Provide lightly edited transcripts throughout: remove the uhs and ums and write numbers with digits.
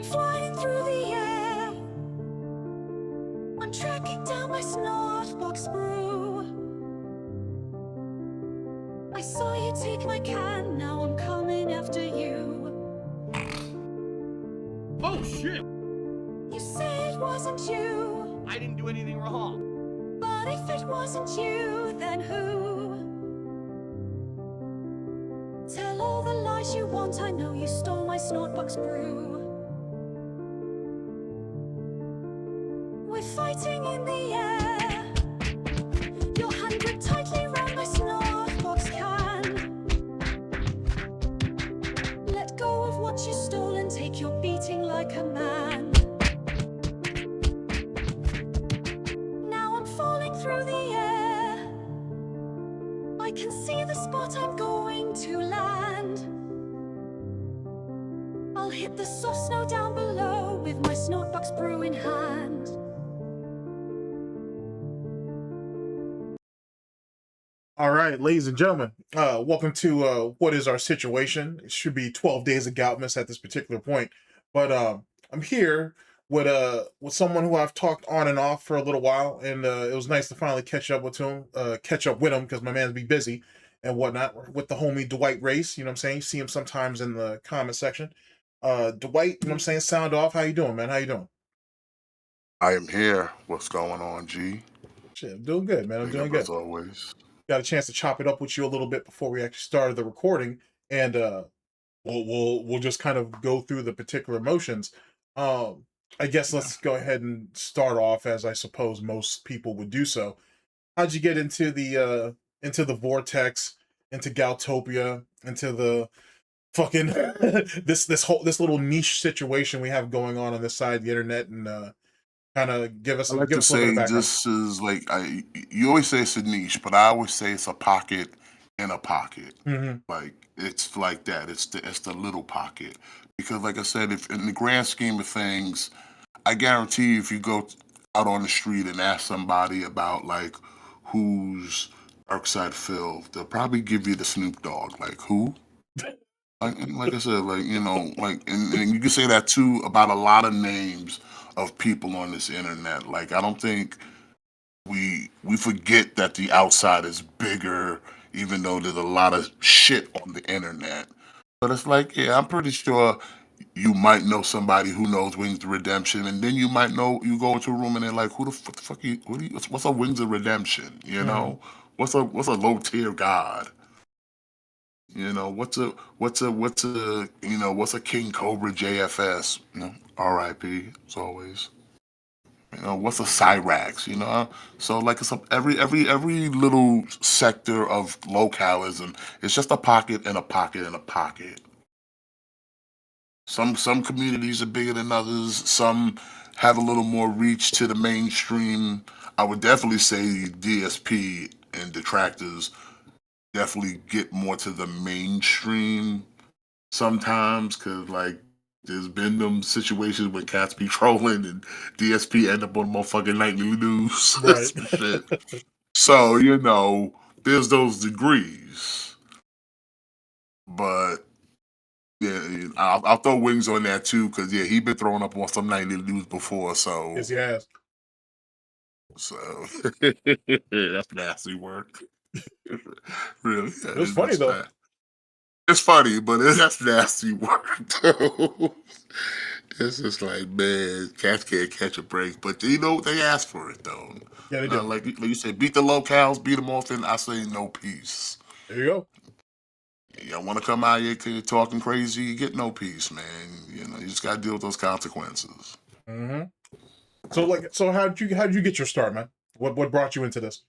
I'm flying through the air. I'm tracking down my SnortBucks brew. I saw you take my can, now I'm coming after you. Oh shit! You say it wasn't you. I didn't do anything wrong. But if it wasn't you, then who? Tell all the lies you want, I know you stole my SnortBucks brew. We're fighting in the air. Your hand gripped tightly round my SnortBucks can. Let go of what you stole and take your beating like a man. Now I'm falling through the air. I can see the spot I'm going to land. I'll hit the soft snow down below with my SnortBucks brew in hand. All right, ladies and gentlemen, welcome to What Is Our Situation? It should be 12 days of Goutmas at this particular point, but I'm here with someone who I've talked on and off for a little while, and it was nice to finally catch up with him because my man's be busy and whatnot, with the homie Dwight Race. You know what I'm saying? You see him sometimes in the comment section. Dwight, you know what I'm saying? Sound off. How you doing, man? How you doing? I am here. What's going on, G? Shit, I'm doing good, man. I'm Big doing up good. as always. Got a chance to chop it up with you a little bit before we actually started the recording, and we'll just kind of go through the particular motions. I guess let's go ahead and start off as I suppose most people would do so. How'd you get into the vortex, into Goutopia, into the fucking this little niche situation we have going on this side of the internet, and kind of give us I like give to us a little bit say of background. this is like you always say it's a niche, but I always say it's a pocket in a pocket. Mm-hmm. Like it's like that. It's the little pocket. Because like I said, if in the grand scheme of things, I guarantee you if you go out on the street and ask somebody about like who's Darkside Phil, they'll probably give you the Snoop Dogg. Like who? Like I said, like and you can say that too about a lot of names of people on this internet. Like I don't think we forget that the outside is bigger, even though there's a lot of shit on the internet. But it's like, yeah, I'm pretty sure you might know somebody who knows Wings of Redemption, and then you might know you go into a room and they're like, who the fuck you? What's a Wings of Redemption? You know, what's a low tier god? You know, what's a King Cobra JFS? You know, R.I.P. as always. You know, what's a Cyrax? You know, so like it's every little sector of localism. It's just a pocket and a pocket and a pocket. Some communities are bigger than others. Some have a little more reach to the mainstream. I would definitely say DSP and detractors definitely get more to the mainstream sometimes, because like there's been them situations where cats be trolling and DSP end up on motherfucking nightly news. Right. Shit. So, you know, there's those degrees. But yeah, I'll throw Wings on that too, because yeah, he been thrown up on some nightly news before, so Yes, he has. so that's nasty work. Really. It was funny though. It's funny, but that's nasty work too. It's just like, man, cats can't catch a break. But you know, they ask for it though. Yeah, they do. Like you said, beat the locales, beat them often. I say no peace. There you go. Y'all want to come out here because you're talking crazy, you get no peace, man. You know, you just got to deal with those consequences. Mm-hmm. So how'd you get your start, man? What brought you into this?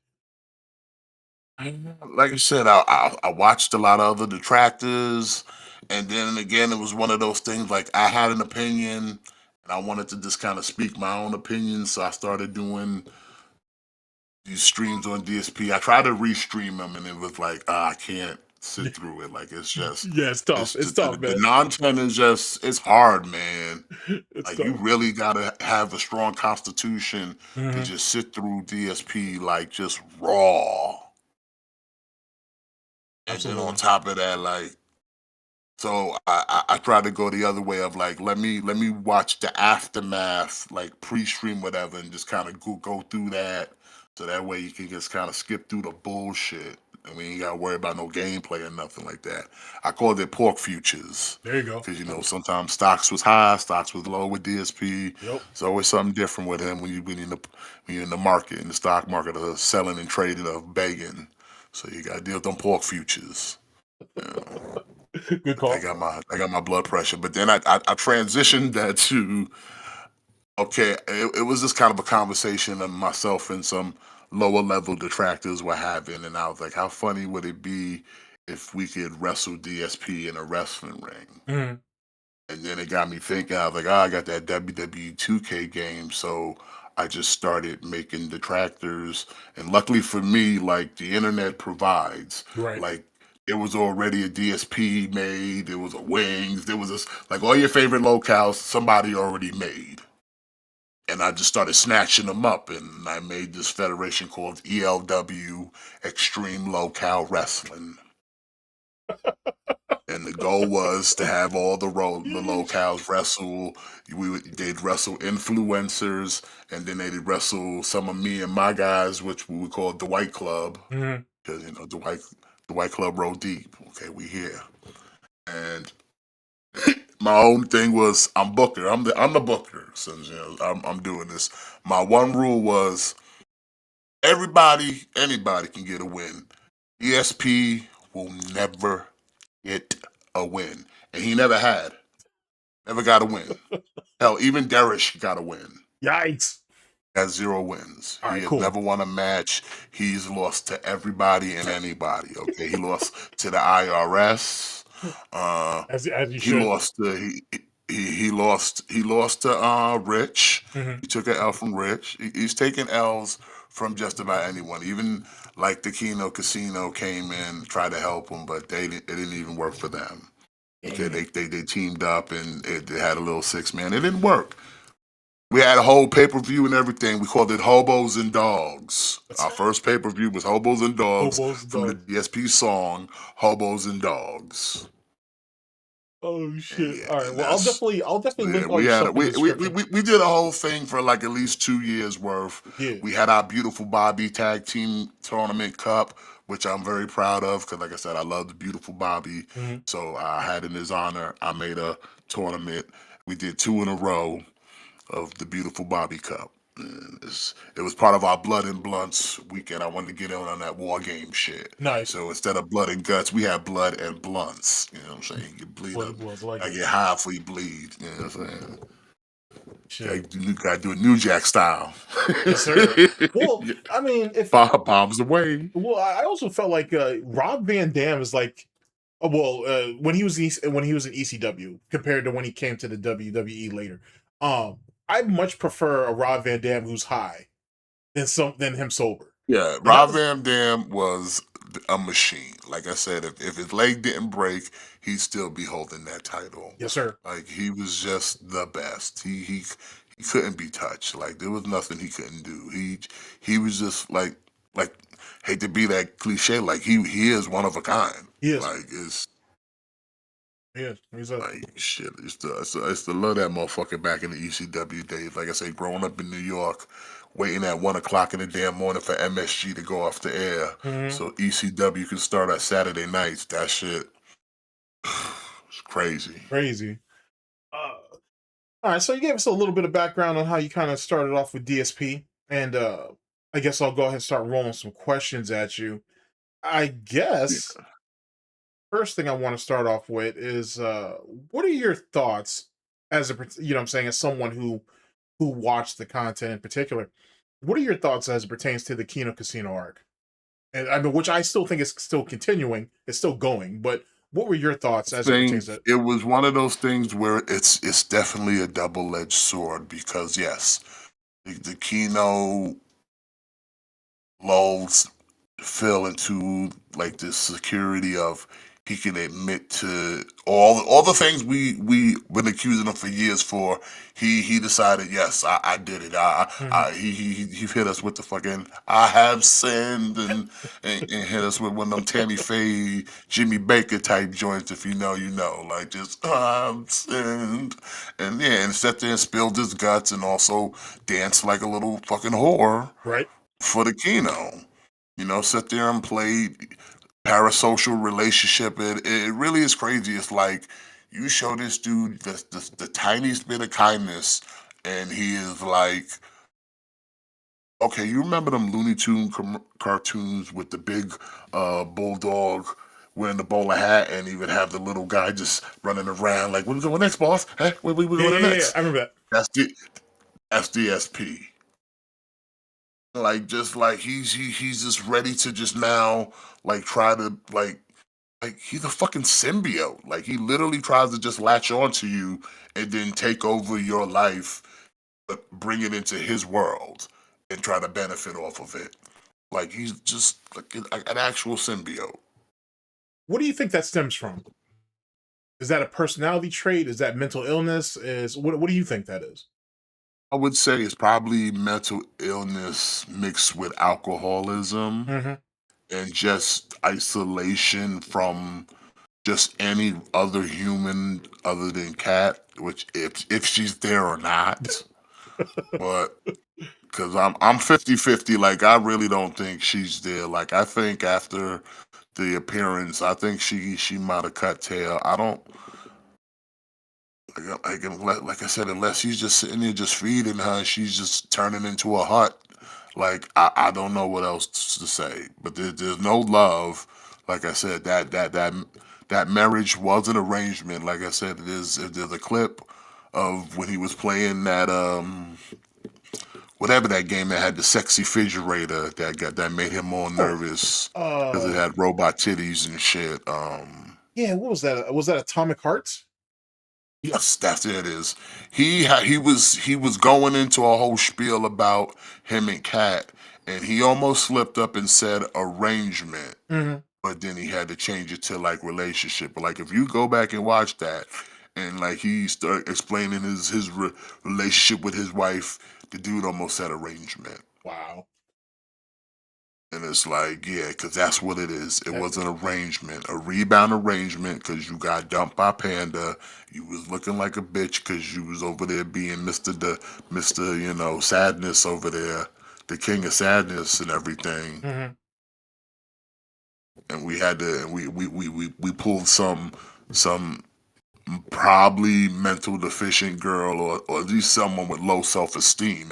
Like I said, I watched a lot of other detractors, and then again, it was one of those things like I had an opinion, and I wanted to just kind of speak my own opinion, so I started doing these streams on DSP. I tried to restream them, and it was like, I can't sit through it. Like it's just it's tough. It's tough, man. The nonsense is just it's hard, man. It's like tough. you really gotta have a strong constitution to just sit through DSP like just raw. And Absolutely. then on top of that, like So I tried to go the other way of like let me watch the aftermath, like pre-stream whatever, and just kind of go through that, so that way you can just kind of skip through the bullshit, and we ain't got to worry about no gameplay or nothing like that. I called it pork futures There you go. because sometimes stocks was high, stocks was low with DSP. Yep. It's always something different with him when you're in the market, in the stock market, of selling and trading of begging. So you got to deal with them pork futures. Good call. I got my blood pressure, but then I transitioned that to okay. It was just kind of a conversation that myself and some lower level detractors were having, and I was like, how funny would it be if we could wrestle DSP in a wrestling ring? Mhm. And then it got me thinking. I was like, oh, I got that WWE 2K game, so I just started making detractors. And luckily for me, like the internet provides, Right. like there was already a DSP made. There was a Wings. There was this like all your favorite locales. Somebody already made, and I just started snatching them up, and I made this federation called ELW, Extreme Locale Wrestling. And the goal was to have all the locales wrestle. They'd wrestle influencers, and then they'd wrestle some of me and my guys, which we would call the White Club, Mhm. because the White Club roll deep. Okay, we here, and my own thing was I'm Booker. I'm the Booker. Since I'm doing this. My one rule was anybody can get a win. ESP will never get a win, and he never had. Never got a win. Hell, even Derish got a win. Yikes. Has 0 wins. All He right, has cool. never won a match. He's lost to everybody and anybody. Okay, he lost to the IRS. As you He should. lost to he lost to Rich. Mhm. He took an L from Rich. He's taken L's from just about anyone. Even like the Keno Casino came in, tried to help him, but it didn't even work for them. Okay, they teamed up and they had a little 6-man. It didn't work. We had a whole pay-per-view and everything. We called it Hobos and Dogs. Our first pay-per-view was Hobos and Dogs Hobos and from the Dogs. DSP song Hobos and Dogs. Oh shit! Yeah, All right. and Well, I'll that's definitely yeah. link all We your had stuff in the description. we did a whole thing for like at least 2 years worth. Yeah. We had our beautiful Bobby Tag Team Tournament Cup, which I'm very proud of because, like I said, I love the beautiful Bobby. Mhm. So I had in his honor, I made a tournament. We did 2 in a row of the beautiful Bobby Cup. And it was part of our Blood and Blunts weekend. I wanted to get in on that war game shit. Nice. So instead of blood and guts, we had blood and blunts. You know what I'm saying? You bleed Blood up. and Bloods, I like I it. get high before you bleed. You know what I'm saying? Shit. You gotta do it New Jack style. Yes, sir. Well, I mean, if Bombs away. well, I also felt like Rob Van Dam is like, when he was when he was in ECW compared to when he came to the WWE later. I much prefer a Rob Van Dam who's high than him sober. Yeah, And that Rob was Van Dam was a machine. Like I said, if his leg didn't break, he'd still be holding that title. yes, sir. Like he was just the best. He couldn't be touched. Like there was nothing he couldn't do. He was just like hate to be that cliche. Like he is one of a kind. He is. Like it's He is. He's a like shit. I used to love that motherfucker back in the ECW days. Like I say, growing up in New York, waiting at 1 o'clock in the damn morning for MSG to go off the air, Mhm. so ECW could start on Saturday nights. That shit, it's crazy. crazy. All right, so you gave us a little bit of background on how you kind of started off with DSP, and I guess I'll go ahead and start rolling some questions at you. I guess first thing I want to start off with is what are your thoughts as what I'm saying, as someone who watched the content in particular? What are your thoughts as it pertains to the Kino Casino arc? And I mean, which I still think is still continuing, it's still going, but what were your thoughts as it pertains to It was one of those things where it's definitely a double-edged sword because yes, the Kino lulls fell into like this security of he can admit to all the things we been accusing him for years for. He decided, yes, I did it. He hit us with the fucking I have sinned and hit us with one of them Tammy Faye, Jimmy Baker type joints. If you know, you know, like just I've sinned, and yeah, and sat there and spilled his guts and also danced like a little fucking whore Right. for the Kino. You know, sit there and played parasocial relationship. It really is crazy. It's like you show this dude the tiniest bit of kindness, and he is like, okay, you remember them Looney Tune cartoons with the big bulldog wearing the bowler hat, and he would have the little guy just running around like, "What we going next, boss? Hey, where we Yeah, going yeah, next?" I remember that. That's DSP. Like just like he's just ready to just now like try to like he's a fucking symbiote. Like he literally tries to just latch onto you and then take over your life, but bring it into his world and try to benefit off of it. Like he's just like an actual symbiote. What do you think that stems from? Is that a personality trait? Is that mental illness? Is what do you think that is? I would say it's probably mental illness mixed with alcoholism Mm-hmm. and just isolation from just any other human other than Cat, which if she's there or not. But because I'm 50-50, like I really don't think she's there. Like I think after the appearance, I think she might have cut tail. I don't like I said, unless she's just sitting there just feeding her, she's just turning into a hut. Like I don't know what else to say, but there's no love. Like I said, that marriage was an arrangement. Like I said, there's a clip of when he was playing that whatever that game that had the sexy refrigerator that made him more Oh, nervous because it had robot titties and shit. yeah. What was that? Was that Atomic Hearts? Yes, that's it. Is he was going into a whole spiel about him and Kat, and he almost slipped up and said arrangement, Mm-hmm. but then he had to change it to like relationship. But like if you go back and watch that, and like he start explaining his relationship with his wife, the dude almost said arrangement. Wow. And it's like, yeah, because that's what it is. It That, was an arrangement, a rebound arrangement, because you got dumped by Panda. You was looking like a bitch because you was over there being Mr. Sadness over there, the king of sadness and everything. mm-hmm. And we had to, and we pulled some probably mental deficient girl or at least someone with low self esteem.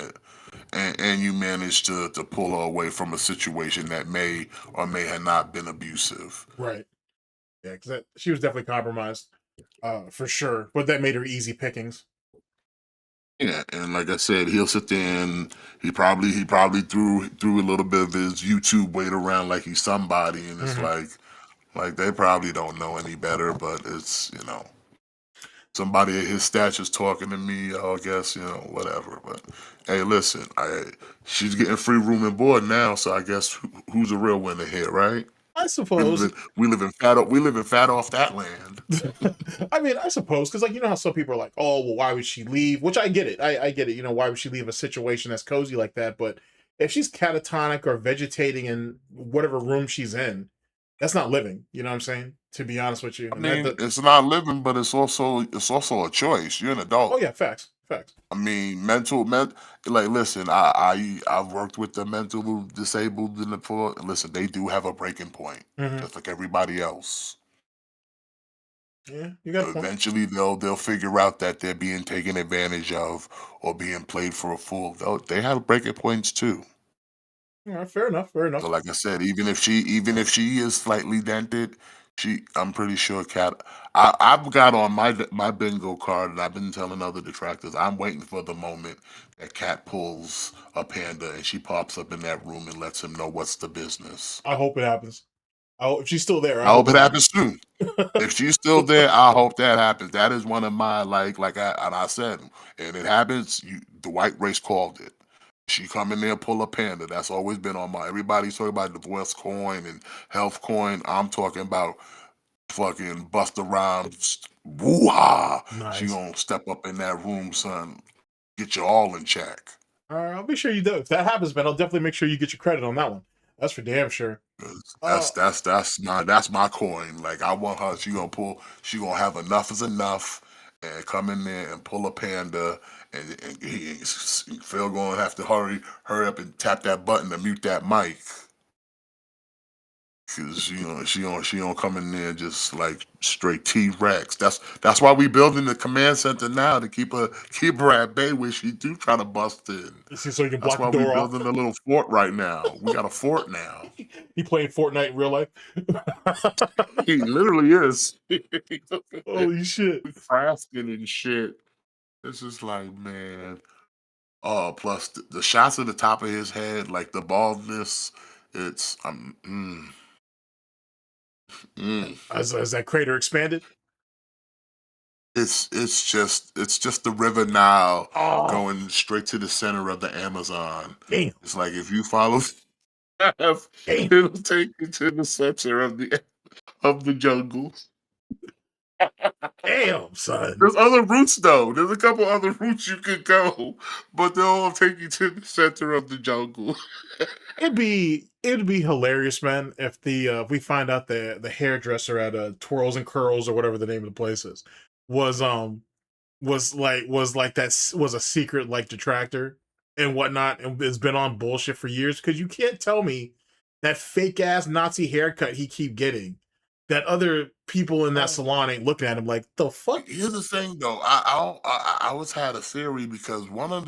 And you managed to pull her away from a situation that may or may have not been abusive. Right. Yeah, because she was definitely compromised, for sure. But that made her easy pickings. Yeah, and like I said, he'll sit there and he probably threw a little bit of his YouTube weight around like he's somebody, and it's Mm-hmm. like they probably don't know any better, but it's somebody at his stature's talking to me, I guess, whatever. But hey, listen, she's getting free room and board now, so I guess who's the real winner here, right? I We suppose. live in we live in fat off that land. I mean, I suppose because, like, you know how some people are like, "Oh, well, why would she leave?" Which I get it. I get it. You know, why would she leave a situation that's cozy like that? But if she's catatonic or vegetating in whatever room she's in, that's not living. You know what I'm saying? To be honest with you, I and that, mean, it's not living, but it's also a choice. You're an oh adult. yeah, facts, facts. I mean, like, listen, I've worked with the mental disabled in the for. Listen, they do have a breaking point, Hmm. just like everybody else. Yeah, you got a point. Eventually, they'll figure out that they're being taken advantage of or being played for a fool. They have breaking points too. All right, fair enough. Fair So, enough. like I said, even if she is slightly dented, I'm pretty sure Cat. I've got on my bingo card, and I've been telling other detractors, I'm waiting for the moment that Cat pulls a Panda and she pops up in that room and lets him know what's the business. I hope it happens. If she's still there, I I hope hope it it happens happens. soon. If she's still there, I hope that happens. That is one of my I said, and it happens. The white race called it. She come in there, pull a Panda. That's always been on my. Everybody's talking about divorce coin and health coin. I'm talking about fucking Busta Rhymes, woo-ha. She Nice. gonna step up in that room, son. Get you all in check. All right, I'll make sure you do. If that happens, man, I'll definitely make sure you get your credit on that one. That's for damn sure. 'Cause that's my coin. Like I want her. She gonna have enough is enough, and come in there and pull a panda, and Phil gonna have to hurry up and tap that button to mute that mic. Cause she don't come in there just like straight T-Rex. That's why we building the command center now to keep her at bay when she do try to bust in. See, so you can That's block why the we door off. building a little fort right now. We got a fort now. He playing Fortnite in real life. He literally is. Holy shit. Crafting and shit. This is like, man. Oh, plus the shots at the top of his head, like the baldness, it's As that crater expanded. it's just the river Nile Oh, going straight to the center of the Amazon. damn. It's like if you follow Damn. it'll take you to the center of the jungle. Damn, son. There's other routes though. There's a couple other routes you could go, but they'll all take you to the center of the jungle. It'd be hilarious, man, if we find out the hairdresser at Twirls and Curls or whatever the name of the place is was was a secret like detractor and whatnot and has been on bullshit for years, because you can't tell me that fake ass Nazi haircut he keep getting, that other people in that salon ain't looking at him like, the fuck. Here's the thing, though. I always had a theory because one of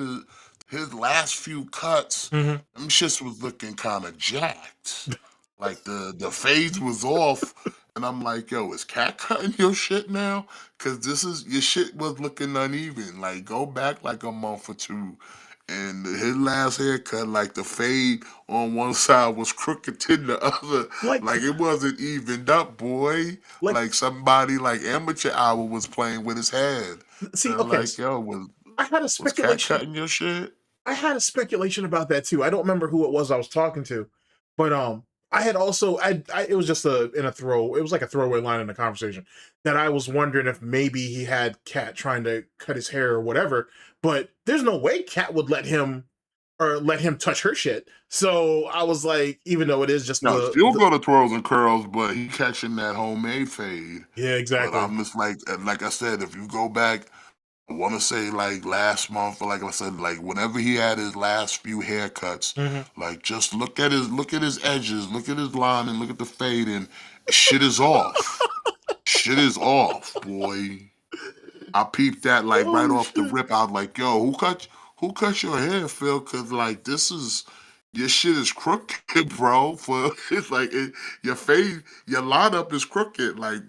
his last few cuts, Mhm. them shits was looking kind of jacked. Like the fades was off, and I'm like, yo, is Cat cutting your shit now? Cause your shit was looking uneven. Like go back like a month or two. And his last haircut, like the fade on one side was crooked to the other. Like- Like it wasn't evened up, boy. Like- Like somebody like amateur hour was playing with his head. See, And I'm okay, like, yo, was I had a Cat speculation. cutting your shit? I had a speculation about that too. I don't remember who it was I was talking to, but I had also it was just it was like a throwaway line in the conversation that I was wondering if maybe he had Cat trying to cut his hair or whatever, but there's no way Cat would let him touch her shit. So I was like, even though it is just No, she'll go to Twirls and Curls, but he catching that homemade fade. yeah, exactly. But I'm just like I said, if you go back, I want to say like last month, or like I said, like whenever he had his last few haircuts, Mhm. like just look at his edges, look at his line, and look at the fade, and shit is off. Shit is off, boy. I peeped that like right Oh, off the shit. rip. I was like, yo, who cut your hair, Phil? Cause like your shit is crooked, bro. For it's like your fade, your lineup is crooked, like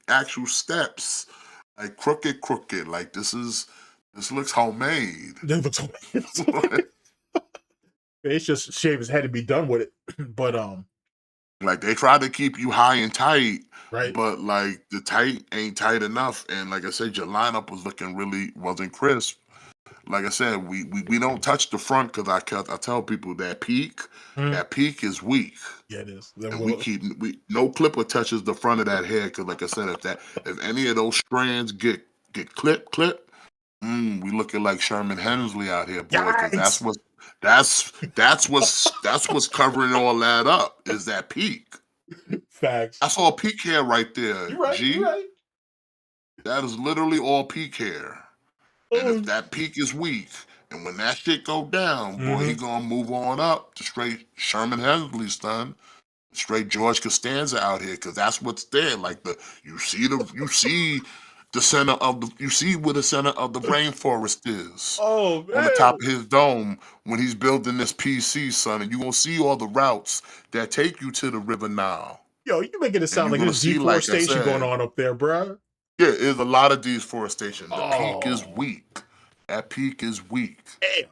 actual steps. Like crooked. Like this looks homemade. It looks it's just shave his head and be done with it. But Like they try to keep you high and tight, right. but like the tight ain't tight enough. And like I said, your lineup wasn't crisp. Like I said, we don't touch the front because I tell people that peak is weak. Yeah, it is. And no clipper touches the front of that hair because, like I said, if any of those strands get clipped, we looking like Sherman Hemsley out here, boy. Because that's what's covering all that up is that peak. Facts. That's all peak hair right there. You're right. G. You're right. That is literally all peak hair. And if that peak is weak, and when that shit go down, boy, he gonna move on up to straight Sherman Hemsley, son. Straight George Costanza out here, because that's what's there. Like you see the center of you see where the center of the rainforest is. Oh man. On the top of his dome when he's building this PC, son, and you gonna see all the routes that take you to the River Nile. Yo, you making it sound you're like gonna there's see, like I deforestation going said- on up there, bruh. Yeah, there's a lot of deforestation. The peak is Oh. weak. That peak is weak. Damn.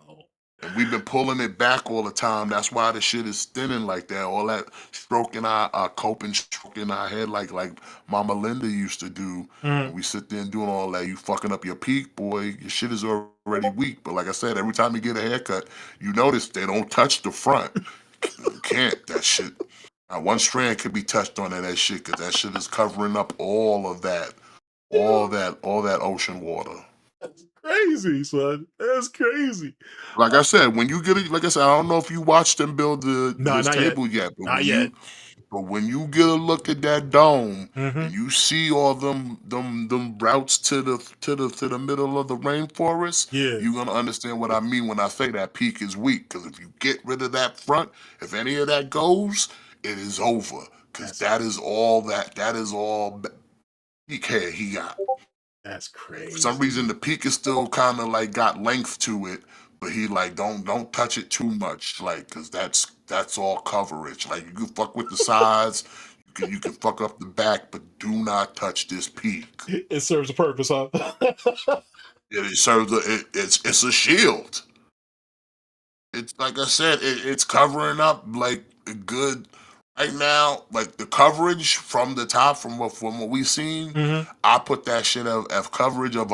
And we've been pulling it back all the time. That's why the shit is thinning like that. All that stroking our coping, stroking our head like Mama Linda used to do. And we sit there and doing all that. You fucking up your peak, boy. Your shit is already weak. But like I said, every time you get a haircut, you notice they don't touch the front. You can't. That shit. Not one strand could be touched on that shit, because that shit is covering up all of that, all that ocean water. That's crazy, son. That's crazy. Like I said, when you get it, like I said, I don't know if you watched them build No, this not yet. table yet, but Not yet. when you get a look at that dome Mm-hmm. and you see all them routes to the middle of the rainforest, Yeah. you're gonna understand what I mean when I say that peak is weak. Because if you get rid of that front, if any of that goes, it is over. Because that is all peak hair he got. That's crazy. For some reason, the peak is still kind of like got length to it, but he like don't touch it too much, like, cause that's all coverage. Like, you can fuck with the sides, you can fuck up the back, but do not touch this peak. It serves a purpose, huh? It serves it's a shield. It's like I said, it's covering up like a good. Right now, like the coverage from the top, from what we've seen, Mm-hmm. I put that shit of coverage of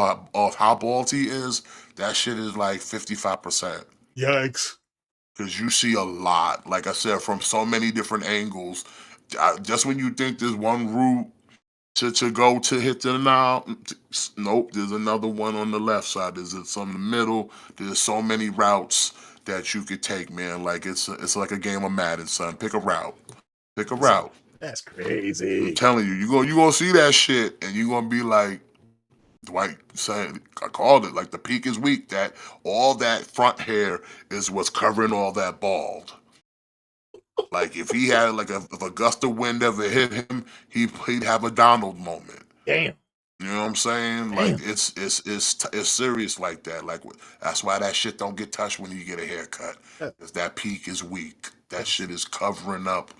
how bald he is. That shit is like 55%. Yikes. Because you see a lot, like I said, from so many different angles. Just when you think there's one route to go to hit the now, nope, there's another one on the left side. There's some in the middle. There's so many routes that you could take, man. Like it's like a game of Madden, son. Pick a route. Pick a route. That's I'm crazy. telling you, you gonna see that shit, and you gonna be like, Dwight said, I called it. Like, the peak is weak. That all that front hair is what's covering all that bald. Like, if he had like if a gust of wind ever hit him, he'd have a Donald moment. Damn. You know what I'm saying? Damn. Like, it's serious like that. Like, that's why that shit don't get touched when you get a haircut. Because that peak is weak. That shit is covering up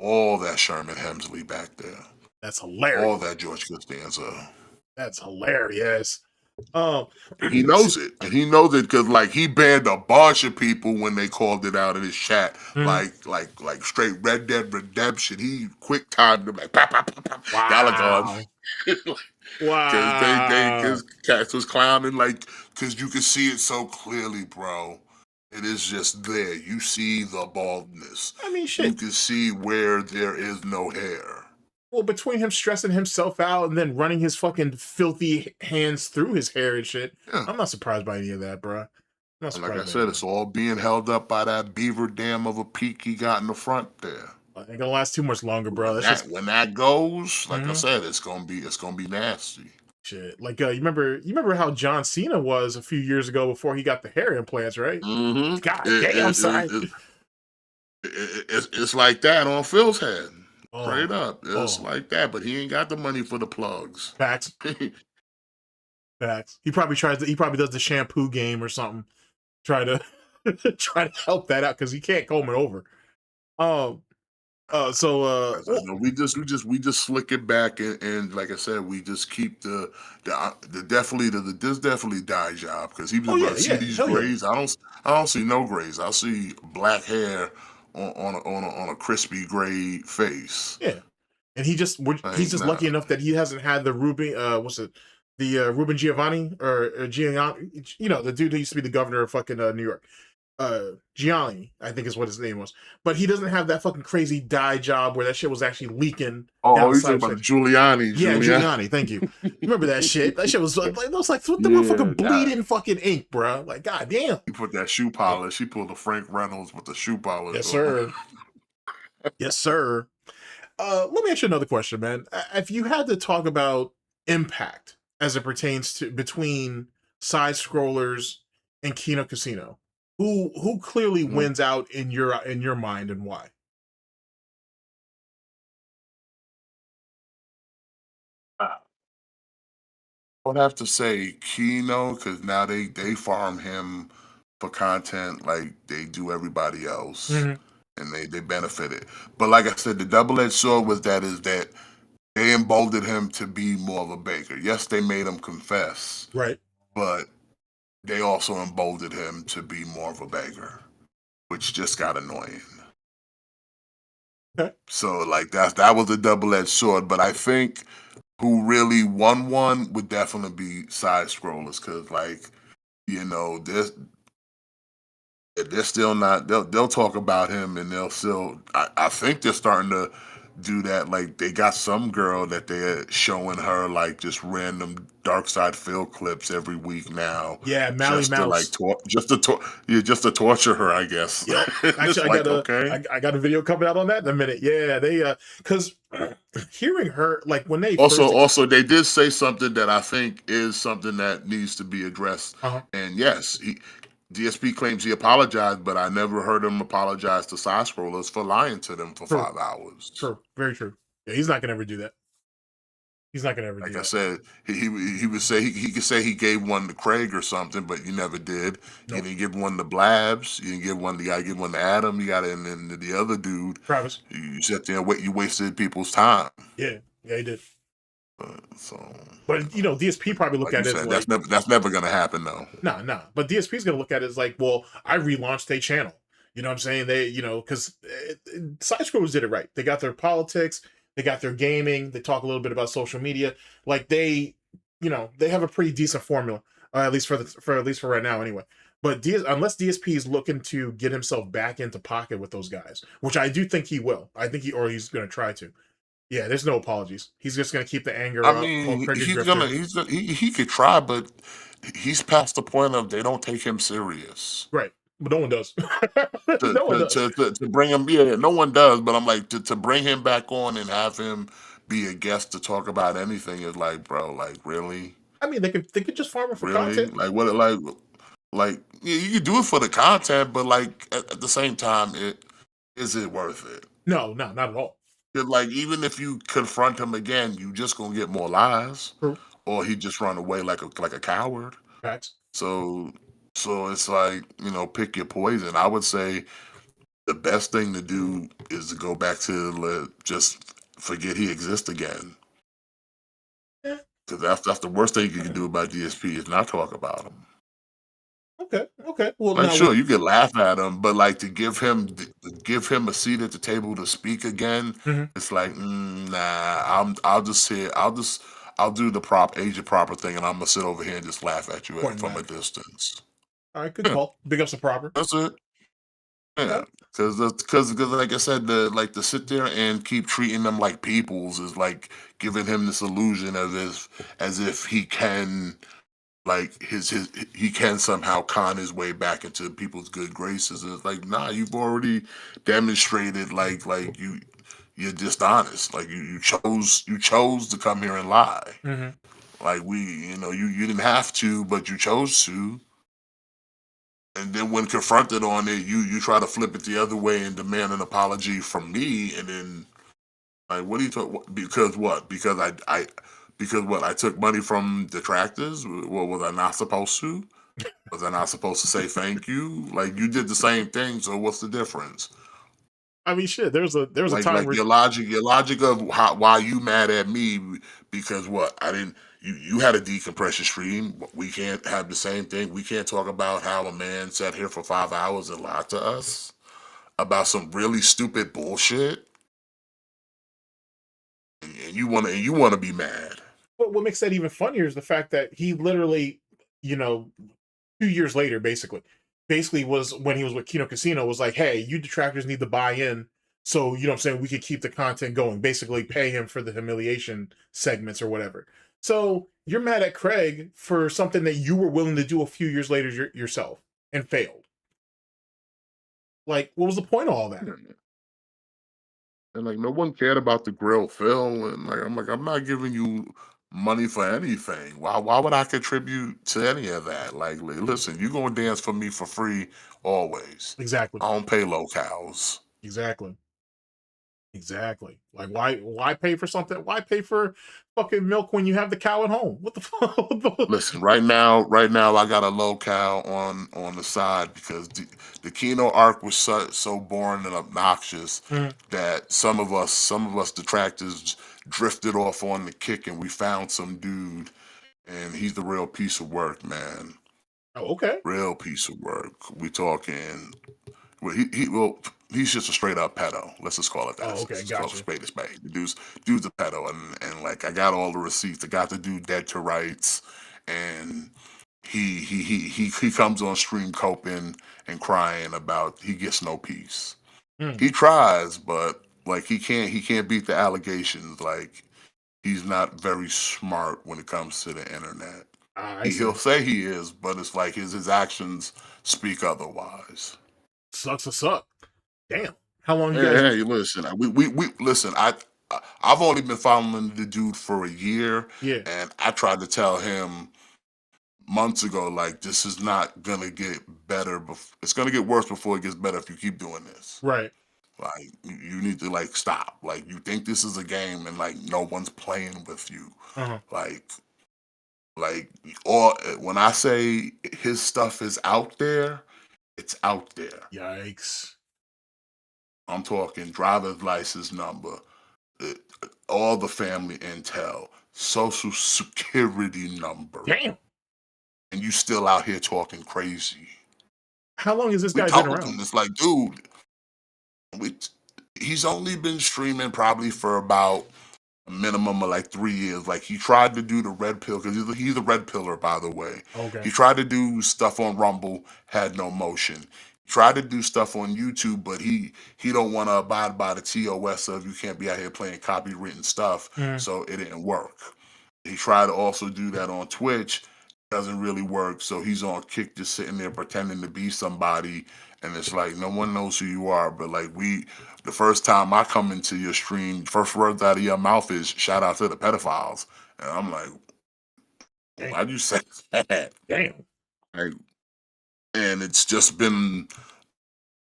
all that Sherman Hemsley back there. That's hilarious. All that George Costanza. That's hilarious. He knows it, and he knows it because, like, he banned a bunch of people when they called it out in his chat, like straight Red Dead Redemption. He quick timed them like, pop, pop, pop, pop. Y'all are gone. Wow. Because cats was clowning, like, because you can see it so clearly, bro. It is just there. You see the baldness. I mean, shit. You can see where there is no hair. Well, between him stressing himself out and then running his fucking filthy hands through his hair and shit, Yeah. I'm not surprised by any of that, bro. Like I said, it's all being held up by that beaver dam of a peak he got in the front there. It ain't gonna last too much longer, bro. When that goes, like I said, it's gonna be nasty. Shit. Like, you remember how John Cena was a few years ago before he got the hair implants, right? Mm-hmm. God damn, son. It's like that on Phil's head. Oh, Straight up. It's like that, but he ain't got the money for the plugs. Facts. Facts. He probably does the shampoo game or something. Try to help that out because he can't comb it over. We just slick it back and like I said, we just keep the definitely dye job, because he was see these grays. I don't see no grays. I see black hair on a crispy gray face. Yeah, and he's just lucky enough that he hasn't had the Ruben Ruben Giovanni or Giuliani, the dude who used to be the governor of fucking New York. Gianni, I think is what his name was, but he doesn't have that fucking crazy dye job where that shit was actually leaking. Oh, you talking about Giuliani? Yeah, Giuliani. Thank you. Remember that shit? That shit was like what the motherfucking bleeding fucking ink, bro. Like, goddamn. He put that shoe polish. He pulled the Frank Reynolds with the shoe polish. Yes, sir. Yes, sir. Let me ask you another question, man. If you had to talk about impact as it pertains to between side scrollers and Kino Casino, who clearly wins out in your mind, and why? I would have to say Kino, because now they farm him for content like they do everybody else, and they benefited. But like I said, the double-edged sword was that they emboldened him to be more of a baker. Yes, they made him confess, right? But they also emboldened him to be more of a beggar, which just got annoying. Okay. So like that was a double-edged sword. But I think who really won would definitely be side scrollers, because like, there's they're still not. They'll talk about him, and they'll still. I think they're starting to do that. Like they got some girl that they're showing her like just random Dark Side Phil clips every week now, Yeah, Mally just to like Mouse. just to torture her, I guess. Yep. It's Actually, like okay. I got a video coming out on that in a minute. Yeah, they because hearing her like when they Also, first also, they did say something that I think is something that needs to be addressed. uh-huh. And yes, DSP claims he apologized, but I never heard him apologize to side scrollers for lying to them for True, 5 hours. true, very true. Yeah, he's not gonna ever do that. He's not gonna ever do Like I that. said, he would say he could say he gave one to Craig or something, but you never did. You Nope. didn't give one to Blabs. You didn't give one. You gotta give one to Adam. You got it, and then the other dude. Travis. You sat there and wait. You wasted people's time. Yeah, yeah, he did. So, But you know, DSP probably look like you at it as said, like, that's never gonna happen though. nah. But DSP's gonna look at it as like, well, I relaunched a channel. You know what I'm saying? They, you know, because side scrollers did it right. They got their politics, they got their gaming, they talk a little bit about social media. Like they, you know, they have a pretty decent formula, at least at least for right now, anyway. But unless DSP is looking to get himself back into pocket with those guys, which I do think he will. I think he's going to try to. Yeah, there's no apologies. He's just going to keep the anger I up. Call mean, Craig a drifter. he could try, but he's past the point of they don't take him serious. Right, but no one does. To No one to, does. to bring him, yeah, no one does. But I'm like to bring him back on and have him be a guest to talk about anything is like, bro, like really, I mean, they could just farm him for really, content. like what, like yeah, you can do it for the content, but like at the same time, is it worth it? No, not at all. 'Cause, like even if you confront him again, you just gonna get more lies, True. or he just run away like a coward. Facts. So it's like, pick your poison. I would say the best thing to do is to go back to just forget he exists again. Yeah. Because that's the worst thing you can do about DSP is not talk about him. Okay. Well, Like now sure, you can laugh at him, but like to give him a seat at the table to speak again, Mhm. it's like nah. I'll do the agent proper thing, and I'm gonna sit over here and just laugh at you Point from a blank. distance. All right, good Yeah, call. Big ups to proper. that's it. Okay. Yeah, because like I said, to sit there and keep treating them like peoples is like giving him this illusion as if he can like he can somehow con his way back into people's good graces. And it's like, nah, you've already demonstrated you're dishonest. Like you chose to come here and lie. Mhm. Like you didn't have to, but you chose to. And then when confronted on it, you try to flip it the other way and demand an apology from me, and then like, what do you talk? Because what? Because what? I took money from detractors. What was I not supposed to? Was I not supposed to say thank you? Like you did the same thing. So what's the difference? I mean, shit. There was a time Like where your logic of why you mad at me because what? I didn't. You had a decompression stream. We can't have the same thing. We can't talk about how a man sat here for 5 hours and lied to us about some really stupid bullshit, and you wanna be mad. what makes that even funnier is the fact that he literally, you know, 2 years later, basically was when he was with Kino Casino was like, hey, you detractors need to buy in. So, you know what I'm saying? We could keep the content going, basically pay him for the humiliation segments or whatever. So you're mad at Craig for something that you were willing to do a few years later yourself and failed. Like, what was the point of all that? And like no one cared about the grill Phil, and I'm not giving you money for anything. Why would I contribute to any of that? Like listen, you gonna dance for me for free always. Exactly. I don't pay locals. Exactly. Like, why pay for something? Why pay for fucking milk when you have the cow at home? What the fuck? Listen, right now, I got a locale on the side because the Kino arc was so boring and obnoxious Mhm. that some of us detractors drifted off on the kick, and we found some dude, and he's the real piece of work, man. Oh, okay. Real piece of work. We talking. Well, he's just a straight up pedo. Let's just call it that. Oh, okay. Let's call it Gotcha. a spade. The dude's a pedo, and like I got all the receipts. I got the dude dead to rights, and he comes on stream coping and crying about he gets no peace. Mm. He tries, but like he can't beat the allegations. Like he's not very smart when it comes to the internet. I see. He'll say he is, but it's like his actions speak otherwise. Sucks to suck. Damn. How long you Hey, guys? hey, listen, we listen. I've only been following the dude for a year, Yeah. and I tried to tell him months ago, like this is not gonna get better. It's gonna get worse before it gets better if you keep doing this. Right. Like you need to like stop. Like you think this is a game, and like no one's playing with you. Uh-huh. Like or when I say his stuff is out there, it's out there. Yikes. I'm talking driver's license number, uh, all the family intel, social security number, Damn. and you still out here talking crazy. How long has this We guy been told around? him it's like, dude, we, he's only been streaming probably for about a minimum of like 3 years. Like he tried to do the red pill because he's a red pillar, by the way. Okay. He tried to do stuff on Rumble, had no motion. He tried to do stuff on YouTube, but he don't want to abide by the TOS of you can't be out here playing copywritten stuff. Mhm. So it didn't work. He tried to also do that on Twitch. Doesn't really work. So he's on Kick just sitting there pretending to be somebody. And it's like no one knows who you are. But like the first time I come into your stream, first words out of your mouth is shout out to the pedophiles. And I'm like, Damn. why'd you say that? Damn. Like, and it's just been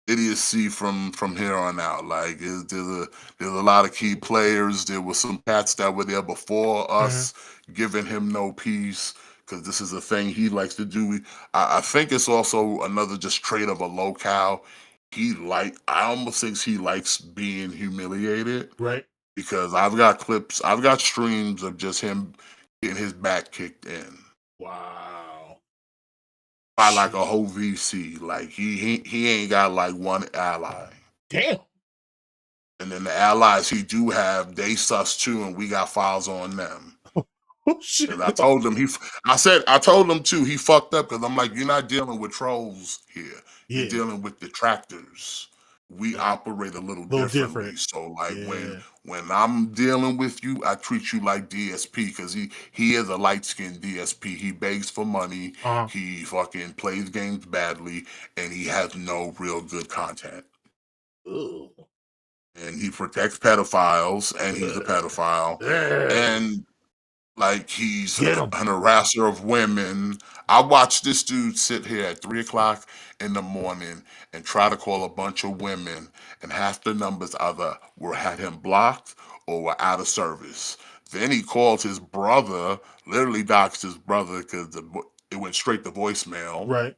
idiocy from here on out. Like there's a lot of key players. There were some cats that were there before us giving him no peace because this is a thing he likes to do. I think it's also another just trait of a locale. I almost think he likes being humiliated Right. because I've got streams of just him getting his back kicked in Wow. by like a Shit. whole VC. Like he ain't got like one ally. Damn. And then the allies he do have, they sus too, and we got files on them. Oh shit. And I told him I told him too, he fucked up because I'm like, you're not dealing with trolls here. You're Yeah. dealing with detractors. We Yeah. operate a little Little differently. different. So like Yeah. when I'm dealing with you, I treat you like DSP because he is a light-skinned DSP. He begs for money. Uh-huh. He fucking plays games badly, and he has no real good content. Ugh. And he protects pedophiles, and he's a pedophile, Ugh. and like he's Get an him. harasser of women. I watched this dude sit here at 3 o'clock in the morning and try to call a bunch of women, and half the numbers either had him blocked or were out of service. Then he called his brother, literally doxed his brother because it went straight to voicemail. Right.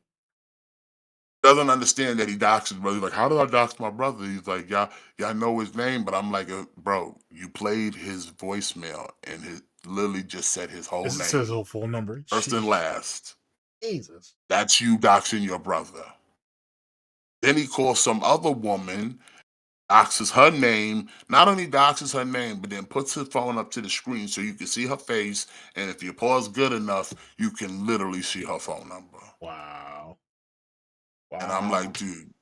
Doesn't understand that he doxed his brother. He's like, how did I dox my brother? He's like, y'all know his name, but I'm like, bro, you played his voicemail and he literally just said his whole This name, says a full number. first and last. Jesus. That's you doxing your brother. Then he calls some other woman, doxes her name. Not only doxes her name, but then puts his phone up to the screen so you can see her face. And if you pause good enough, you can literally see her phone number. Wow. And I'm like, dude,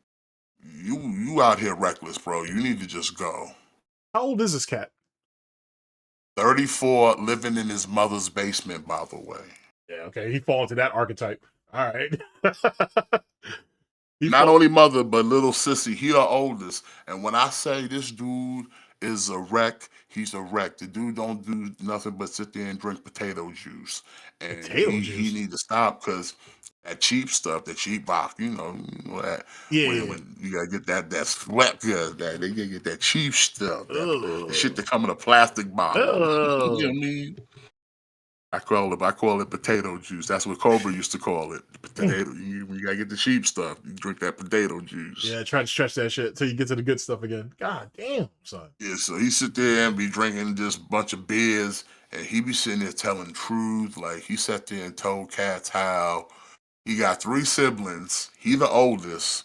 you out here reckless, bro. You need to just go. How old is this cat? 34, living in his mother's basement, by the way. Yeah, okay. He fall into that archetype. All right. Not only mother, but little sissy. He the oldest. And when I say this dude is a wreck, he's a wreck. The dude don't do nothing but sit there and drink potato juice. And Potato juice? he need to stop because that cheap stuff, the cheap box, you know that. Yeah. When you gotta get that sweat, that they gotta get that cheap stuff, the shit Ugh. that come in a plastic bottle. You know what I Ugh. mean? I call it potato juice. That's what Cobra used to call it. Potato. You gotta get the cheap stuff. You drink that potato juice. Yeah, try to stretch that shit till you get to the good stuff again. God damn, son. Yeah, so he sit there and be drinking just a bunch of beers, and he be sitting there telling truth. Like he sat there and told cats how he got 3 siblings. He the oldest.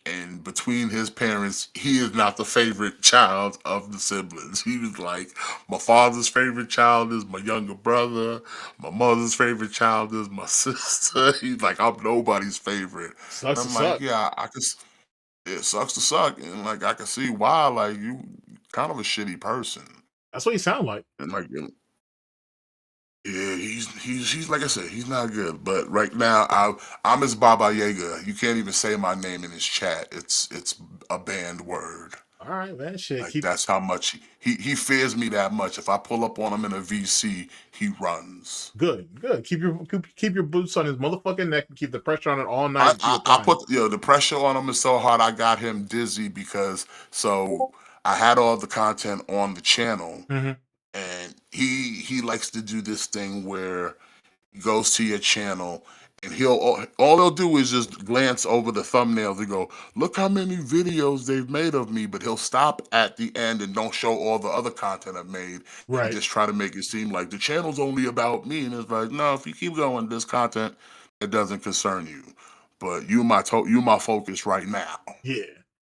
And between his parents, he is not the favorite child of the siblings. He was like, my father's favorite child is my younger brother. My mother's favorite child is my sister. He's like, I'm nobody's favorite. Sucks And to I'm like, suck. yeah, I can. It sucks to suck, and like I can see why. Like you, kind of a shitty person, That's what you sound like. and like yeah, he's like I said, he's not good. But right now, I'm his Baba Yaga. You can't even say my name in his chat. It's a banned word. All right, man. Shit, Like that's how much he fears me that much. If I pull up on him in a VC, he runs. good. Keep your boots on his motherfucking neck and keep the pressure on it all night. And keep I applying. put the pressure on him is so hard. I got him dizzy because I had all the content on the channel, Mhm. and he likes to do this thing where he goes to your channel and all he'll do is just glance over the thumbnails and go, look how many videos they've made of me, but he'll stop at the end and don't show all the other content I've made and Right. just try to make it seem like the channel's only about me. And it's like, no, if you keep going this content, it doesn't concern you. But you my focus right now. Yeah.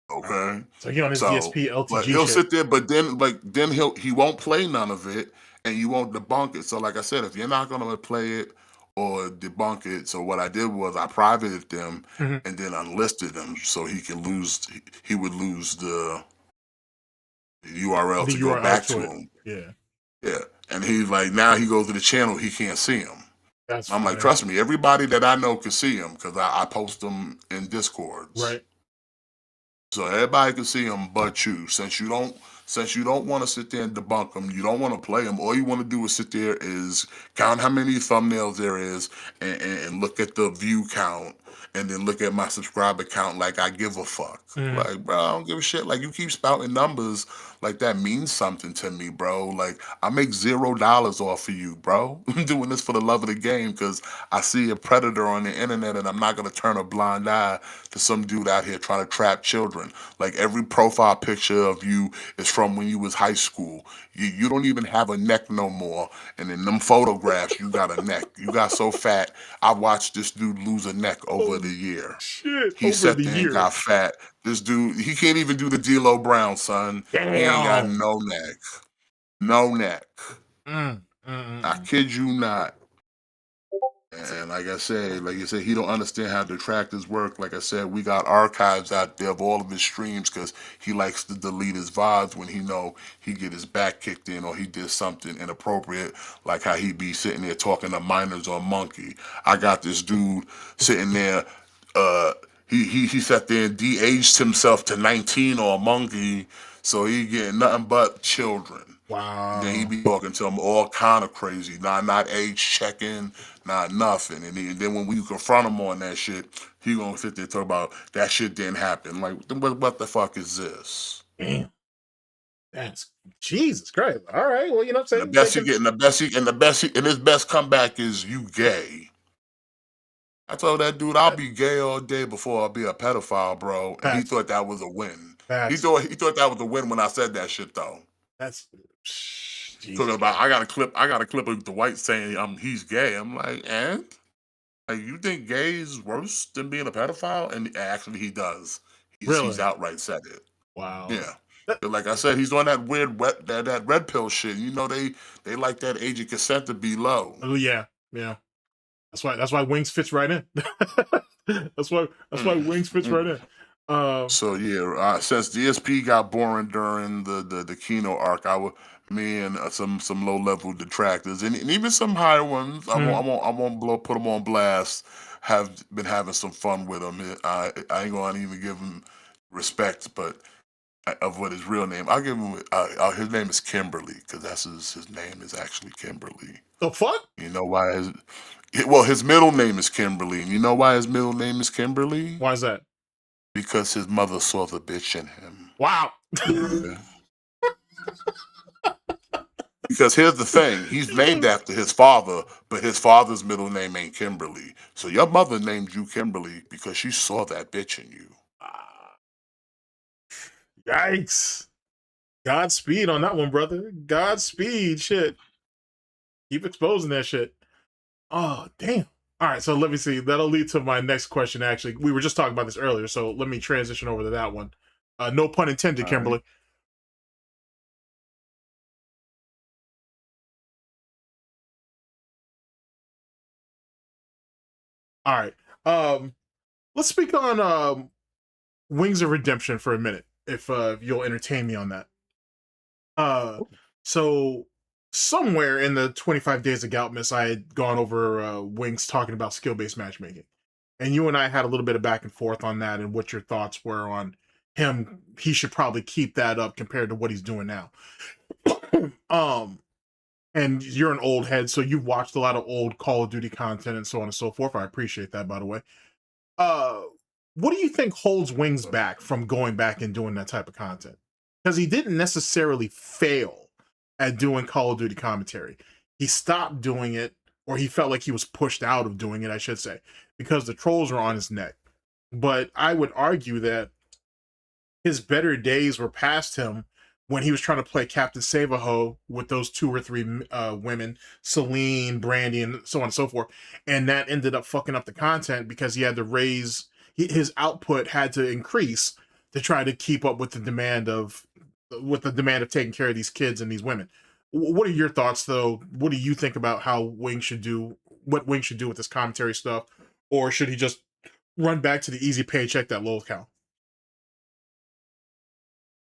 All right. Okay. So he on his So, DSP but LTG he'll shit. sit there, but then he won't play none of it, and you won't debunk it. So, like I said, if you're not gonna play it or debunk it, so what I did was I privated them Mhm. and then unlisted them, so he can lose. He would lose the URL The to go URL back to to it. him. Yeah. Yeah, and he's like, now he goes to the channel, he can't see him. That's I'm like, funny. trust me, everybody that I know can see him because I post them in Discords. Right. So everybody can see them but you. Since you don't want to sit there and debunk them, you don't want to play them. All you want to do is sit there is count how many thumbnails there is and look at the view count and then look at my subscriber count like I give a fuck. Mhm. Like, bro, I don't give a shit. Like you keep spouting numbers like that means something to me, bro. Like I make $0 off of you, bro. I'm doing this for the love of the game because I see a predator on the internet and I'm not gonna turn a blind eye to some dude out here trying to trap children. Like every profile picture of you is from when you was high school. You don't even have a neck no more. And in them photographs, you got a neck. You got so fat. I watched this dude lose a neck over the Holy year. shit. He Over sat the there and year. got fat. This dude, he can't even do the D'Lo Brown, son. He ain't got Damn. no neck. No neck. Mm. I kid you not. And like I said, he don't understand how detractors work. Like I said, we got archives out there of all of his streams because he likes to delete his VODs when he know he get his back kicked in or he did something inappropriate, like how he be sitting there talking to minors on Monkey. I got this dude sitting there. He sat there and de-aged himself to 19 on Monkey, so he getting nothing but children. Then he Wow. be talking to them all kind of crazy, not age checking, not nothing. And then when we confront him on that shit, he gonna sit there and talk about that shit didn't happen. Like, then what the fuck is this? Damn. That's Jesus Christ. All right. Well, you know what I'm And the saying? best he Taking get, and the best he, and the best he, and his best comeback is you gay. I told that dude I'll be gay all day before I'll be a pedophile, bro. And he facts. thought that was a win. He Facts. thought that was a win when I said that shit though. That's Talking Jesus about Christ. I got a clip of Dwight saying he's gay. I'm like, and like you think gay is worse than being a pedophile? And actually he does. He's Really? outright said it. Wow. Yeah. That- But like I said, he's on that weird that red pill shit. You know they like that age of consent to be low. oh yeah. Yeah. That's why Wings fits right in. that's why Mm, Wings fits right mm. in. Um So yeah, since DSP got boring during the Kino arc, me and some low level detractors and even some higher ones, mm, I won't put them on blast. Have been having some fun with him. I ain't gonna even give him respect, but of what his real name, I'll give him. His name is Kimberly because that's his name is actually Kimberly. the fuck? You know why his middle name is Kimberly, and you know why his middle name is Kimberly? Why is that? Because his mother saw the bitch in him. Wow. Yeah. Because here's the thing, he's named after his father, but his father's middle name ain't Kimberly. So your mother named you Kimberly because she saw that bitch in you. Ah, yikes. Godspeed on that one, brother. Godspeed. Shit. Keep exposing that shit. Oh, damn. All right, so let me see. That'll lead to my next question. Actually, we were just talking about this earlier, so let me transition over to that one. No pun intended, All Kimberly. All right. Let's speak on Wings of Redemption for a minute, if you'll entertain me on that. So somewhere in the 25 days of Goutmas, I had gone over Wings talking about skill-based matchmaking, and you and I had a little bit of back and forth on that and what your thoughts were on him. He should probably keep that up compared to what he's doing now. And you're an old head, so you've watched a lot of old Call of Duty content and so on and so forth. I appreciate that, by the way. Uh, what do you think holds Wings back from going back and doing that type of content? Because he didn't necessarily fail at doing Call of Duty commentary. He stopped doing it, or he felt like he was pushed out of doing it, I should say, because the trolls were on his neck. But I would argue that his better days were past him when he was trying to play Captain Save-A-Ho with those 2 or 3 women, Celine, Brandy, and so on and so forth. And that ended up fucking up the content because he had to raise, his output had to increase to try to keep up with the demand of taking care of these kids and these women. What are your thoughts, though? What do you think about how Wing should do, what Wing should do with this commentary stuff? Or should he just run back to the easy paycheck that lol-cow?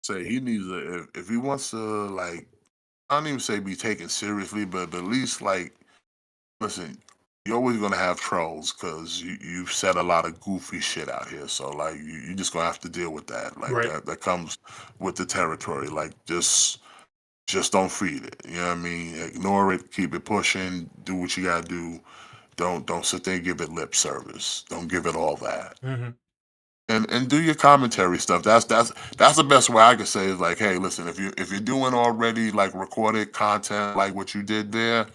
Say he needs to, if he wants to, like, I don't even say be taken seriously, but at least, like, listen, you're always gonna have trolls because you've said a lot of goofy shit out here. So like you just gonna have to deal with that. Like Right. that comes with the territory. Like just don't feed it. You know what I mean? Ignore it, keep it pushing, do what you gotta do. Don't sit there and give it lip service. Don't give it all that. Mm-hmm. And do your commentary stuff. That's the best way I could say is like, hey, listen, if you're doing already like recorded content like what you did there,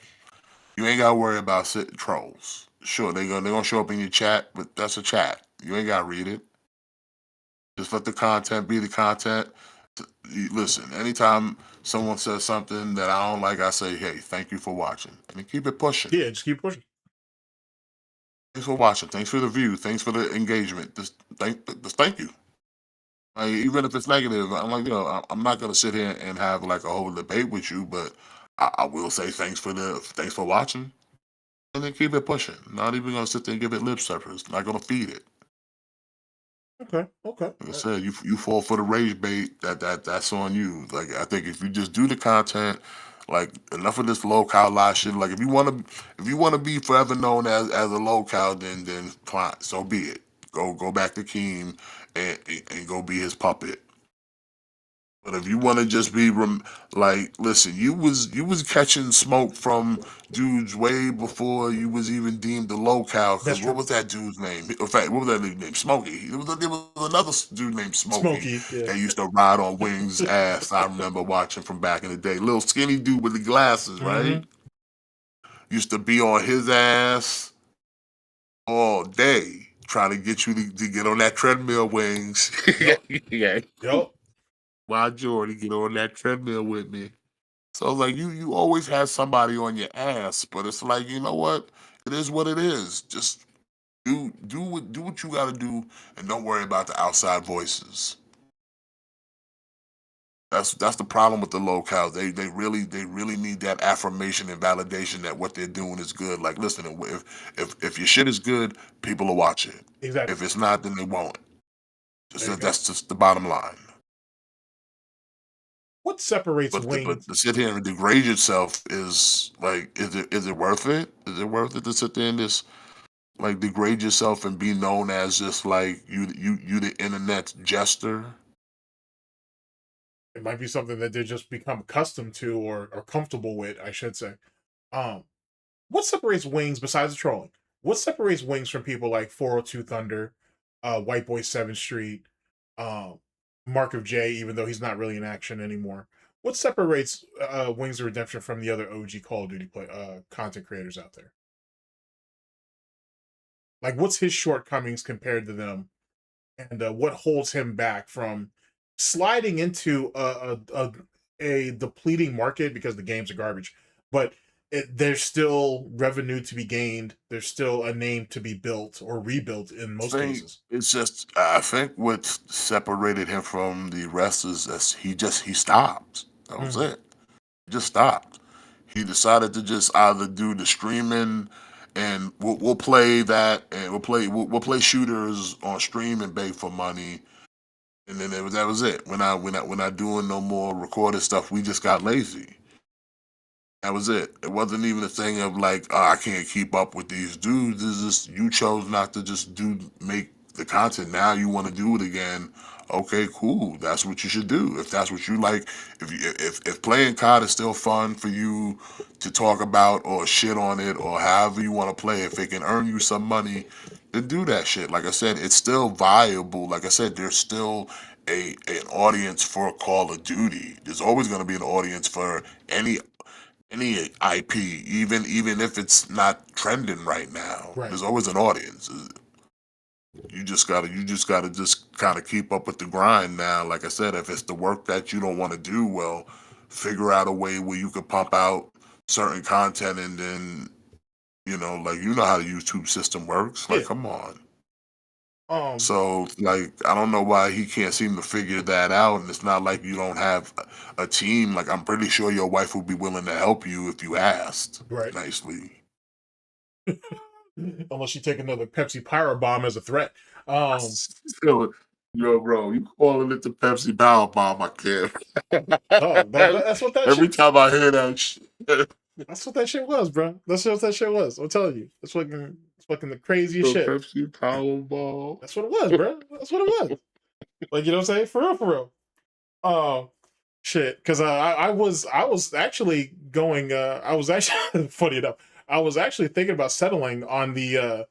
you ain't gotta worry about trolls. Sure, they're gonna show up in your chat, but that's a chat. You ain't gotta read it. Just let the content be the content. Listen, anytime someone says something that I don't like, I say, hey, thank you for watching. And keep it pushing. Yeah, just keep pushing. Thanks for watching. Thanks for the view. Thanks for the engagement. Just thank you. Like, even if it's negative, I'm like, I'm not gonna sit here and have like a whole debate with you, but I will say thanks for watching. And then keep it pushing. Not even gonna sit there and give it lip service. Not gonna feed it. Okay. Like I said, you fall for the rage bait. That's on you. Like I think if you just do the content, like enough of this low cow lie shit. Like if you wanna be forever known as a low cow, then fine, so be it. Go back to Keem and go be his puppet. But if you want to just be like, listen, you was catching smoke from dudes way before you was even deemed a low cow. That's Because true. what was that dude's name? In fact, what was that dude's name? Smokey. There was another dude named Smokey, Smokey, yeah. that used to ride on Wings' ass. I remember watching from back in the day. Little skinny dude with the glasses, right? Used to be on his ass all day, trying to get you to get on that treadmill, Wings. Yeah. Yep. Why Jordy get on that treadmill with me? So like you always have somebody on your ass, but it's like, you know what? It is what it is. Just do what you gotta do and don't worry about the outside voices. That's the problem with the locals. They really need that affirmation and validation that what they're doing is good. Like listen, if your shit is good, people will watch it. Exactly. If it's not, then they won't. There you go. That's just the bottom line. What separates But Wings? to sit here and degrade yourself is like, is it worth it? Is it worth it to sit there and just like degrade yourself and be known as just like you the internet jester? It might be something that they just become accustomed to or comfortable with, I should say. Um, what separates Wings besides the trolling? What separates Wings from people like 402 Thunder, White Boy 7th Street, um, Mark of J, even though he's not really in action anymore? What separates Wings of Redemption from the other OG Call of Duty content creators out there? Like, what's his shortcomings compared to them, and what holds him back from sliding into a depleting market because the games are garbage, but there's still revenue to be gained. There's still a name to be built or rebuilt in most cases. It's just I think what separated him from the rest is that he stopped. That was it. He just stopped. He decided to just either do the streaming, and we'll play that, and we'll play shooters on stream and beg for money, and then that was it. We're not doing no more recorded stuff. We just got lazy. That was it. It wasn't even a thing of like, oh, I can't keep up with these dudes. It's just you chose not to just make the content. Now you want to do it again. Okay, cool. That's what you should do. If that's what you like, if playing COD is still fun for you to talk about or shit on it or however you want to play, if it can earn you some money, then do that shit. Like I said, it's still viable. Like I said, there's still an audience for Call of Duty. There's always going to be an audience for any IP, even if it's not trending right now. Right. There's always an audience. You just gotta kind of keep up with the grind now. Like I said, if it's the work that you don't want to do, well, figure out a way where you could pump out certain content, and then like how the YouTube system works. Like, come on. So, like, I don't know why he can't seem to figure that out, and it's not like you don't have a team. Like, I'm pretty sure your wife would be willing to help you if you asked nicely. Unless you take another Pepsi Power Bomb as a threat. Yo, bro, you calling it the Pepsi Power Bomb? I can't. That's what that Every shit. time I hear that shit. That's what that shit was, bro. That's what that shit was. I'm telling you, it's fucking the craziest shit. Pepsi Power Bomb. That's what it was, bro. That's what it was. Like, you know what I'm saying? For real. Shit. Because I was actually going. I was actually funny enough. I was actually thinking about settling on the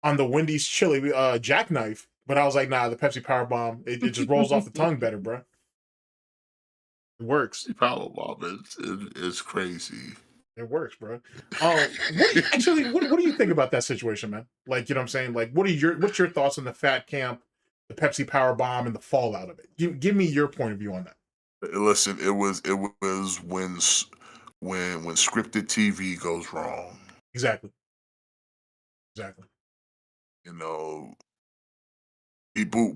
Wendy's chili jackknife, but I was like, nah, the Pepsi Power Bomb. It just rolls off the tongue better, bro. It works. Power Bomb is crazy. It works, bro. What do you think about that situation, man? Like, you know what I'm saying? Like, what's your thoughts on the Fat Camp, the Pepsi Power Bomb, and the fallout of it? Give me your point of view on that. Listen, it was when scripted TV goes wrong. Exactly.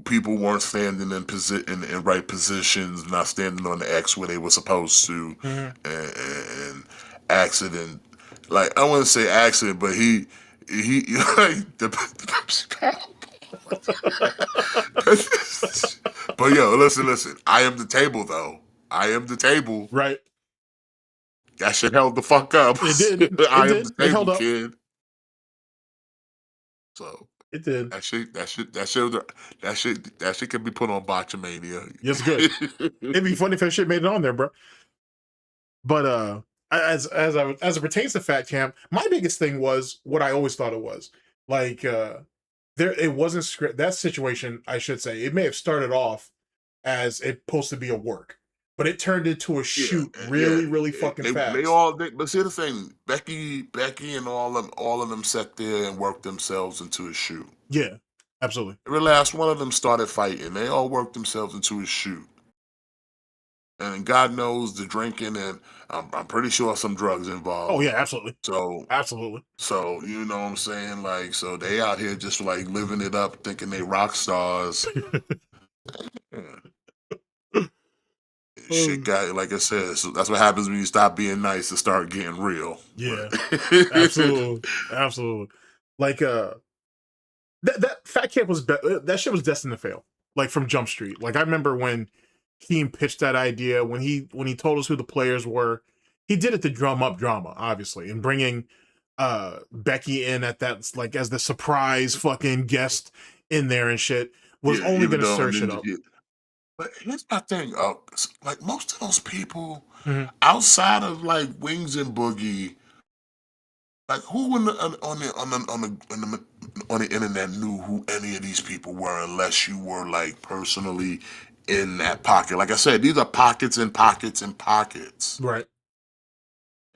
People weren't standing in right positions, not standing on the X where they were supposed to, and accident. Like, I wouldn't say accident, but he like the Pepsi Power. But yo, listen. I am the table, though. I am the table. Right. That shit held the fuck up. It did. I am the table, kid. So it did. That shit can be put on Botchamania. Yes, good. It'd be funny if that shit made it on there, bro. But as it pertains to Fat Camp, my biggest thing was what I always thought it was. Like, it wasn't script. That situation, I should say, it may have started off as it supposed to be a work, but it turned into a shoot really fucking fast. But see the thing, Becky and all of them sat there and worked themselves into a shoot. Yeah, absolutely. Every last one of them started fighting. They all worked themselves into a shoot. And God knows the drinking, and I'm pretty sure some drugs involved. Oh yeah, absolutely. Absolutely. So you know what I'm saying? Like, so they out here just like living it up, thinking they rock stars. Shit got, like I said, so that's what happens when you stop being nice and start getting real. Yeah, absolutely. Like that Fat Camp that shit was destined to fail. Like, from Jump Street. Like, I remember when Keem pitched that idea, when he told us who the players were, he did it to drum up drama, obviously, and bringing Becky in at that, like, as the surprise fucking guest in there and shit was only going to stir shit up. But here's my thing, like, most of those people outside of like Wings and Boogie, like, who on the internet knew who any of these people were unless you were like personally in that pocket? Like I said, these are pockets and pockets and pockets. Right.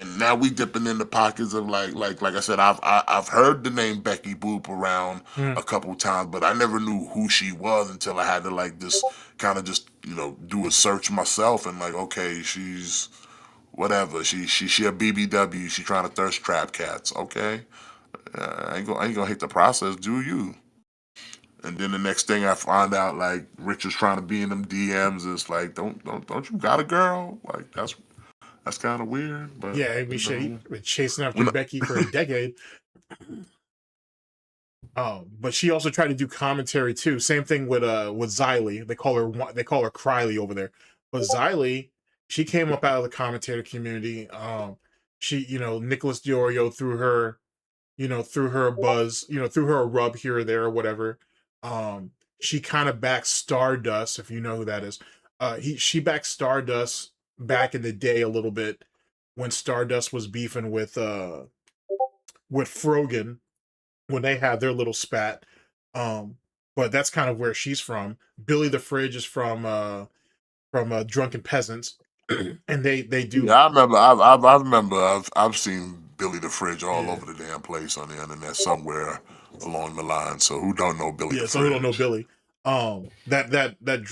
And now we dipping in the pockets of like I said, I've heard the name Becky Boop around a couple times, but I never knew who she was until I had to like just kind of just do a search myself and like, okay, she's whatever. She a BBW. She trying to thirst trap cats. Okay, I ain't gonna hate the process. Do you? And then the next thing I find out, like Richard's trying to be in them DMs. It's like, don't you got a girl? Like that's kind of weird. But Yeah, I mean, shit, he's been chasing after we not- Becky for a decade. But she also tried to do commentary too. Same thing with Xylee. They call her Krylie over there. But Xylee, she came up out of the commentator community. She, Nicholas Diorio threw her a buzz, threw her a rub here or there or whatever. She kind of backed Stardust, if you know who that is. She backed Stardust back in the day a little bit when Stardust was beefing with Frogan when they had their little spat. But that's kind of where she's from. Billy the Fridge is from Drunken Peasants, and they do. Yeah, I remember. I remember. I've seen Billy the Fridge all over the damn place on the internet somewhere along the line. So who don't know Billy? Yeah, the so Fridge? who don't know Billy? That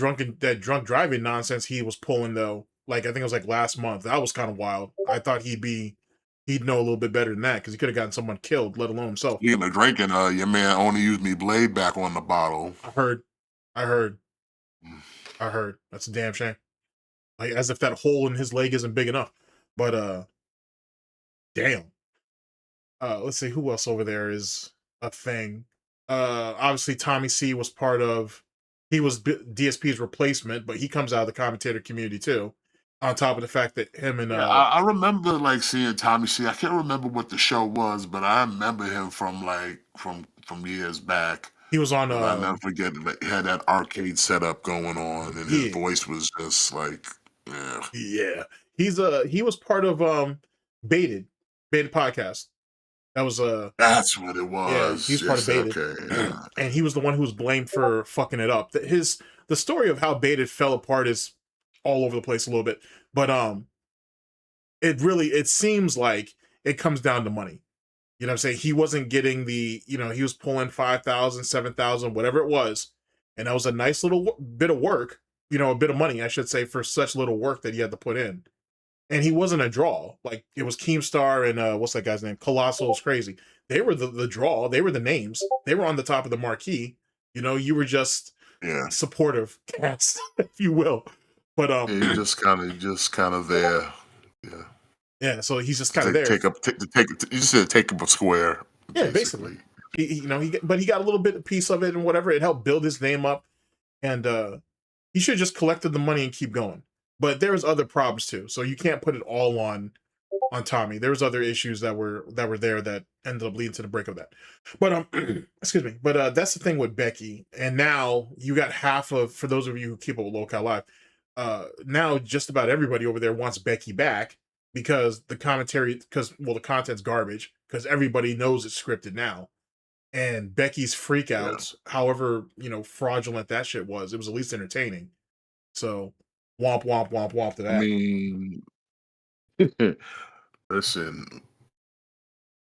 drunk driving nonsense he was pulling though. Like I think it was like last month. That was kind of wild. I thought he'd know a little bit better than that because he could have gotten someone killed, let alone himself. Speaking of drinking, your man only used me blade back on the bottle. I heard. That's a damn shame. Like as if that hole in his leg isn't big enough. But damn. Let's see who else over there is a thing. Obviously Tommy C was he was DSP's replacement, but he comes out of the commentator community too. On top of the fact that him and I remember like seeing Tommy C. I can't remember what the show was, but I remember him from years back. he was on I never forget that he had that arcade setup going on, and his Yeah. voice was just like, yeah. He was part of Baited podcast. That was that's what it was. he's part of Baited. Okay, yeah. And he was the one who was blamed for fucking it up. The story of how Baited fell apart is all over the place a little bit, but it seems like it comes down to money. You know what I'm saying? He wasn't getting he was pulling 5,000, 7,000, whatever it was, and that was a nice little bit of work, a bit of money, I should say, for such little work that he had to put in. And he wasn't a draw. Like it was Keemstar and what's that guy's name? Colossal was crazy. They were the draw. They were the names. They were on the top of the marquee. You were just supportive cast, if you will. But You're just kind of there. Yeah. Yeah, so he's just kind of there. You said take up a square. Yeah, basically. He got a little bit piece of it and whatever. It helped build his name up, and he should have just collected the money and keep going. But there was other problems too, so you can't put it all on Tommy. There was other issues that were there that ended up leading to the break of that. But excuse me. But that's the thing with Becky, and now you got half of, for those of you who keep up with Local Live, now just about everybody over there wants Becky back. Because the content's garbage, because everybody knows it's scripted now. And Becky's freakouts, however, fraudulent that shit was, it was at least entertaining. So, womp, womp, womp, womp to that. I mean, listen,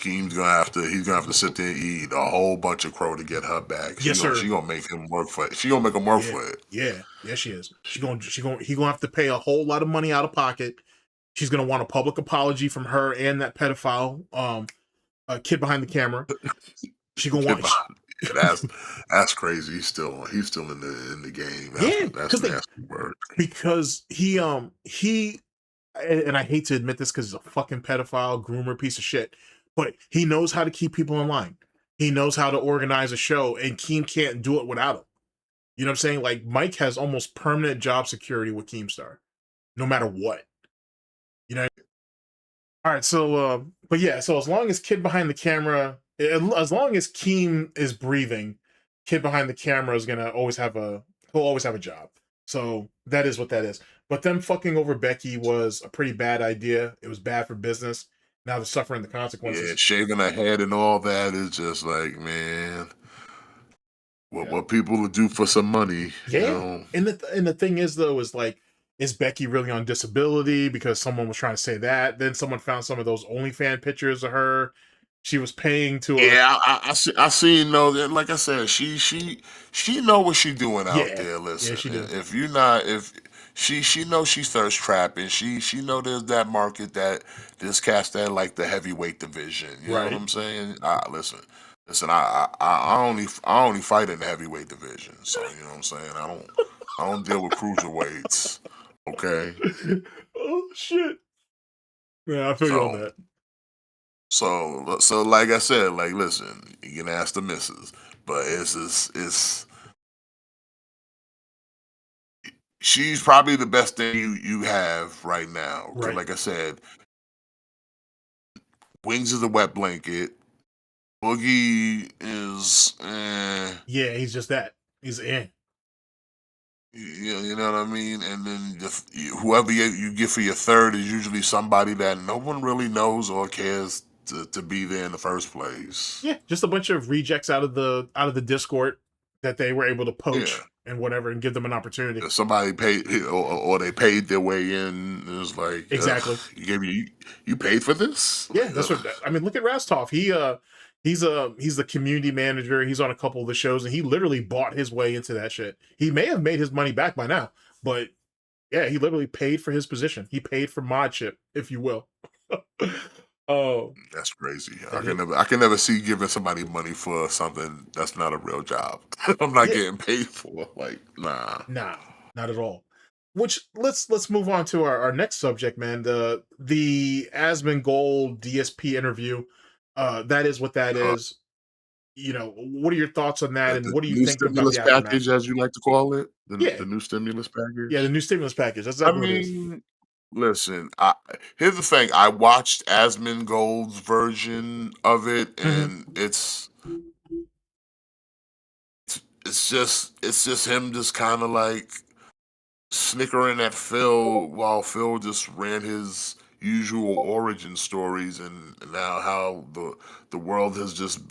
he's gonna have to sit there and eat a whole bunch of crow to get her back. Yes, sir. She gonna make him work for it. She gonna make him work for it. Yeah, she is. He gonna have to pay a whole lot of money out of pocket. She's gonna want a public apology from her and that pedophile kid behind the camera. She gonna want. That's crazy. He's still in the game. That's nasty work. Because he and I hate to admit this because he's a fucking pedophile groomer piece of shit, but he knows how to keep people in line. He knows how to organize a show, and Keem can't do it without him. You know what I'm saying? Like Mike has almost permanent job security with Keemstar, no matter what. All right, so but yeah, so as long as kid behind the camera, as long as Keem is breathing, kid behind the camera is gonna he'll always have a job. So that is what that is. But them fucking over Becky was a pretty bad idea. It was bad for business. Now they're suffering the consequences. Yeah, shaving her head and all that is just like, man, what people would do for some money. Yeah, and the thing is though, is like, is Becky really on disability? Because someone was trying to say that. Then someone found some of those OnlyFans pictures of her. She was paying to. Yeah, I see. Like I said, she know what she's doing out there. Listen, yeah, she did. If she knows she's thirst trapping. She know there's that market that there's cats that like the heavyweight division. You know what Right. I'm saying? Listen. I only fight in the heavyweight division. So you know what I'm saying. I don't deal with cruiserweights. Okay. Oh shit. Yeah, I feel you on So that. so like I said, like listen, you can ask the missus, but it's she's probably the best thing you have right now. Because Right. like I said, Wings is a wet blanket. Boogie is, Yeah, he's just that. He's you know what I mean? And then whoever you get for your third is usually somebody that no one really knows or cares to be there in the first place. Yeah, just a bunch of rejects out of the Discord that they were able to poach Yeah. and whatever and give them an opportunity. If somebody paid or they paid their way in, it's like Exactly. you paid for this? Yeah, that's what I mean. Look at Rastov. He's the community manager. He's on a couple of the shows, and he literally bought his way into that shit. He may have made his money back by now, but yeah, he literally paid for his position. He paid for modship, if you will. Oh, That's crazy. I can never see giving somebody money for something that's not a real job. I'm not Yeah. getting paid for. Like, nah. nah, not at all. Which let's move on to our next subject, man. The Asmongold DSP interview. That is what that Uh, is. You know, what are your thoughts on that, and the what do you new think about stimulus the aftermath? package, as you like to call it, Yeah, the new stimulus yeah, the package. new stimulus package. That's I exactly what it is. mean, listen. Here's the thing. I watched Asmongold's version of it, and it's just him just kind of like snickering at Phil while Phil just ran his usual origin stories, and now how the world has just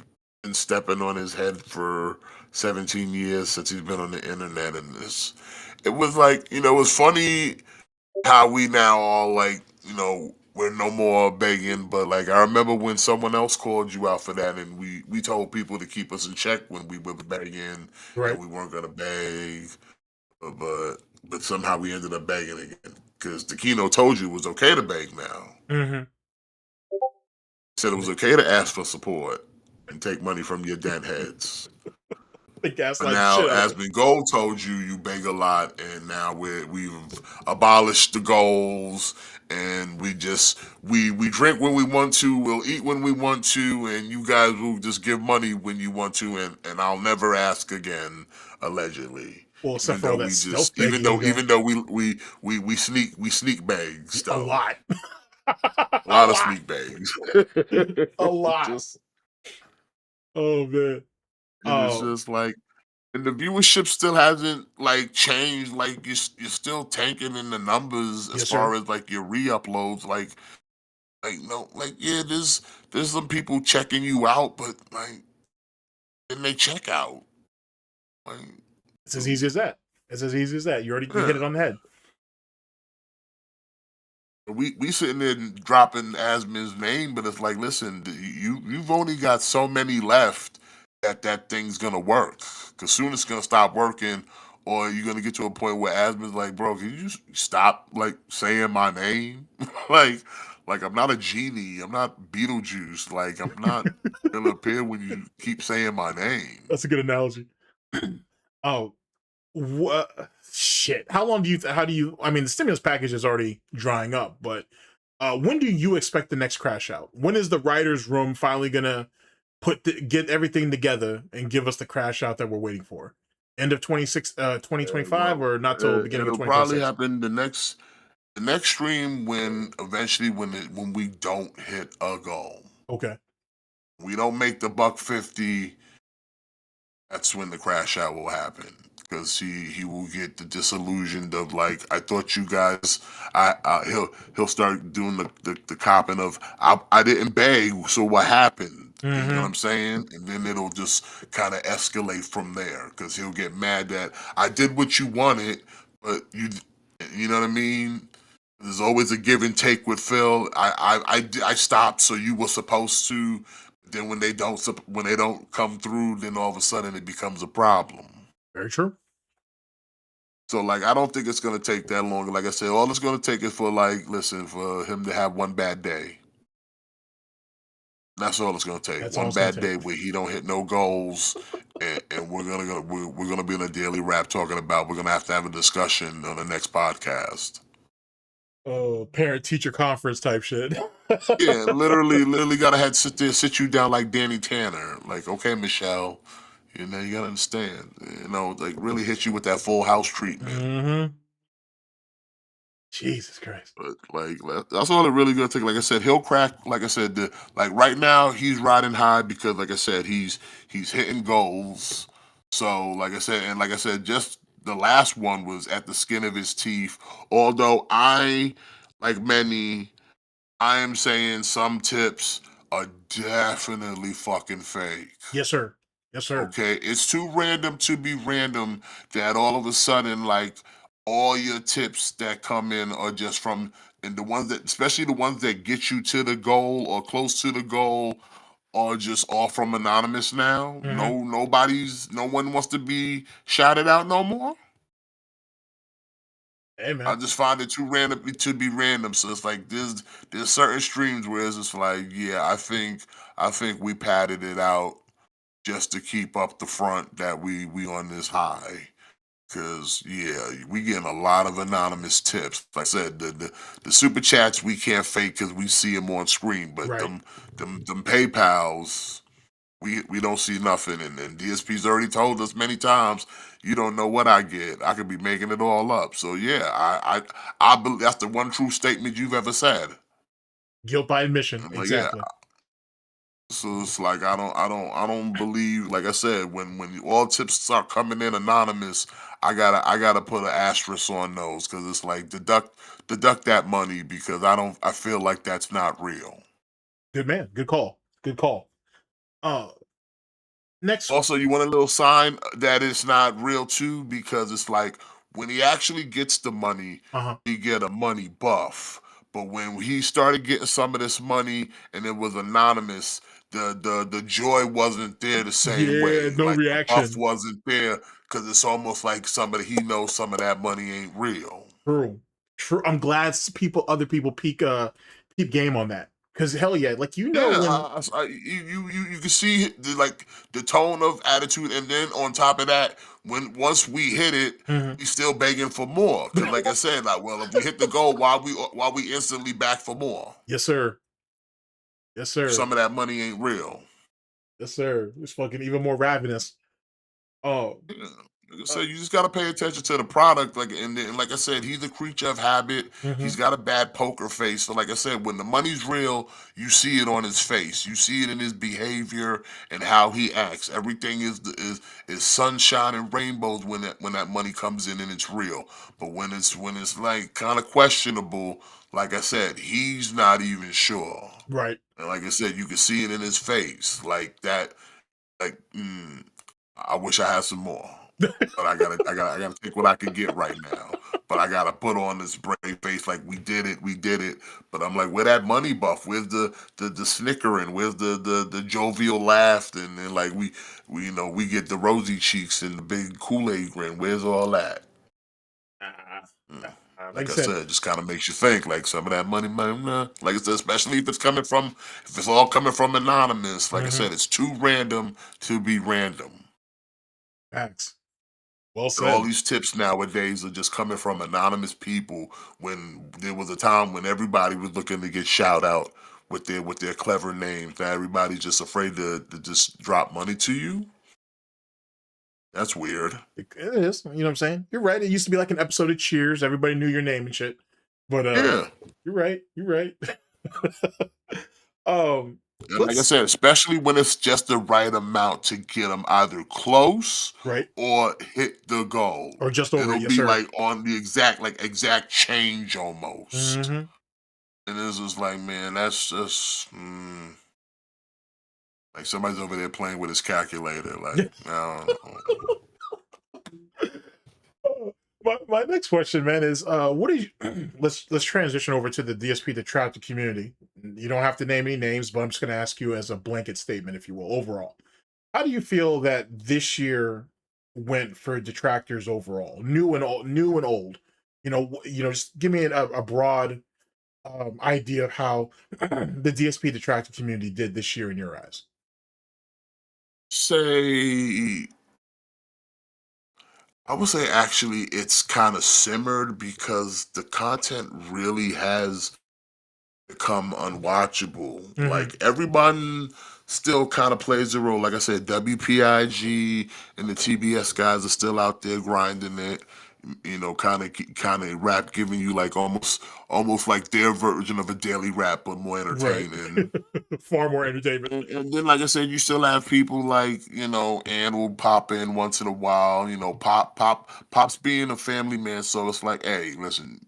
been stepping on his head for 17 years since he's been on the internet. And it was like, it was funny how we now all like, we're no more begging, but like I remember when someone else called you out for that, and we told people to keep us in check when we were begging, and Right. we weren't gonna beg, but somehow we ended up begging again because Takino told you it was okay to beg now. Mm-hmm. Said it was okay to ask for support and take money from your dent heads. They But gaslight the now shit out of it. Aspen Gold told you beg a lot, and now we've abolished the goals, and we drink when we want to, we'll eat when we want to, and you guys will just give money when you want to, and I'll never ask again, allegedly. Well, except Even for all though that we stealth just begging you're doing. even though we sneak bags A though. lot. A A lot of lot. sneak bags. A lot. Just Oh man. and it's Oh, just like, and the viewership still hasn't like changed. Like you're still tanking in the numbers as yes, sir. far as like your re-uploads. Like no, like yeah, there's some people checking you out, but like then they check out. Like It's as easy as that. It's as easy as that. You hit it yeah. on the head. We sitting there dropping Asmin's name, but it's like, listen, you've only got so many left that thing's gonna work. Cause soon it's gonna stop working, or you're gonna get to a point where Asmin's like, bro, can you just stop like saying my name? like I'm not a genie, I'm not Beetlejuice, like I'm not gonna appear when you keep saying my name. That's a good analogy. Oh, what shit? How long do you? How do you? I mean, the stimulus package is already drying up, but when do you expect the next crash out? When is the writers' room finally gonna get everything together and give us the crash out that we're waiting for? End of 2025, Well, or not till beginning of it'll probably 2026? happen the next stream when eventually when we don't hit a goal. Okay. We don't make the $150. That's when the crash out will happen because he will get the disillusioned of like, I thought you guys. He'll start doing the copping of I didn't beg, so what happened? You know what Mm-hmm. I'm saying? And then it'll just kind of escalate from there because he'll get mad that I did what you wanted, but you know what I mean? There's always a give and take with Phil. I stopped, so you were supposed to. Then when they don't, come through, then all of a sudden it becomes a problem. Very true. So like I don't think it's gonna take that long. Like I said, all it's gonna take is for like listen for him to have one bad day. That's all it's gonna take. That's all One it's gonna bad take. day where he don't hit no goals, and we're gonna be in a daily rap talking about. We're gonna have to have a discussion on the next podcast. Oh, parent teacher conference type shit. Yeah, literally gotta have to sit you down like Danny Tanner. Like, okay, Michelle, you know, you gotta understand. You know, like really hit you with that full house treatment. Mm-hmm. Jesus Christ. But like that's all it really gonna take. Like I said, he'll crack. Like I said, like right now he's riding high because, like I said, he's hitting goals. So like I said, and like I said, just the last one was at the skin of his teeth. Although I, like many, I am saying some tips are definitely fucking fake. Yes, sir. Yes, sir. Okay, it's too random to be random that all of a sudden, like all your tips that come in are just from, and the ones that, especially the ones that get you to the goal or close to the goal, are just all from anonymous now. Mhm. No one wants to be shouted out no more. Hey, I man. just find it too random to be random. So it's like there's certain streams where it's just like, yeah, I think we padded it out just to keep up the front that we on this high. Cause yeah, we getting a lot of anonymous tips. Like I said, the super chats we can't fake because we see them on screen, but Right. them PayPal's we don't see nothing. And DSP's already told us many times, you don't know what I get. I could be making it all up. So yeah, I believe that's the one true statement you've ever said. Guilt by admission. I'm like, yeah. Exactly. So it's like I don't believe, like I said, when all tips start coming in anonymous, I gotta put an asterisk on those because it's like deduct that money because I feel like that's not real. Good man. Good call. Good call. Uh, next. Also, you want a little sign that it's not real too, because it's like when he actually gets the money, Uh-huh. he get a money buff. But when he started getting some of this money and it was anonymous, the joy wasn't there the same Yeah, way. no Like the buff reaction. wasn't there because it's almost like somebody he knows some of that money ain't real. True. True. I'm glad other people peep game on that. Because hell yeah, like Yeah, when you can see like the tone of attitude, and then on top of that, when once we hit it, Mhm. he's still begging for more. Cause like I said, like well, if we hit the goal, why we instantly back for more? Yes, sir. Yes, If sir. some of that money ain't real. Yes, sir. It's fucking even more ravenous. Oh, Yeah. Like I uh, said, you just gotta pay attention to the product. Like and like I said, he's a creature of habit. He's mhm. got a bad poker face. So like I said, when the money's real, you see it on his face. You see it in his behavior and how he acts. Everything is sunshine and rainbows when that money comes in and it's real. But when it's like kind of questionable, like I said, he's not even sure. Right. And like I said, you can see it in his face, like that. Like, I wish I had some more. But I gotta take what I can get right now. But I gotta put on this brave face like we did it. But I'm like, where that money buff? Where's the snickering? Where's the jovial laugh? And then like we you know we get the rosy cheeks and the big Kool-Aid grin. Where's all that? Ah, Mm. like I Like I said, said, it just kind of makes you think. Like some of that money, like I said, especially if it's all coming from anonymous. Like I mhm. said, it's too random to be random. Facts. Well And all said. these tips nowadays are just coming from anonymous people when there was a time when everybody was looking to get shout out with their clever names. Now everybody's just afraid to just drop money to you. That's weird. It is. You know what I'm saying? You're right. It used to be like an episode of Cheers. Everybody knew your name and shit. But Yeah. you're right. You're right. um, And like I let's said, especially when it's just the right amount to get them either close right or hit the goal. or just over it. It'll Yes, be sir. like on the exact change almost. Hmm. And it's just like, man, that's just like somebody's over there playing with his calculator. Like, no, My next question, man, is what do you let's transition over to the DSP to trap the community. You don't have to name any names, but I'm just gonna ask you as a blanket statement, if you will, overall. How do you feel that this year went for detractors overall, new and old, just give me a broad idea of how the DSP detractor community did this year in your eyes. Say, I would say actually it's kind of simmered because the content really has become unwatchable. Mhm. Like everyone still kind of plays a role. Like I said, WPIG and the TBS guys are still out there grinding it. Kind of rap giving you like almost like their version of a daily rap, but more Right. entertaining. Far more entertainment. And then, like I said, you still have people like Ann will pop in once in a while. Pop's being a family man, so it's like, hey, listen,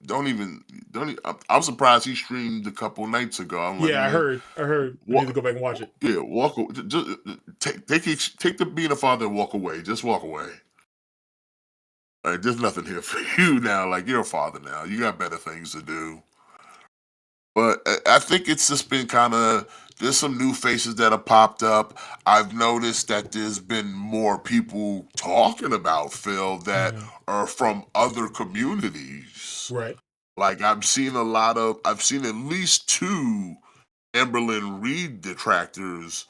don't even, don't. I'm surprised he streamed a couple nights ago. I'm like, Yeah, I man, heard. I heard. I need to what? go back and watch it. Yeah, walk. Just take the being a father and walk away. Just walk away. Like, there's nothing here for you now. Like, you're a father now. You got better things to do. But I think it's just been kind of, there's some new faces that have popped up. I've noticed that there's been more people talking about Phil that Mhm. are from other communities. Right. Like I've seen at least two Amberlyn Reed detractors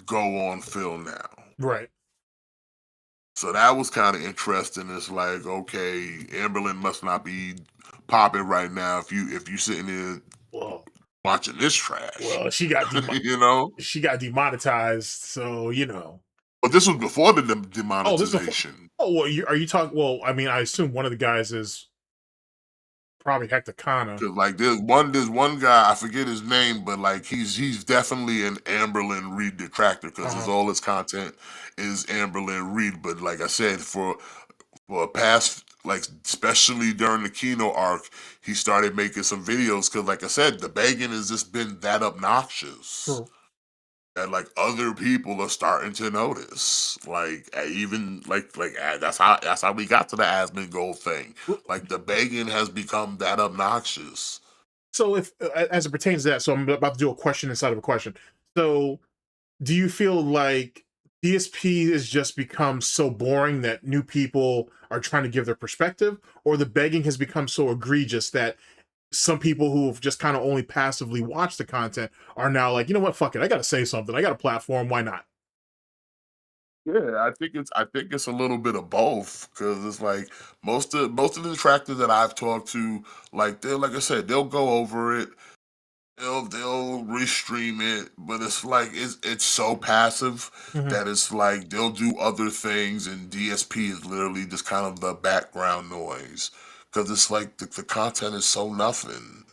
go on Phil now. Right. So that was kind of interesting. It's like, okay, Amberlyn must not be popping right now if you sitting there Well, watching this trash. she got you know? she got demonetized. So But this was before the Oh, this is before. demonetization. Oh, well, are you talking? Well, I mean, I assume one of the guys is probably Hector Kana. Cause like there's one guy, I forget his name, but like he's definitely an Amberlyn Reed detractor because his Uh-huh. all his content is Amberlyn Reed. But like I said, for a past, like especially during the Kino arc, he started making some videos because like I said, the begging has just been that obnoxious True. that like other people are starting to notice. Like even that's how we got to the Asmon Gold thing. Like the begging has become that obnoxious. So, if as it pertains to that, so I'm about to do a question inside of a question. So, do you feel like DSP has just become so boring that new people are trying to give their perspective, or the begging has become so egregious that some people who have just kind of only passively watched the content are now like, you know what, fuck it, I got to say something, I got a platform, why not? Yeah, I think it's a little bit of both because it's like most of the detractors that I've talked to, like they'll like I said, they'll go over it, they'll restream it, but it's like it's so passive Mhm. that it's like they'll do other things, and DSP is literally just kind of the background noise because it's like the content is so nothing.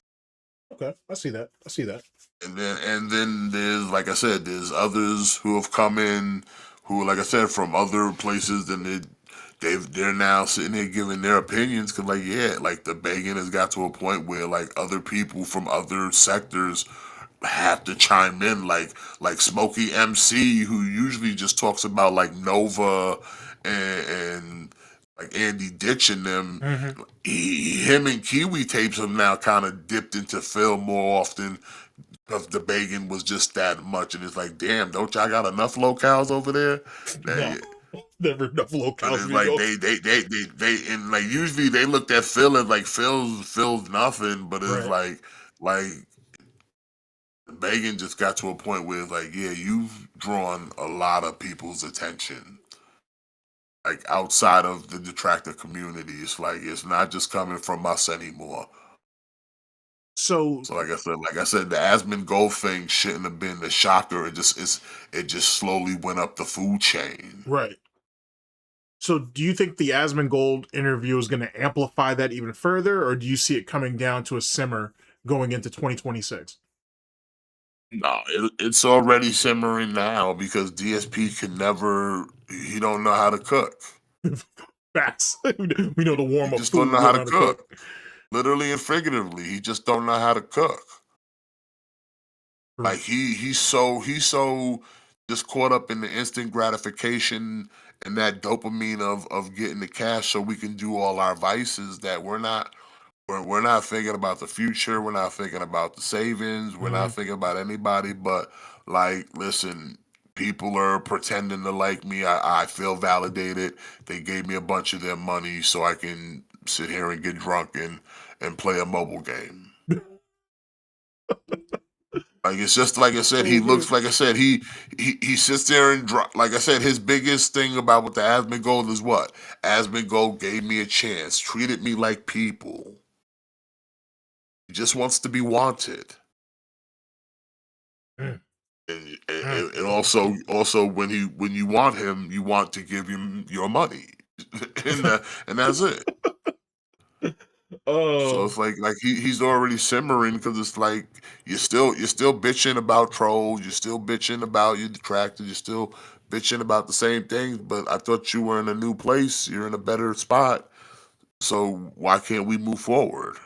Okay, I see that. I see that. And then there's like I said, there's others who have come in who, like I said, from other places, and they're now sitting here giving their opinions because like yeah, like the begging has got to a point where like other people from other sectors have to chime in, like Smokey MC, who usually just talks about like Nova and like Andy Ditch and them. Hmm. Him and Kiwi tapes have now kind of dipped into Phil more often because the begging was just that much, and it's like, damn, don't y'all got enough locales over there? No, They, never enough but locals it's like videos. they and like usually they looked at Phil as like Phil's nothing, but it's Right. like Megan just got to a point where it's like, yeah, you've drawn a lot of people's attention. Like outside of the detractor community, it's like it's not just coming from us anymore. So, So like I said, the Asmon Gold thing shouldn't have been the shocker. It just slowly went up the food chain. right. So, do you think the Asmongold interview is going to amplify that even further, or do you see it coming down to a simmer going into 2026? No, it's already simmering now because DSP can never. He don't know how to cook. Facts. We know the He warm up just don't food. know We how don't know to how to cook. cook. Literally and figuratively, he just don't know how to cook. True. Like he's so just caught up in the instant gratification and that dopamine of getting the cash so we can do all our vices that we're not thinking about the future, we're not thinking about the savings, we're not Mhm. thinking about anybody but like listen, people are pretending to like me. I feel validated. They gave me a bunch of their money so I can sit here and get drunk and play a mobile game. Like it's just like I said, he looks like I said, he sits there and like I said, his biggest thing about with the Asmongold is what? Asmongold gave me a chance, treated me like people. He just wants to be wanted. And also when you want him, you want to give him your money. and that's it. So it's like he's already simmering because it's like you're still bitching about trolls, you're still bitching about your detractors, you're still bitching about the same things. But I thought you were in a new place, you're in a better spot. So why can't we move forward?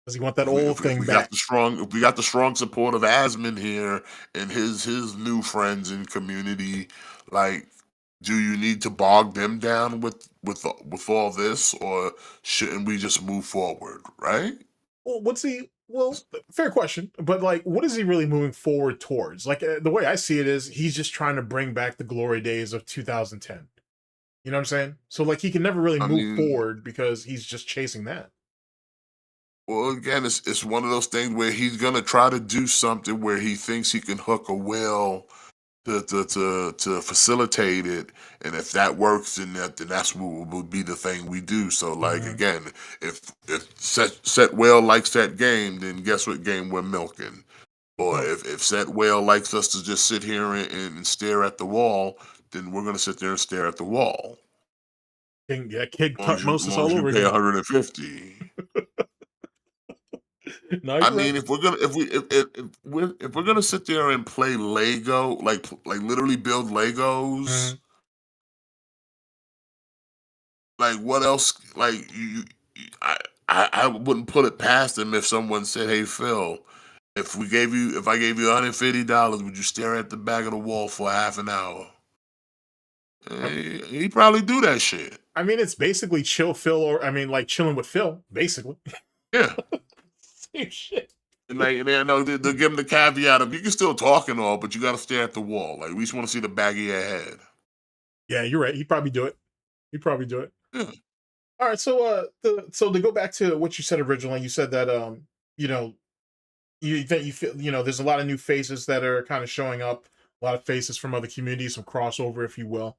Does he want that old thing back? If we got the strong support of Asmon here and his new friends and community, like, do you need to bog them down with all this, or shouldn't we just move forward, right? Well, what's he? Well, fair question, but like, what is he really moving forward towards? Like, the way I see it is, he's just trying to bring back the glory days of 2010. You know what I'm saying? So like, he can never really move forward because he's just chasing that. Well, again, it's one of those things where he's gonna try to do something where he thinks he can hook a whale to facilitate it, and if that works, then that's what will be the thing we do. So, like again, if set whale likes that game, then guess what game we're milking? Or if set whale likes us to just sit here and stare at the wall, then we're gonna sit there and stare at the wall. Yeah, kid Tutmosis all over pay again. 150. No, I mean, if we're gonna sit there and play Lego, like literally build Legos, like what else? Like I wouldn't put it past them if someone said, "Hey Phil, if I gave you $150, would you stare at the back of the wall for half an hour?" He'd probably do that shit. I mean, it's basically chill Phil, or I mean, like chilling with Phil, basically. Yeah. Same shit. And they'll give him the caveat of you can still talk and all, but you got to stare at the wall. Like we just want to see the back of your head. Yeah, you're right. He'd probably do it. Yeah. All right, so so to go back to what you said originally, you said that you know, you feel, there's a lot of new faces that are kind of showing up, a lot of faces from other communities, some crossover, if you will.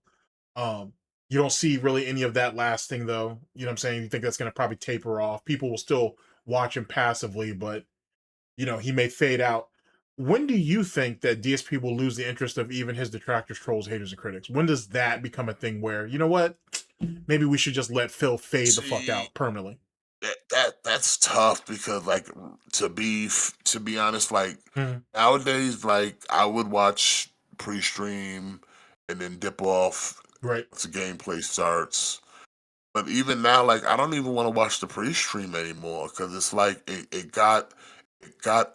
You don't see really any of that lasting though. You know what I'm saying? You think that's gonna probably taper off. People will still watch him passively, but he may fade out. When do you think that DSP will lose the interest of even his detractors, trolls, haters, and critics? When does that become a thing where, you know what? Maybe we should just let Phil fade the fuck out permanently. That's tough because like to be honest, like nowadays, like I would watch pre-stream and then dip off Right. once the gameplay starts. But even now, like I don't even want to watch the pre-stream anymore because it's like it got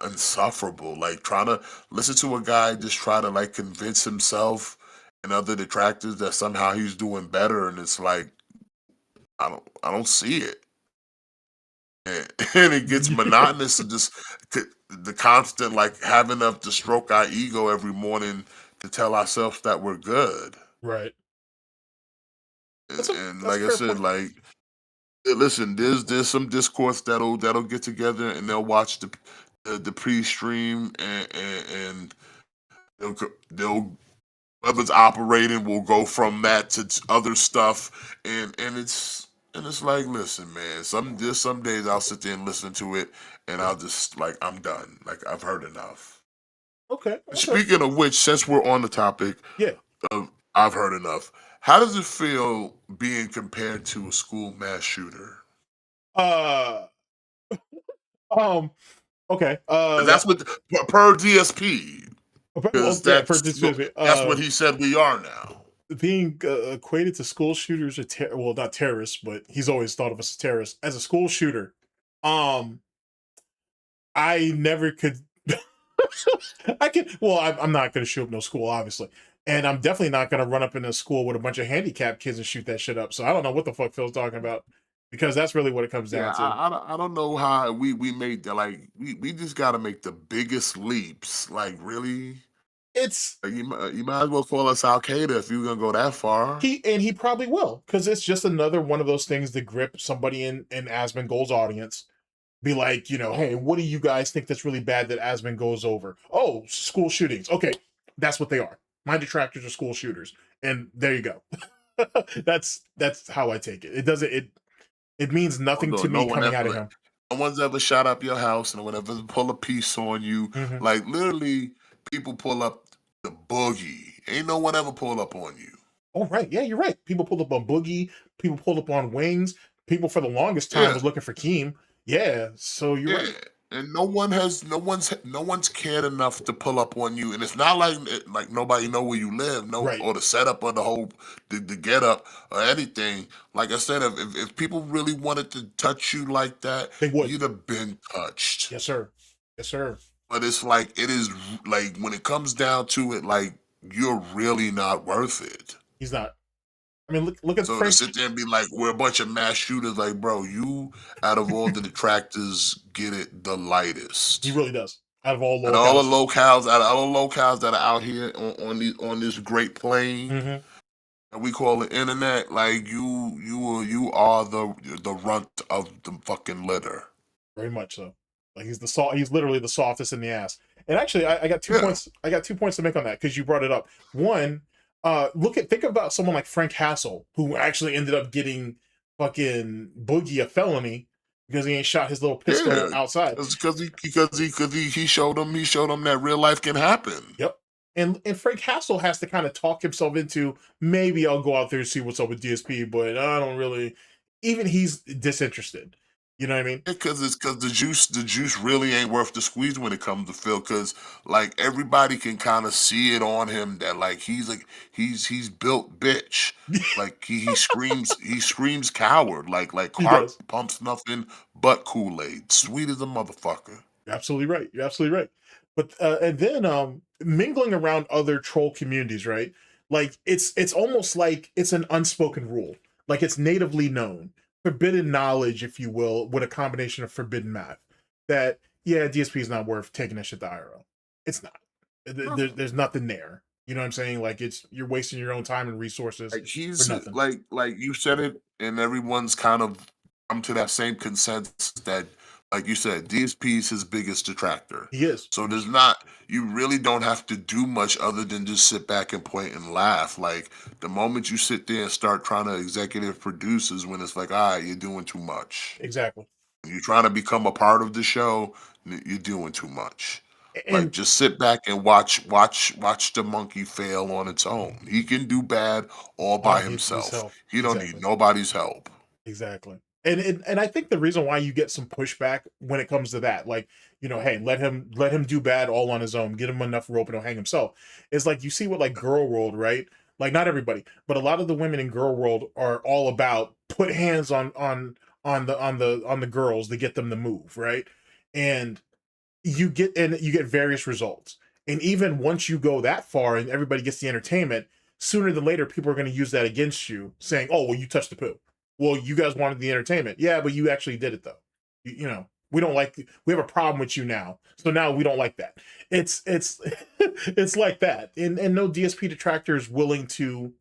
insufferable. Like trying to listen to a guy just try to like convince himself and other detractors that somehow he's doing better, and it's like I don't see it. And it gets monotonous and just the constant like having to stroke our ego every morning to tell ourselves that we're good. Right. And like I said, like listen, there's some discourse that'll get together and they'll watch the pre-stream and they'll whoever's operating will go from that to other stuff and it's like, listen, man, there's some days I'll sit there and listen to it and I'll just like I'm done. Like I've heard enough. Okay. Speaking of which, since we're on the topic of I've heard enough, how does it feel being compared to a school mass shooter? Okay. That's what per DSP. Well, That's that's what he said we are now. Being equated to school shooters, well, not terrorists, but he's always thought of us as terrorists. As a school shooter, I never could. I'm not going to shoot up no school, obviously, and I'm definitely not going to run up in a school with a bunch of handicapped kids and shoot that shit up. So I don't know what the fuck Phil's talking about, because that's really what it comes down to. I don't know how we made that. Like we just got to make the biggest leaps. Like really. it's You might as well call us Al Qaeda if you're gonna go that far. he probably will, because it's just another one of those things that grip somebody in Asmongold's audience. Be like, hey, what do you guys think that's really bad that Asmon goes over? Oh, school shootings. Okay, that's what they are. My detractors are school shooters, and there you go. that's how I take it. It doesn't it means nothing to me coming out of him. No one's ever shot up your house, and whenever they pull a piece on you, Mhm. like literally, people pull up the boogie. Ain't no one ever pull up on you. Oh, right. Yeah, you're right. People pulled up on Boogie. People pulled up on Wings. People for the longest time Yeah. was looking for Keem. Yeah, so you're right. And no one's cared enough to pull up on you, and it's not like nobody know where you live, Right. or the setup or the whole the get up or anything. Like I said, if people really wanted to touch you like that, They would. you'd have been touched. Yes, sir. Yes, sir. But it's like it is like when it comes down to it, like you're really not worth it. He's not. I mean, look at So to Frank. sit there and be like, we're a bunch of mass shooters, like, bro, you out of all the detractors get it the lightest. He really does. Out of all And all the locales. out of all the locales that are out here on this great plane Mhm. that we call the internet, like you are the runt of the fucking litter. Very much so. Like he's literally the softest in the ass. And actually, I got 2 Yeah. points. I got 2 points to make on that because you brought it up. One, think about someone like Frank Hassel, who actually ended up getting fucking Boogie a felony because he ain't shot his little pistol Yeah, outside. It's because he showed him that real life can happen. Yep. And Frank Hassel has to kind of talk himself into, maybe I'll go out there and see what's up with DSP, but I don't really. Even he's disinterested. You know what I mean? Because the juice really ain't worth the squeeze when it comes to Phil. Because like everybody can kind of see it on him that like he's built bitch. Like he screams coward. Like He Clark does. pumps nothing but Kool-Aid. Sweet as a motherfucker. You're absolutely right. You're absolutely right. But and then mingling around other troll communities, right? Like it's almost like it's an unspoken rule. Like it's natively known. Forbidden knowledge, if you will, with a combination of forbidden math. That DSP is not worth taking that shit to IRL. It's not. There's nothing there. You know what I'm saying? Like you're wasting your own time and resources Like for he's nothing. like you said it, and everyone's kind of come to that same consensus that, like you said, DSP is his biggest detractor. He is. So you really don't have to do much other than just sit back and point and laugh. Like the moment you sit there and start trying to executive produce is when it's like, all right, you're doing too much. Exactly. You're trying to become a part of the show, you're doing too much. Like And just sit back and watch the monkey fail on its own. He can do bad all by himself. himself. He don't Exactly. need nobody's help. Exactly. And I think the reason why you get some pushback when it comes to that, like, hey, let him do bad all on his own, get him enough rope and he'll hang himself, is like you see what like Girl World, right? Like not everybody, but a lot of the women in Girl World are all about put hands on the girls to get them to move, right? And you get various results. And even once you go that far and everybody gets the entertainment, sooner than later people are going to use that against you, saying, "Oh, well, you touched the poo. Well, you guys wanted the entertainment. Yeah, but you actually did it though. We don't like. We have a problem with you now. So now we don't like that. It's it's like that. And no DSP detractor is willing to.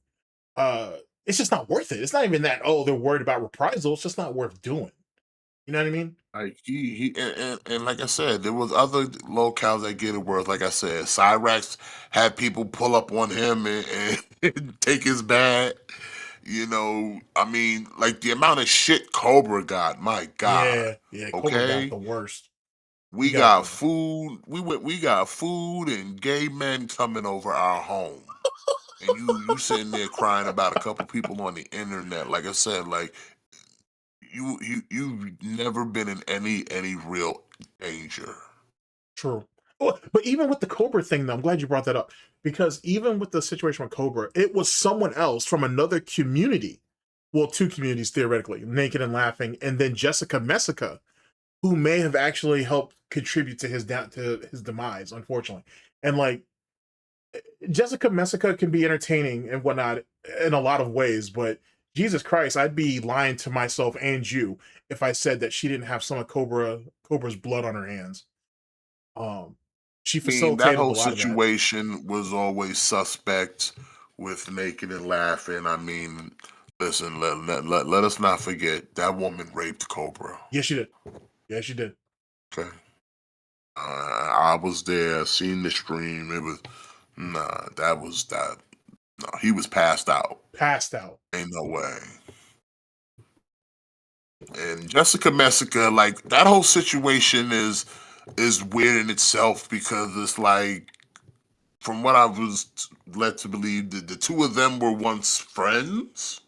It's just not worth it. It's not even that. Oh, they're worried about reprisal. It's just not worth doing. You know what I mean? Like he and like I said, there was other locales that get it worse. Like I said, Cyrax had people pull up on him and take his bag. I mean, like the amount of shit Cobra got, my God. Yeah. Cobra got the worst. We got got the- food. We got food and gay men coming over our home. And you sitting there crying about a couple people on the internet. Like I said, like you've never been in any real danger. True. Oh, but even with the Cobra thing, though, I'm glad you brought that up, because even with the situation with Cobra, it was someone else from another community. Well, two communities theoretically, Naked and Laughing, and then Jessica Messica, who may have actually helped contribute to his demise, unfortunately. And like Jessica Messica can be entertaining and whatnot in a lot of ways, but Jesus Christ, I'd be lying to myself and you if I said that she didn't have some of Cobra's blood on her hands. She I mean, that facilitated a whole lot of that. situation was always suspect with Naked and Laughing. I mean, listen, let us not forget that woman raped Cobra. Yes, she did. Yes, she did. Okay. I was there, seen the stream. It was, nah, that was that. No, he was passed out. Passed out. Ain't no way. And Jessica Messica, like that whole situation is weird in itself because it's like, from what I was led to believe, the two of them were once friends,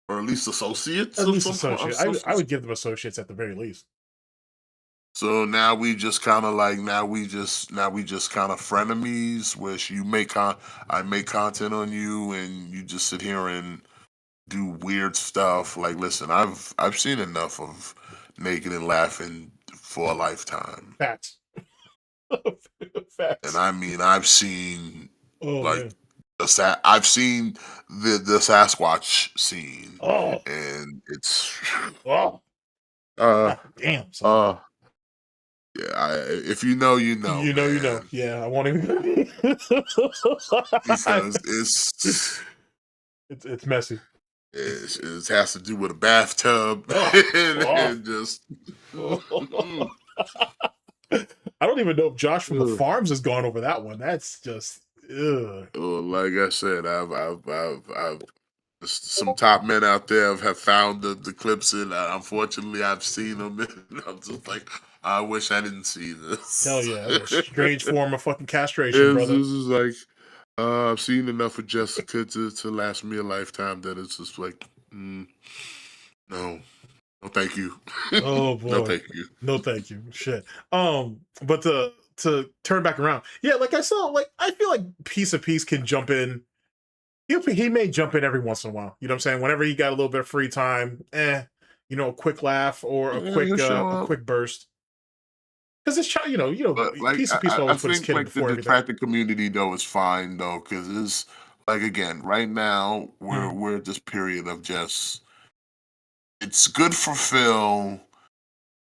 or at least associates At of least some associate. I would give them associates at the very least. So now we just kind of like now we just kind of frenemies, which I make content on you and you just sit here and do weird stuff. Like, listen, I've seen enough of Naked and Laughing for a lifetime. Facts. Facts. And I mean, I've seen man. I've seen the Sasquatch scene. Oh. And it's God damn. Son. Yeah, if you know, you know. You know. Yeah, I won't even. Because it's messy. It has to do with a bathtub and just. I don't even know if Josh from the Farms has gone over that one. That's just. Like I said, I've some top men out there have found the clips, and unfortunately, I've seen them. And I'm just like, I wish I didn't see this. Hell yeah, that's a strange form of fucking castration, brother. This is like, I've seen enough of Jessica to last me a lifetime. That it's just like, no, thank you. Oh boy, no, thank you. No, thank you. Shit. But to turn back around, yeah, like I saw, like I feel like Piece of Peace can jump in. He may jump in every once in a while. You know what I'm saying? Whenever he got a little bit of free time, a quick laugh or a quick burst. Because it's But like, Piece of Peace I always put his think kid like the before everything. detractor community though is fine though, because it's like, again, right now we're at this period of just, it's good for Phil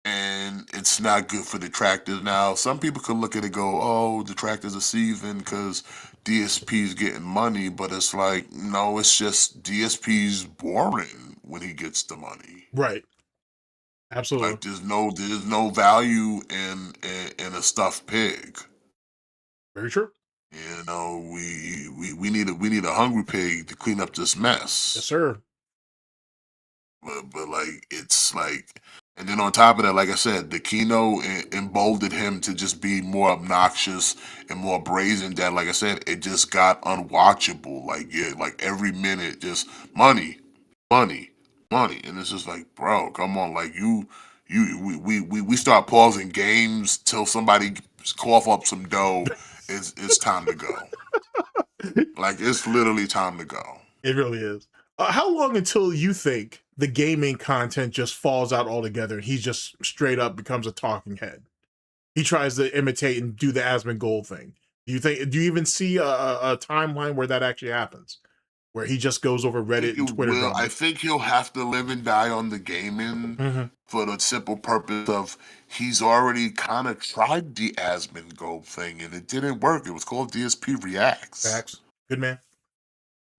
and it's not good for detractors. Now some people could look at it and go, oh, detractors are seething because DSP's getting money, but it's like, no, it's just DSP's boring when he gets the money. Right. Absolutely. Like there's no value in a stuffed pig. Very true. You know, we need a hungry pig to clean up this mess. Yes, sir. But like, it's like, and then on top of that, like I said, the Kino emboldened him to just be more obnoxious and more brazen. That, like I said, it just got unwatchable. Like, yeah, like every minute, just money, and it's just like, bro, come on, like we start pausing games till somebody cough up some dough. It's time to go. Like, it's literally time to go. It really is. How long until you think the gaming content just falls out altogether and he just straight up becomes a talking head? He tries to imitate and do the Asmongold thing. Do you even see a timeline where that actually happens? Where he just goes over Reddit and Twitter? I think he'll have to live and die on the gaming for the simple purpose of he's already kind of tried the Asmongold thing and it didn't work. It was called DSP Reacts. Facts. Good man.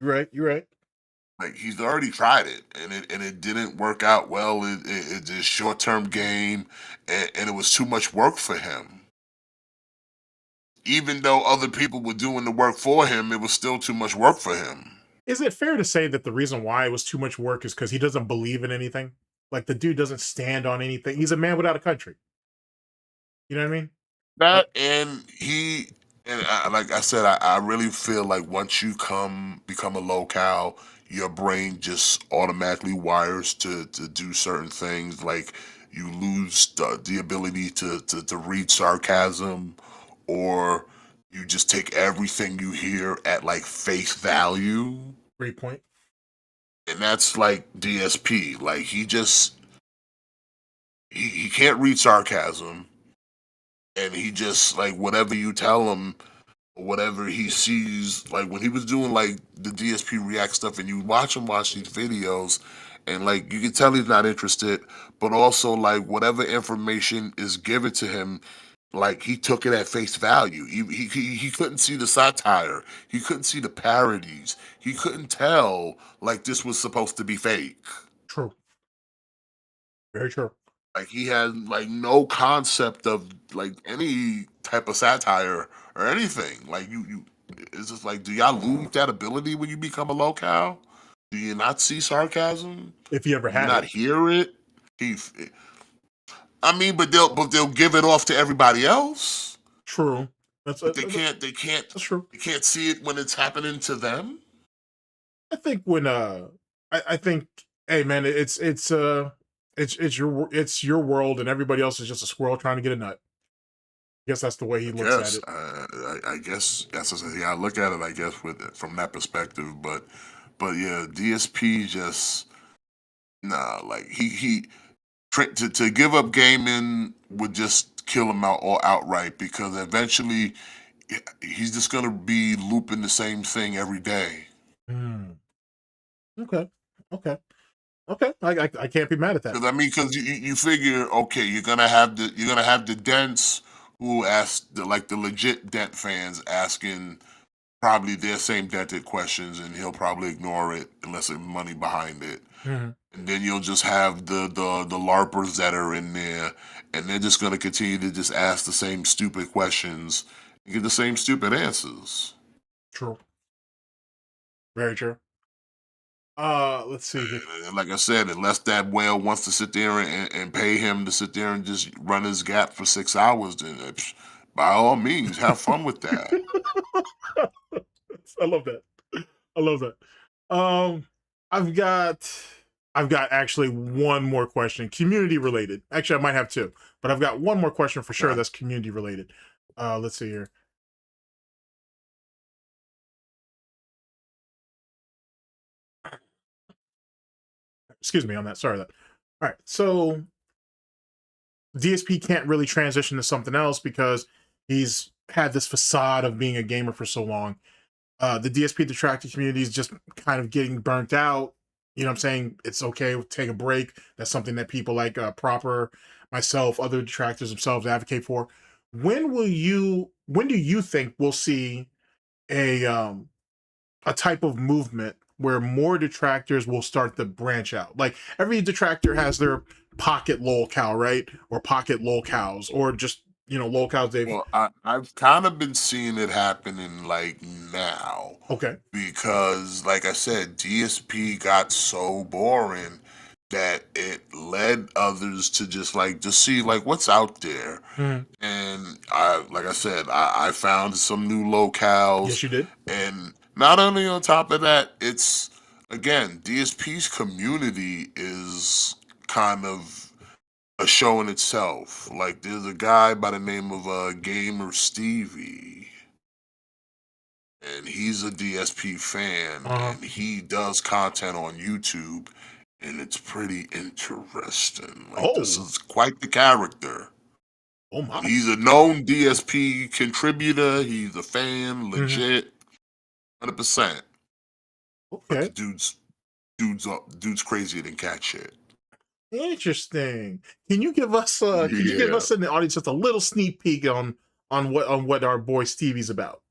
You're right. Like, he's already tried it and it didn't work out well. It's a short-term game and it was too much work for him. Even though other people were doing the work for him, it was still too much work for him. Is it fair to say that the reason why it was too much work is because he doesn't believe in anything? Like, the dude doesn't stand on anything. He's a man without a country. You know what I mean? That, like I said, I really feel like once you become a locale, your brain just automatically wires to do certain things. Like, you lose the ability to read sarcasm, or you just take everything you hear at like face value. Great point. And that's like DSP. Like, he can't read sarcasm, and he just, like, whatever you tell him, whatever he sees, like when he was doing like the DSP React stuff, and you watch these videos, and like you can tell he's not interested, but also like whatever information is given to him, like he took it at face value. He couldn't see the satire. He couldn't see the parodies. He couldn't tell like this was supposed to be fake. True. Very true. Like he had like no concept of like any type of satire or anything. Like you it's just like, do y'all lose that ability when you become a locale? Do you not see sarcasm? If you ever Do you had not it. hear it? I mean, but they'll give it off to everybody else. True. But they can't That's true. they can't see it when it's happening to them. I think when I think, hey man, it's your world and everybody else is just a squirrel trying to get a nut. I guess that's the way he I looks at guess it. I guess that's yeah. I look at it, I guess, with it from that perspective. But yeah, DSP just nah. Like to give up gaming would just kill him out all outright because eventually he's just gonna be looping the same thing every day. Hmm. Okay. Okay. Okay. I can't be mad at that. Because I mean, because you figure, okay, you're gonna have the dents who ask the legit dent fans asking probably their same dented questions, and he'll probably ignore it unless there's money behind it. Mhm. And then you'll just have the larpers that are in there, and they're just gonna continue to just ask the same stupid questions and get the same stupid answers. True. Very true. Let's see here. And like I said, unless that whale wants to sit there and pay him to sit there and just run his gap for 6 hours, then by all means, have fun with that. I love that. I love that. Um, I've got actually one more question, community related. Actually, I might have two, but I've got one more question for sure Okay. that's community related. Let's see here. Excuse me on that. Sorry that. All right, so DSP can't really transition to something else because he's had this facade of being a gamer for so long. The DSP detractor community is just kind of getting burnt out. You know what I'm saying? It's okay, take a break. That's something that people like Proper, myself, other detractors themselves advocate for. When do you think we'll see a type of movement where more detractors will start to branch out? Like every detractor has their pocket lolcow, right? Or pocket lolcows, or just lolcows they've Well, I've kind of been seeing it happening like now okay. because, like I said, DSP got so boring that it led others to just see like what's out there. Mhm. And like I said, I found some new locales, Yes, you did. and not only on top of that, it's again DSP's community is kind of a show in itself. Like there's a guy by the name of Gamer Stevie, and he's a DSP fan, Uh-huh. and he does content on YouTube, and it's pretty interesting. Like this Oh, is quite the character. oh my. He's a known DSP contributor. He's a fan, Mhm. legit, 100%. But the Okay. dude's crazier than cat shit. Interesting. Can you give Yeah. us in the audience just a little sneak peek on what our boy Stevie's about?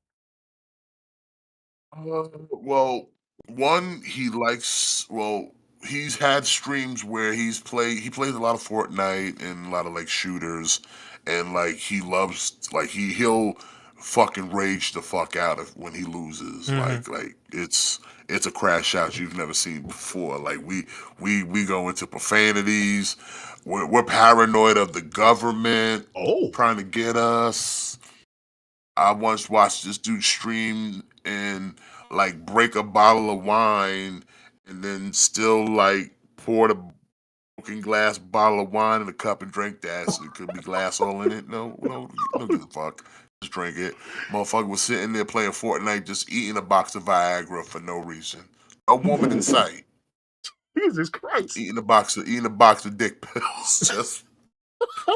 Well, one he likes. Well, he's had streams where he plays a lot of Fortnite and a lot of like shooters, and like he loves like he'll fucking rage the fuck out if when he loses. Mhm. Like it's a crash out you've never seen before. Like we go into profanities. We're paranoid of the government Oh. trying to get us. I once watched this dude stream and like break a bottle of wine and then still like pour the broken glass bottle of wine in a cup and drink that. So it could be glass all in it. No, don't give a fuck. Just drink it. Motherfucker was sitting there playing Fortnite, just eating a box of Viagra for no reason. No woman in sight. Jesus Christ. Eating a box of dick pills. Just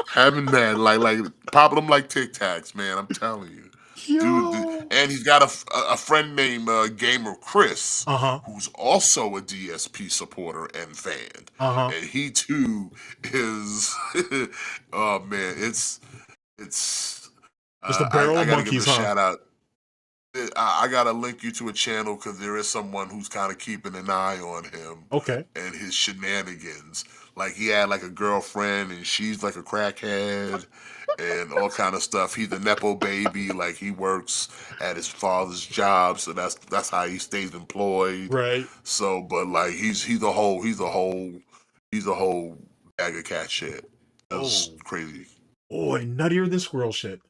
having that, like popping them like Tic Tacs, man. I'm telling you. Yo. And he's got a friend named Gamer Chris, Uh-huh. who's also a DSP supporter and fan, Uh-huh. and he too is. Oh man, It's Just a I barrel of got to give a monkeys, huh? shout out. I gotta link you to a channel because there is someone who's kind of keeping an eye on him Okay. and his shenanigans. Like he had like a girlfriend and she's like a crackhead and all kind of stuff. He's a nepo baby. Like he works at his father's job, so that's how he stays employed. Right. So, but like he's a whole bag of cat shit. That's Oh. crazy. Boy, nuttier than squirrel shit.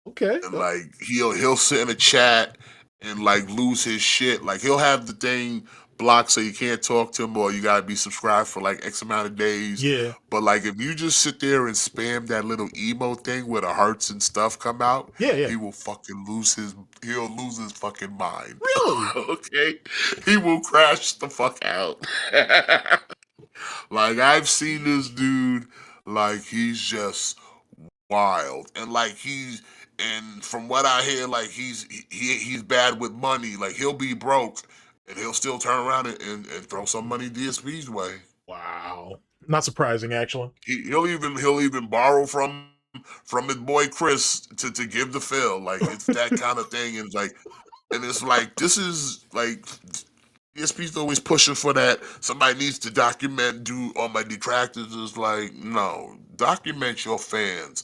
Okay. And like he'll sit in a chat and like lose his shit. Like he'll have the thing blocked so you can't talk to him or you gotta be subscribed for like X amount of days. Yeah. But like if you just sit there and spam that little emo thing where the hearts and stuff come out, Yeah, yeah. he will fucking he'll lose his fucking mind. Really? Okay? He will crash the fuck out. Like I've seen this dude, like he's just wild and like and from what I hear like he's bad with money. Like he'll be broke and he'll still turn around and throw some money DSP's way. Wow. Not surprising, actually. He'll even borrow from his boy Chris to give to Phil. Like it's that kind of thing. And it's like this is like DSP's always pushing for that. Somebody needs to document. Do all my detractors is like no, document your fans.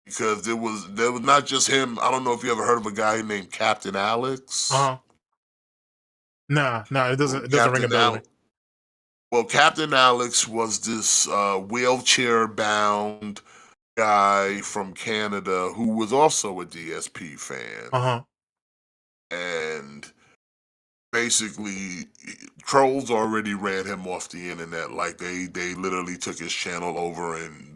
Because there was not just him. I don't know if you ever heard of a guy named Captain Alex. Uh-huh. Nah, it Well, doesn't ring a bell to me. Well, Captain Alex was this wheelchair bound guy from Canada who was also a DSP fan. Uh-huh. And basically trolls already ran him off the internet. Like they literally took his channel over and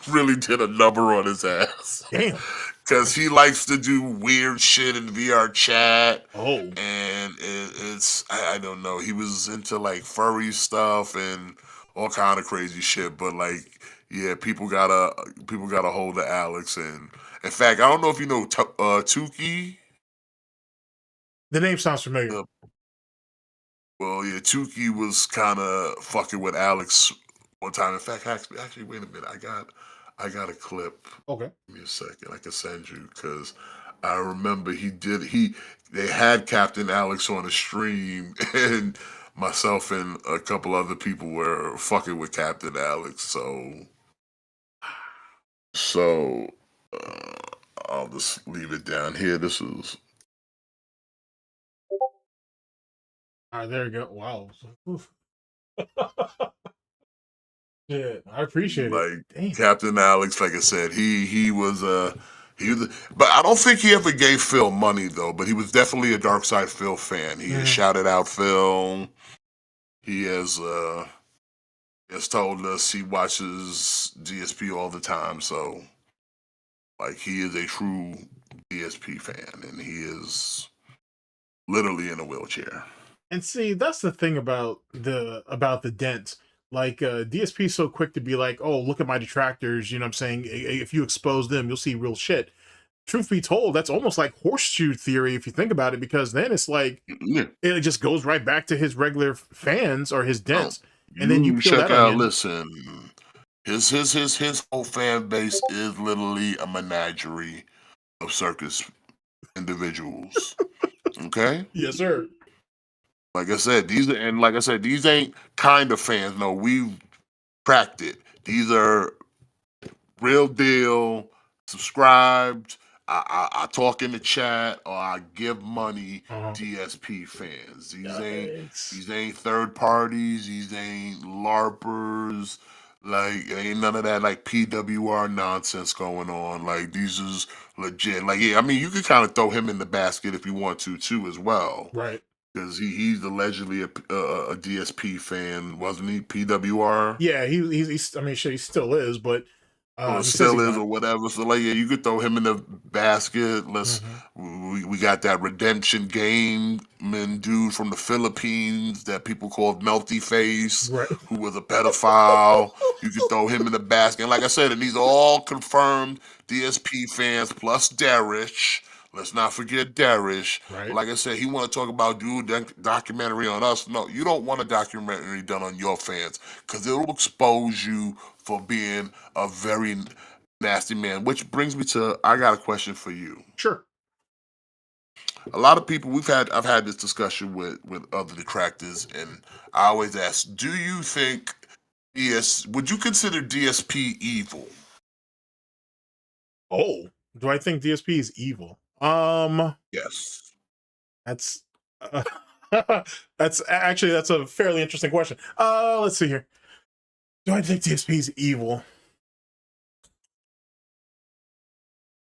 really did a number on his ass. Damn. Because he likes to do weird shit in VR chat. Oh. And I don't know. He was into like furry stuff and all kind of crazy shit. But like, yeah, people got a hold of Alex. And in fact, I don't know if you know Tukey. The name sounds familiar. Well, yeah, Tukey was kind of fucking with Alex one time. In fact, actually, wait a minute. I got a clip. Okay. Give me a second. I can send you because I remember they had Captain Alex on a stream and myself and a couple other people were fucking with Captain Alex. So I'll just leave it down here. This is All right, there you go. Wow. Oof. Yeah, I appreciate like it. Damn. Captain Alex. Like I said, he was but I don't think he ever gave Phil money though. But he was definitely a Dark Side Phil fan. He has shouted out Phil. He has told us he watches DSP all the time. So like he is a true DSP fan, and he is literally in a wheelchair. And see, that's the thing about the dent. Like DSP is so quick to be like, "Oh, look at my detractors." You know what I'm saying? If you expose them, you'll see real shit. Truth be told, that's almost like horseshoe theory if you think about it, because then it's like Yeah. it just goes right back to his regular fans or his Oh, dents, and then you peel check that out. onion. Listen, his whole fan base is literally a menagerie of circus individuals. Okay, Yes, sir. like I said, these ain't kind of fans. No, we've cracked it. These are real deal, subscribed. I talk in the chat or I give money. DSP fans. Yikes. These ain't third parties. These ain't LARPers. Like ain't none of that like PWR nonsense going on. Like these is legit. Like yeah, I mean you could kind of throw him in the basket if you want to too as well. Right. Because he's allegedly a DSP fan, wasn't he? PWR. Yeah, he's I mean, shit, he still is, but Or he says still he's is not. or whatever. So like yeah, you could throw him in the basket. We got that redemption gaming dude from the Philippines that people called Melty Face, Right. who was a pedophile. You could throw him in the basket. And like I said, and these are all confirmed DSP fans plus Darish. Let's not forget Darish. Right. Like I said, he want to talk about documentary on us. No, you don't want a documentary done on your fans because it'll expose you for being a very nasty man. Which brings me to I got a question for you. Sure. A lot of people I've had this discussion with other detractors, and I always ask, do you think would you consider DSP evil? Oh, do I think DSP is evil? Yes. That's uh, that's a fairly interesting question. Let's see here. Do I think DSP is evil?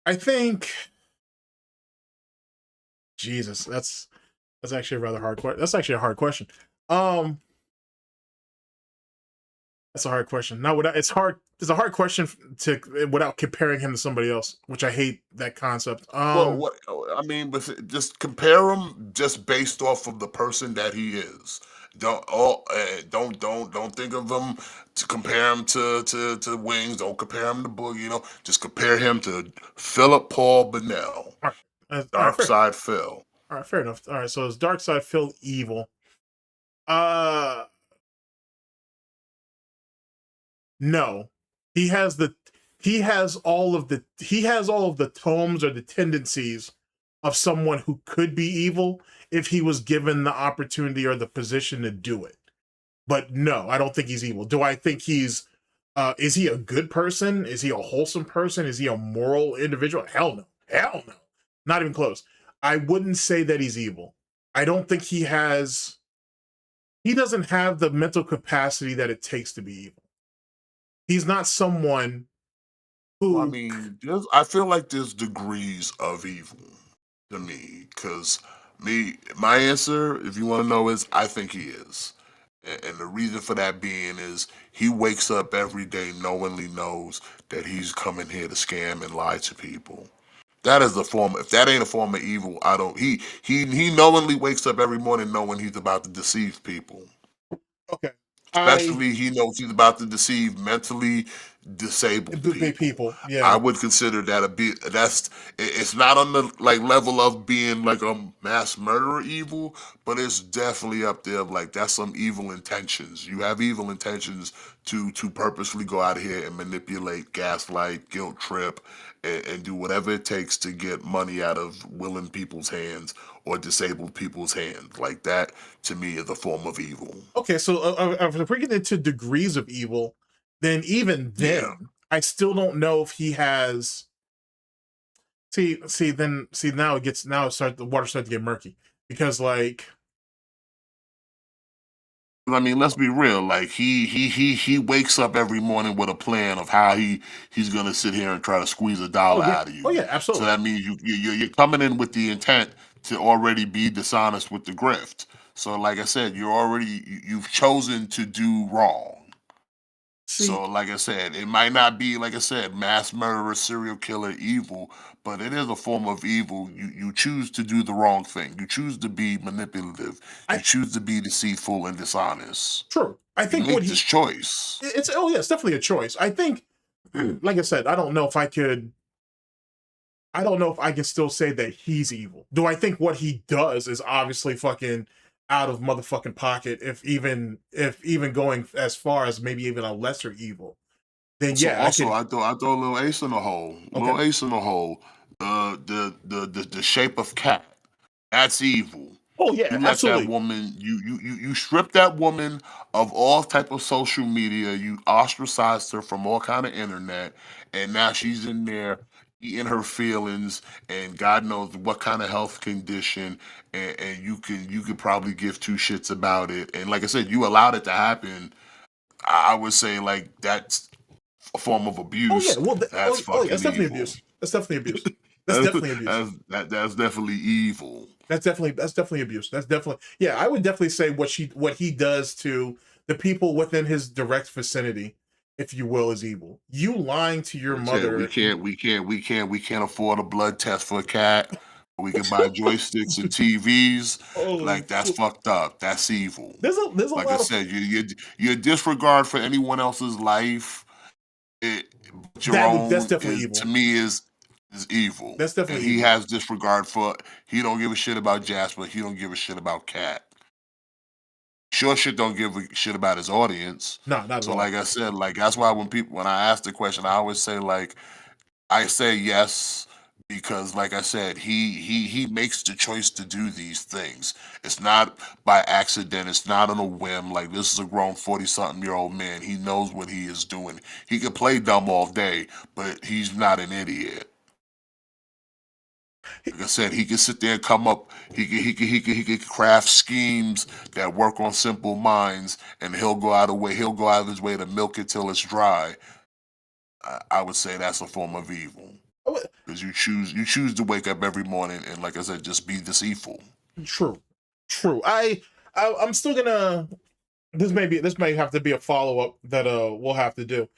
I think. Jesus, that's actually a rather hard question. That's actually a hard question. That's a hard question. Now, it's hard. It's a hard question without comparing him to somebody else, which I hate that concept. Well, what I mean, but just compare him just based off of the person that he is. Don't think of him to compare him to Wings. Don't compare him to Boogie. Just compare him to Philip Paul Bonnell, all right, Dark Side Phil. All right, fair enough. All right, so is Dark Side Phil evil? No. He has all of the tomes or the tendencies of someone who could be evil if he was given the opportunity or the position to do it. But no, I don't think he's evil. Do I think is he a good person? Is he a wholesome person? Is he a moral individual? Hell no. Hell no. Not even close. I wouldn't say that he's evil. I don't think he doesn't have the mental capacity that it takes to be evil. He's not someone who... I mean, I feel like there's degrees of evil to me, because my answer, if you want to know, is I think he is. And the reason for that being is he wakes up every day knowingly knows that he's coming here to scam and lie to people. That is if that ain't a form of evil, he knowingly wakes up every morning knowing he's about to deceive people. Okay. Especially he knows he's about to deceive mentally disabled people. Yeah. I would consider that it's not on the level of being like a mass murderer evil, but it's definitely up there of that's some evil intentions. You have evil intentions to purposefully go out here and manipulate, gaslight, guilt trip, and do whatever it takes to get money out of willing people's hands or disabled people's hands. Like that, to me, is a form of evil. Okay, so if we get into degrees of evil, then even then, Yeah. I still don't know if he has... See, now the water starts to get murky. Because, I mean, let's be real. He wakes up every morning with a plan of how he's gonna sit here and try to squeeze a dollar out of you. Oh yeah, absolutely. So that means you're coming in with the intent to already be dishonest with the grift. So like I said, you've chosen to do wrong. So like I said, it might not be, like I said, mass murderer, serial killer evil, but it is a form of evil. You choose to do the wrong thing. You choose to be manipulative. You choose to be deceitful and dishonest. True. I think you make this choice. It's definitely a choice. I think, like I said, I don't know if I can still say that he's evil. Do I think what he does is obviously fucking out of motherfucking pocket, if even going as far as maybe even a lesser evil? Then yeah. I throw a little ace in the hole. Okay. Little ace in the hole. The shape of cat. That's evil. Oh yeah, you let absolutely. That woman, you strip that woman of all type of social media. You ostracized her from all kind of internet, and now she's in there eating her feelings, and God knows what kind of health condition, and you could probably give two shits about it. And like I said, you allowed it to happen. I would say that's a form of abuse. Oh yeah, well, that's definitely abuse. That's definitely abuse. That's definitely abuse. That's definitely evil. That's definitely abuse. That's definitely, yeah. I would definitely say what he does to the people within his direct vicinity, if you will, is evil. You lying to your mother. We can't afford a blood test for a cat. We can buy joysticks and TVs. That's fucked up. That's evil. There's a like lot I said, your disregard for anyone else's life, that's definitely evil. To me is evil. That's definitely he evil. has disregard for. He don't give a shit about Jasper. He don't give a shit about Cat. sure shit don't give a shit about his audience. No, not at So all. like I said, like that's why when I ask the question, I always say like I say yes because like I said, he makes the choice to do these things. It's not by accident, it's not on a whim. Like this is a grown 40-something-year-old man. He knows what he is doing. He can play dumb all day, but he's not an idiot. Like I said, he can sit there and come up. He can craft schemes that work on simple minds, and he'll go out of his way to milk it till it's dry. I would say that's a form of evil because you choose to wake up every morning and, like I said, just be deceitful. True. I'm still gonna. This may have to be a follow up that we'll have to do.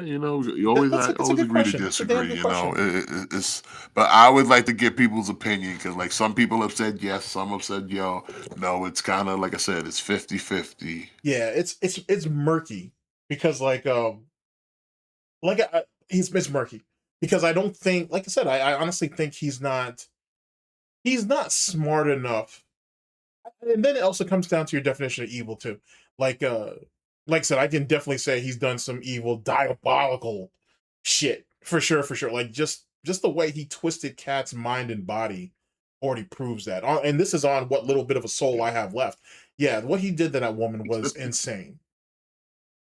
You know, you always That's a always good agree to question. That's a damn disagree. good You know, question. it's. But I would like to get people's opinion because, like, some people have said yes, some have said no. It's kind of like I said, it's 50-50. Yeah, it's murky because it's murky because I don't think, like I said, I honestly think he's not smart enough. And then it also comes down to your definition of evil too. Like I said, I can definitely say he's done some evil, diabolical shit for sure, for sure. Like just the way he twisted Cat's mind and body already proves that. And this is on what little bit of a soul I have left. Yeah, what he did to that woman was insane.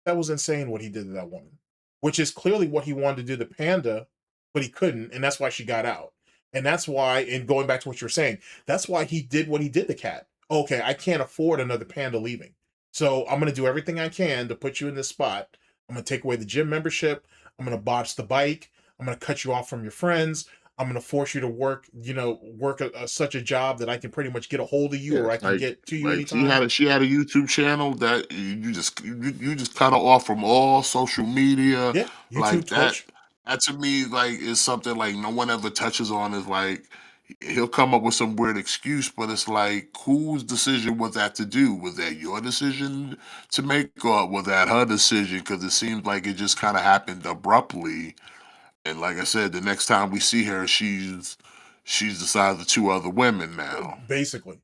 That was insane what he did to that woman, which is clearly what he wanted to do to Panda, but he couldn't, and that's why she got out. And that's why, and going back to what you're saying, that's why he did what he did to Cat. Okay, I can't afford another Panda leaving. So I'm going to do everything I can to put you in this spot. I'm going to take away the gym membership. I'm going to botch the bike. I'm going to cut you off from your friends. I'm going to force you to work such a job that I can pretty much get a hold of you, or I can get to you Like anytime. she had a YouTube channel that you just cut her off from all social media Yeah, like YouTube, that. Twitch. That to me like is something like no one ever touches on. Is like he'll come up with some weird excuse, but it's like whose decision was that to do? Was that your decision to make, or was that her decision? Because it seems like it just kind of happened abruptly. And like I said, the next time we see her, she's the size of two other women now. Basically.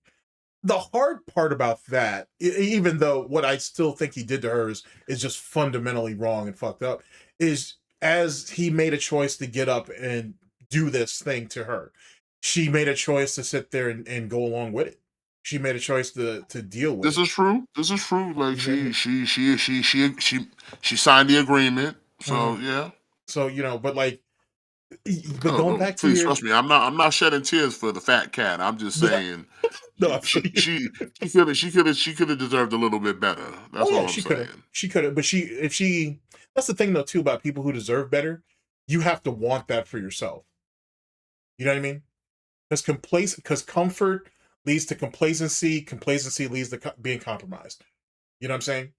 The hard part about that, even though what I still think he did to her is just fundamentally wrong and fucked up, is as he made a choice to get up and do this thing to her, she made a choice to sit there and go along with it. She made a choice to deal with This it. is true. This is true. Like You know she signed the agreement. what I mean? So yeah. So but No, going no, back to please your trust me. I'm not shedding tears for the fat cat. I'm just no, saying no, I feel you. she could have deserved a little bit better. Oh That's yeah, all I'm saying. she could have, but if she, that's the thing though too about people who deserve better, you have to want that for yourself. You know what I mean? Because comfort leads to complacency. Complacency leads to being compromised. You know what I'm saying?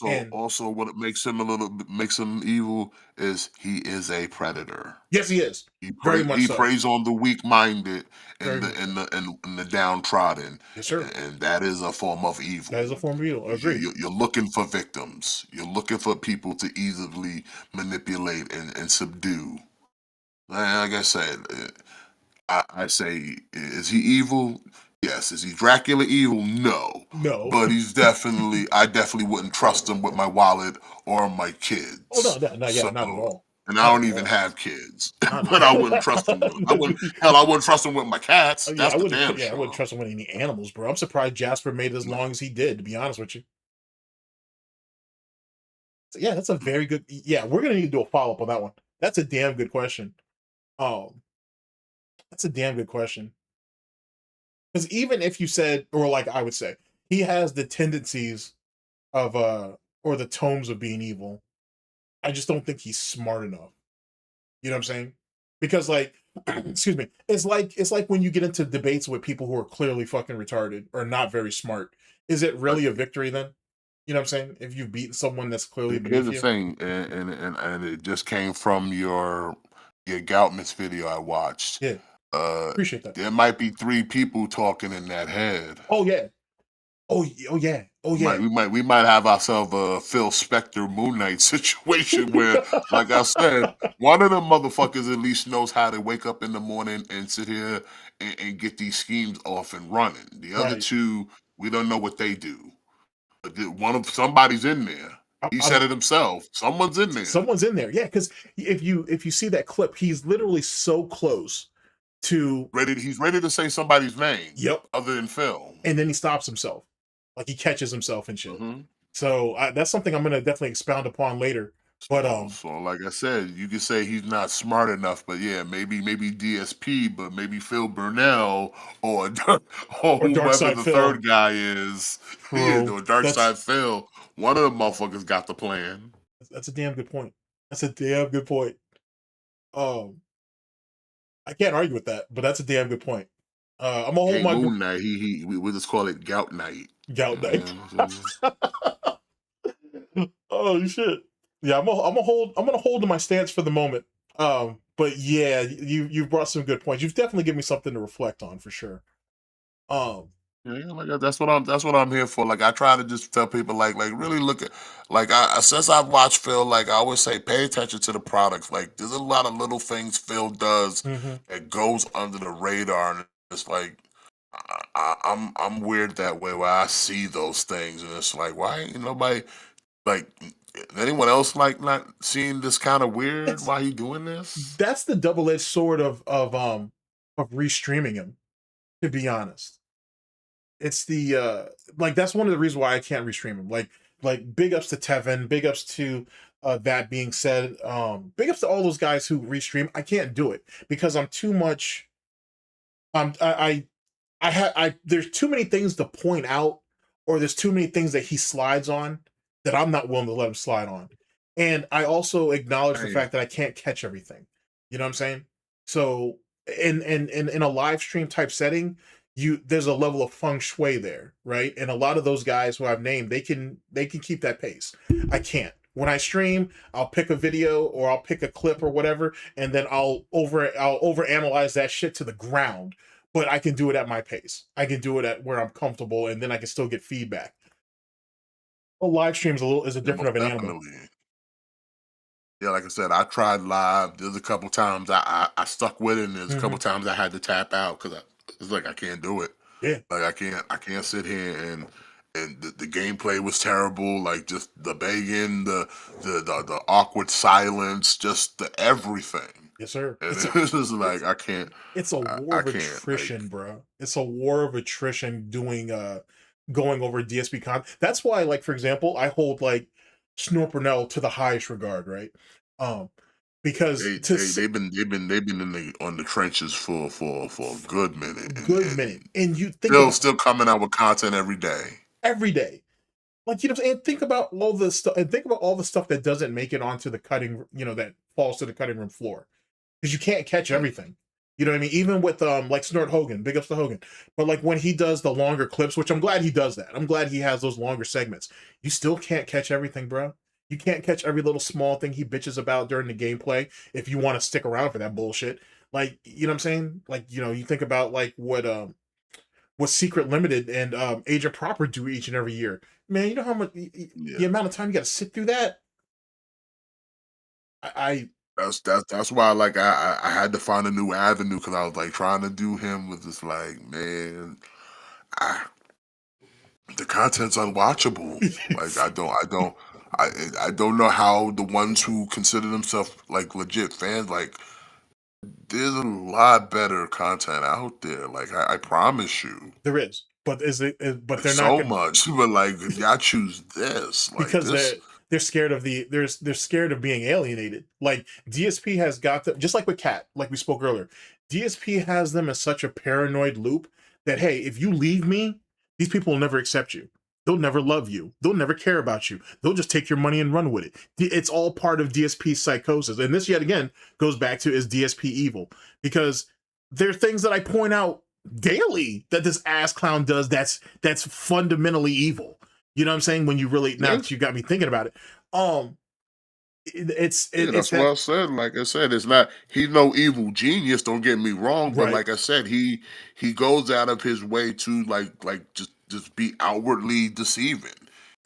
And Also, what makes him evil is he is a predator. yes, he is very much He so. preys on the weak-minded Very and much so. the downtrodden, Yes, sir. and that is a form of That is evil. a form of evil. Agreed. You're looking for victims. You're looking for people to easily manipulate and subdue. Like I said, I say, is he evil? Yes. Is he Dracula evil? No. No. But I definitely wouldn't trust him with my wallet or my Oh no, kids. no, no, yeah, So, not at all. and I Not don't at even all. have kids, Not but I wouldn't trust him with them. I wouldn't trust him with my cats. yeah, That's the damn I wouldn't sure. trust him with any animals, bro. I'm surprised Jasper made it as long as he did, to be honest with you. So, yeah, that's a very good. Yeah, we're gonna need to do a follow up on that one. That's a damn good question. Um, that's a damn good question. Because even if you said, or like I would say, he has the tendencies of or the tomes of being evil. I just don't think he's smart enough. You know what I'm saying? Because like, excuse me, it's like when you get into debates with people who are clearly fucking retarded or not very smart. Is it But really a victory then? You know what I'm saying? If you've beaten someone that's clearly here's beneath the you. thing, and it just came from your Goutmas video I watched. Yeah, Uh, appreciate that. there might be three people talking in that head. Oh yeah. Oh yeah. Oh yeah. We might have ourselves a Phil Spector Moon Knight situation where, like I said, one of them motherfuckers at least knows how to wake up in the morning and sit here and get these schemes off and running. The other Right. two We don't know what they do. But somebody's in there. He said it himself. Someone's in there. Someone's in there. Yeah, because if you see that clip, he's literally so close to he's ready to say somebody's name. Yep. Other than Phil. And then he stops himself. Like he catches himself and shit. Mm-hmm. So that's something I'm gonna definitely expound upon later. But so like I said, you could say he's not smart enough, but yeah, maybe DSP, but maybe Phil Burnell or whoever the third guy is. Yeah, or Dark Side Phil. One of the motherfuckers got the plan. That's a damn good point. That's a damn good point. I can't argue with that, but that's a damn good point. I'm gonna hold my Moon Night. We just call it Gout Night. Gout Night. Oh shit. Yeah, I'm gonna hold to my stance for the moment. But yeah, you've brought some good points. You've definitely given me something to reflect on for sure. Yeah, like that's what I'm here for. Like I try to just tell people like really look at since I've watched Phil, like I always say, pay attention to the products. Like there's a lot of little things Phil does that goes under the radar, and it's like I'm weird that way where I see those things, and it's like why ain't nobody like anyone else like not seeing this kind of weird? Why he doing this? That's the double-edged sword of restreaming him. To be honest. It's the like that's one of the reasons why I can't restream him. Like big ups to Tevin, big ups to that being said, big ups to all those guys who restream. I can't do it because I'm too much. There's too many things to point out, or there's too many things that he slides on that I'm not willing to let him slide on. And I also acknowledge the fact that I can't catch everything. You know what I'm saying? So in a live stream type setting, there's a level of feng shui there, right? And a lot of those guys who I've named, they can keep that pace. I can't. When I stream, I'll pick a video or I'll pick a clip or whatever, and then I'll overanalyze that shit to the ground. But I can do it at my pace. I can do it at where I'm comfortable, and then I can still get feedback. A live stream is a different of an animal. Yeah, like I said, I tried live. There's a couple times I stuck with it, and there's a couple times I had to tap out because it's like I can't do it. Yeah, like I can't sit here and the gameplay was terrible. Like just the begging, the awkward silence, just the everything. Yes, sir. And it's just like I can't. It's a war of attrition, bro. It's a war of attrition doing going over DSP con. That's why, like for example, I hold like Snort Burnell to the highest regard, right? Because they've been on the trenches for a good minute. And you think still coming out with content every day. Like, you know, and think about all the stuff, and think about all the stuff that doesn't make it onto the cutting, you know, that falls to the cutting room floor, because you can't catch everything. You know what I mean? Even with like Snort Hogan, big ups to Hogan. But like when he does the longer clips, which I'm glad he does that. I'm glad he has those longer segments. You still can't catch everything, bro. You can't catch every little small thing he bitches about during the gameplay if you want to stick around for that bullshit. Like, you know what I'm saying? Like, you know, you think about like what Secret Limited and Agent Proper do each and every year. Man, you know how much the amount of time you got to sit through that? That's why like I had to find a new avenue, because I was like trying to do him with this like, man, the content's unwatchable. Like I don't know how the ones who consider themselves like legit fans, like there's a lot better content out there. Like I promise you, there is. But but they're so not much. But like y'all choose this like, because this, they're scared of they're scared of being alienated. Like DSP has got them, just like with Cat, like we spoke earlier. DSP has them in such a paranoid loop that, hey, if you leave me, these people will never accept you. They'll never love you. They'll never care about you. They'll just take your money and run with it. It's all part of DSP's psychosis. And this, yet again, goes back to, is DSP evil? Because there are things that I point out daily that this ass clown does that's fundamentally evil. You know what I'm saying? When you really, now that you got me thinking about it, that's what I said. Like I said, it's not, he's no evil genius, don't get me wrong, but like I said, he goes out of his way to like just be outwardly deceiving.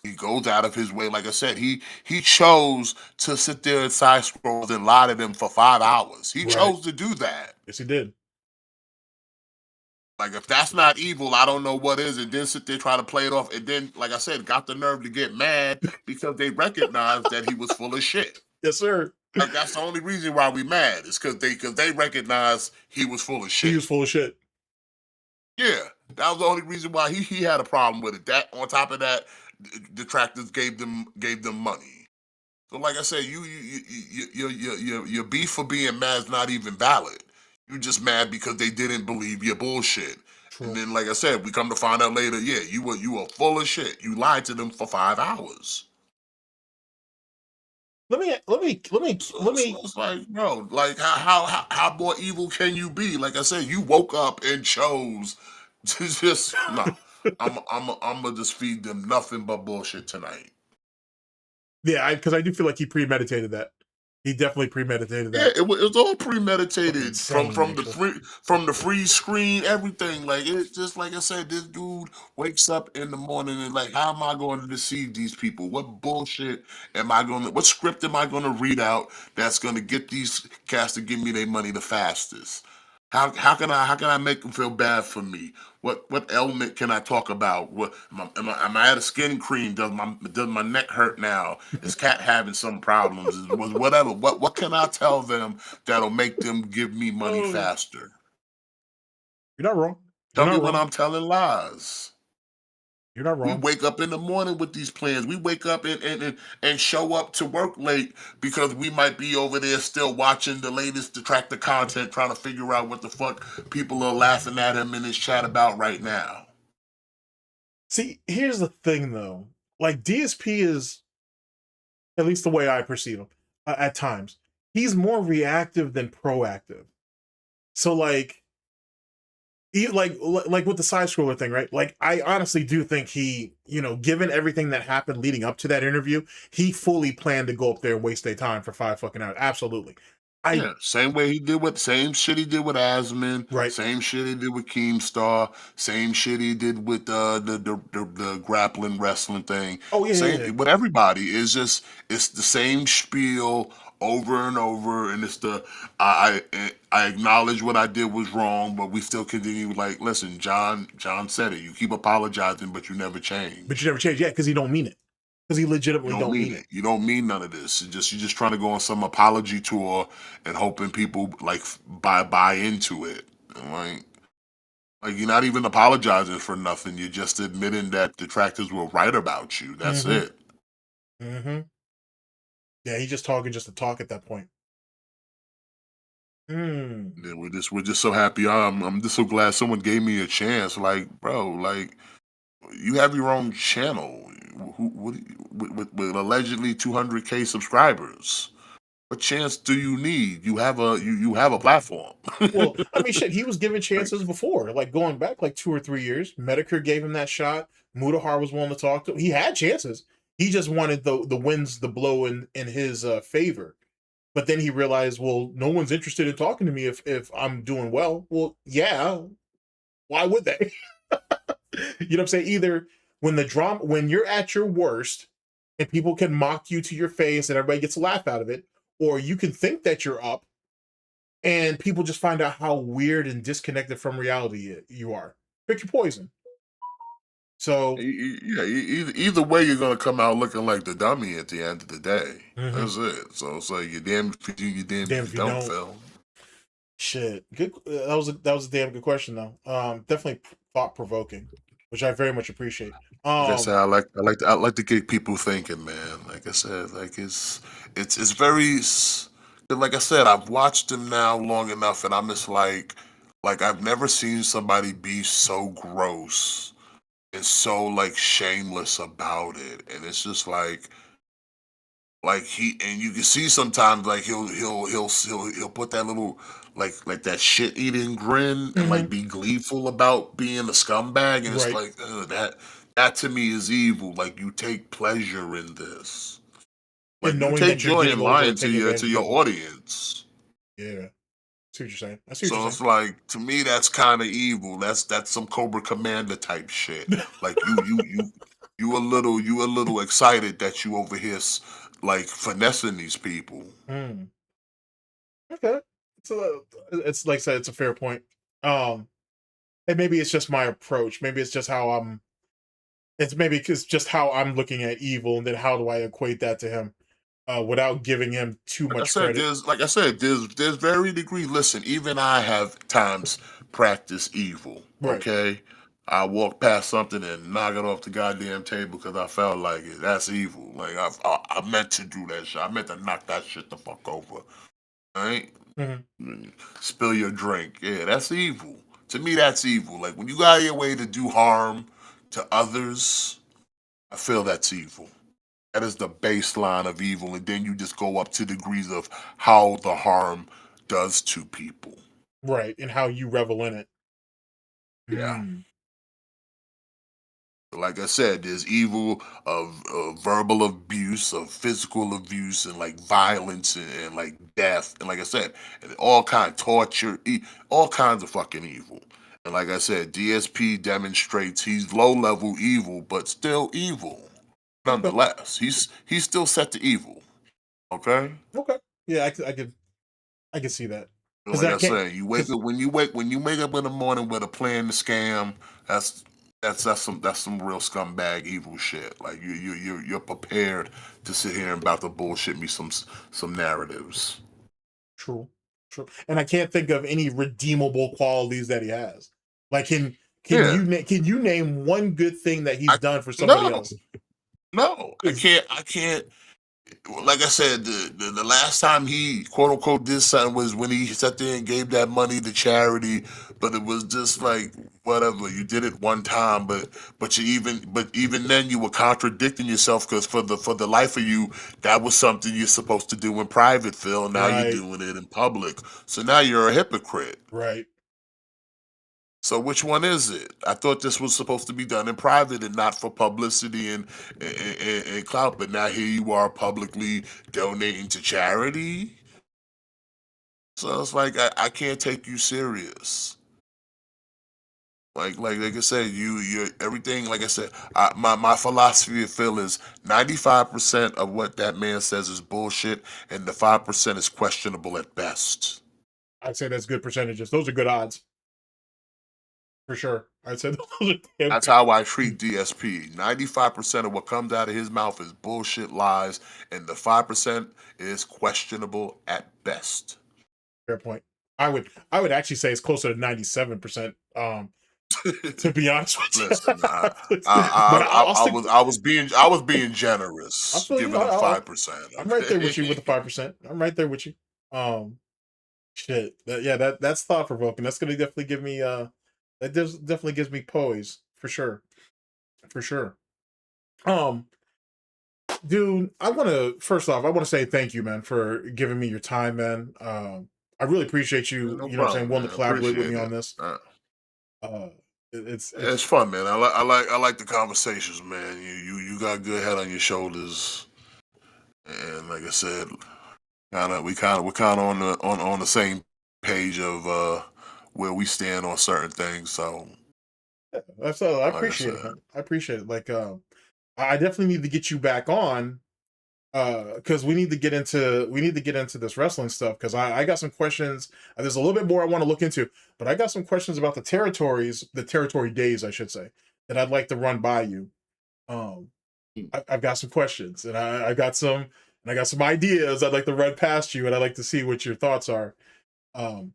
He goes out of his way. Like I said, he chose to sit there and side scrolls and lie to them for 5 hours. He chose to do that. Yes, he did. Like if that's not evil, I don't know what is. And then sit there try to play it off, and then, like I said, got the nerve to get mad because they recognized that he was full of shit. Yes, sir. Like that's the only reason why we mad is because they recognize he was full of shit. He was full of shit. Yeah, that was the only reason why he had a problem with it. That on top of that, detractors gave them money. So like I said, your beef for being mad is not even valid. You just mad because they didn't believe your bullshit. True. And then, like I said, we come to find out later, yeah, you were full of shit. You lied to them for 5 hours. Let me. It's like, bro, like how more evil can you be? Like I said, you woke up and chose to just no. I'm gonna just feed them nothing but bullshit tonight. Yeah, because I do feel like he premeditated that. He definitely premeditated Yeah, that. it was all premeditated Insane, from the actually. free screen, everything. Like it's just like I said, this dude wakes up in the morning and like, how am I going to deceive these people? What bullshit what script am I gonna read out that's gonna get these cats to give me their money the fastest? How can I make them feel bad for me? What element can I talk about? What am I out of skin cream? Does my neck hurt now? Is cat having some problems? Was whatever. What can I tell them that'll make them give me money Oh. faster? You're not wrong. Tell me when I'm telling lies. You're not We wrong. wake up in the morning with these plans. We wake up and show up to work late because we might be over there still watching the latest detractor content, trying to figure out what the fuck people are laughing at him in his chat about right now. See, here's the thing though. Like DSP is, at least the way I perceive him, at times, he's more reactive than proactive. So like with the side scroller thing, right? Like I honestly do think he, given everything that happened leading up to that interview, he fully planned to go up there and waste their time for 5 fucking hours. Absolutely. Yeah, same shit he did with Asman, Right. same shit he did with Keemstar, same shit he did with the grappling wrestling thing. Oh yeah, Same yeah. with everybody. It's the same spiel over and over, and it's I acknowledge what I did was wrong, but we still continue. Like, listen, John said it. You keep apologizing, but you never change. But you never change, yeah, because he don't mean it. Because he legitimately You don't mean it. You don't mean none of this. You're just trying to go on some apology tour and hoping people like buy into it. And, like you're not even apologizing for nothing. You're just admitting that detractors were right about you. That's it. Mm-hmm. Yeah, he's just talking just to talk at that point. Then we're just so happy. I'm just so glad someone gave me a chance. Like, bro, like you have your own channel with allegedly 200K subscribers. What chance do you need? You have a platform. Well, I mean, shit, he was given chances before, like going back like 2 or 3 years. Medicare gave him that shot. Mudahar was willing to talk to him. He had chances. He just wanted the winds to blow in his favor. But then he realized, well, no one's interested in talking to me if I'm doing well. Well, yeah. Why would they? You know what I'm saying? Either when you're at your worst and people can mock you to your face and everybody gets a laugh out of it, or you can think that you're up and people just find out how weird and disconnected from reality you are. Pick your poison. So yeah, either way, you're gonna come out looking like the dummy at the end of the day. That's it. So it's like you're damned if you do, you're damned if you don't, Phil. Shit, good. That was a damn good question though. Definitely thought provoking, which I very much appreciate. Like I said, I like to get people thinking, man. Like I said, like it's very. Like I said, I've watched him now long enough, and I'm just like I've never seen somebody be so gross and so like shameless about it, and it's just like you can see sometimes like he'll put that little like that shit eating grin and like be gleeful about being a scumbag, and it's Right. like that to me is evil. Like you take pleasure in this, like And you knowing take that you're joy getting in over and lying taking advantage to of your people. audience. Yeah. I see what you're saying. I see what So you're it's saying. like to me that's kind of evil. That's some Cobra Commander type shit. Like you a little excited that you over here like finessing these people. Okay. So it's like I said, it's a fair point. and maybe it's just my approach. Maybe it's just how I'm. It's maybe it's just how I'm looking at evil, and then how do I equate that to him, without giving him too Like I much said, credit. there's varying degree. Listen, even I have times practiced evil. Right. Okay, I walk past something and knock it off the goddamn table because I felt like it. That's evil. Like I meant to do that shit. I meant to knock that shit the fuck over. Right? Mhm. Spill your drink. Yeah, that's evil. To me, that's evil. Like when you go out of your way to do harm to others, I feel that's evil. That is the baseline of evil, and then you just go up to degrees of how the harm does to people. Right, and how you revel in it. Yeah. Mm. Like I said, there's evil of verbal abuse, of physical abuse, and like violence and like death, and like I said, and all kind of torture, all kinds of fucking evil. And like I said, DSP demonstrates he's low level evil, but still evil. Okay. Nonetheless, he's still set to evil. Okay. Okay. Yeah, I can see that because Like I I can't. said, you wake Because up when you wake up in the morning with a plan to scam. That's that's some real scumbag evil shit. Like you're prepared to sit here and about to bullshit me some narratives. true, true, and I can't think of any redeemable qualities that he has. Like, Yeah, can you name one good thing that he's I done for somebody no else? no Is I can't. Like I said, the last time he quote unquote did something was when he sat there and gave that money to charity, but it was just like whatever. You did it one time, but even then you were contradicting yourself because for the life of you, that was something you're supposed to do in private, Phil. Now you're right, doing it in public, so now you're a hypocrite. right. So which one is it? I thought this was supposed to be done in private and not for publicity and clout. But now here you are publicly donating to charity. So it's like I can't take you serious. Like I said, you're everything. Like I said, my philosophy of Phil is 95% of what that man says is bullshit, and the 5% is questionable at best. I'd say that's good percentages. Those are good odds for sure. I'd say those are damn That's good. how I treat DSP. 95% of what comes out of his mouth is bullshit lies, and the 5% is questionable at best. Fair point. I would actually say it's closer to 97%. To be honest with Listen, you, but I'll stick. I was being I generous, feel you. giving him 5%. I'm right there with you with Okay. the 5%. I'm right there with you. Um, shit. Yeah, that's thought provoking. That's gonna definitely give me definitely gives me poise for sure, for sure. Um, dude, I want to first off, I want to say thank you, man, for giving me your time, man. I really appreciate you. No You know, what I'm saying, problem, willing man. to collaborate with Appreciate me on it. this. Uh, it's It's fun, man. I like the conversations, man. You got good head on your shoulders, and like I said, we're kind of on the same page of where we stand on certain things. So, that's I like I appreciate it, said, man. I appreciate it. Like, I definitely need to get you back on because we need to get into this wrestling stuff because I got some questions. There's a little bit more I want to look into, but I got some questions about the territory days, I should say, that I'd like to run by you. Um, I've got some questions, and I got some ideas I'd like to run past you, and I'd like to see what your thoughts are. Um,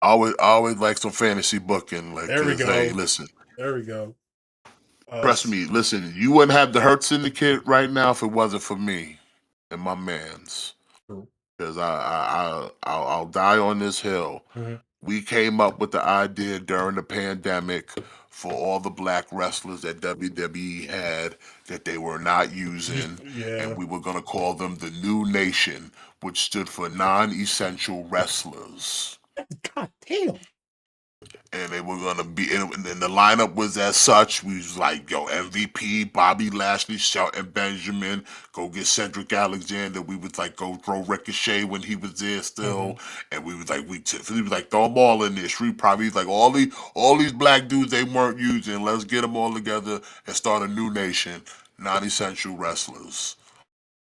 I always like some fantasy booking, like, there we cause hey, go. listen, There we go. trust me, listen, you wouldn't have the Hurt Syndicate right now if it wasn't for me and my man's. True. Cause I'll die on this hill. Mhm. We came up with the idea during the pandemic for all the black wrestlers that WWE had that they were not using, and Yeah. we were gonna call them the New Nation, which stood for non-essential wrestlers. God damn. And they were gonna be and the lineup was as such. We was like, yo, MVP, Bobby Lashley, Shelton Benjamin, go get Cedric Alexander. We would like go throw Ricochet when he was there still, Mhm. and we was like we was like throw them all in there. Street probably like all these black dudes they weren't using. Let's get them all together and start a new nation, non-essential wrestlers,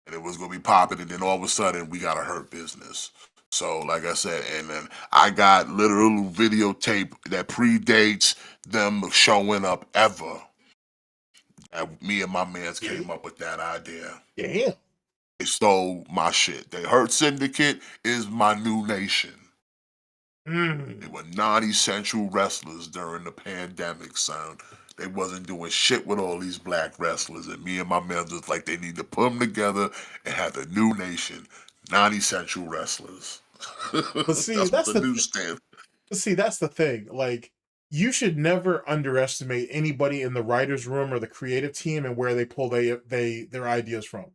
and it was gonna be popping. And then all of a sudden we got a Hurt Business. So, like I said, and then I got literal videotape that predates them showing up ever. And me and my mans came up with that idea. Damn. They stole my shit. They Hurt Syndicate is my new nation. They were non-essential wrestlers during the pandemic, son. They wasn't doing shit with all these black wrestlers, and me and my men was like, they need to put them together and have a new nation, non-essential wrestlers. But see, That's what that's the the new th- stand. see, that's the thing. Like, you should never underestimate anybody in the writers' room or the creative team and where they pull their ideas from.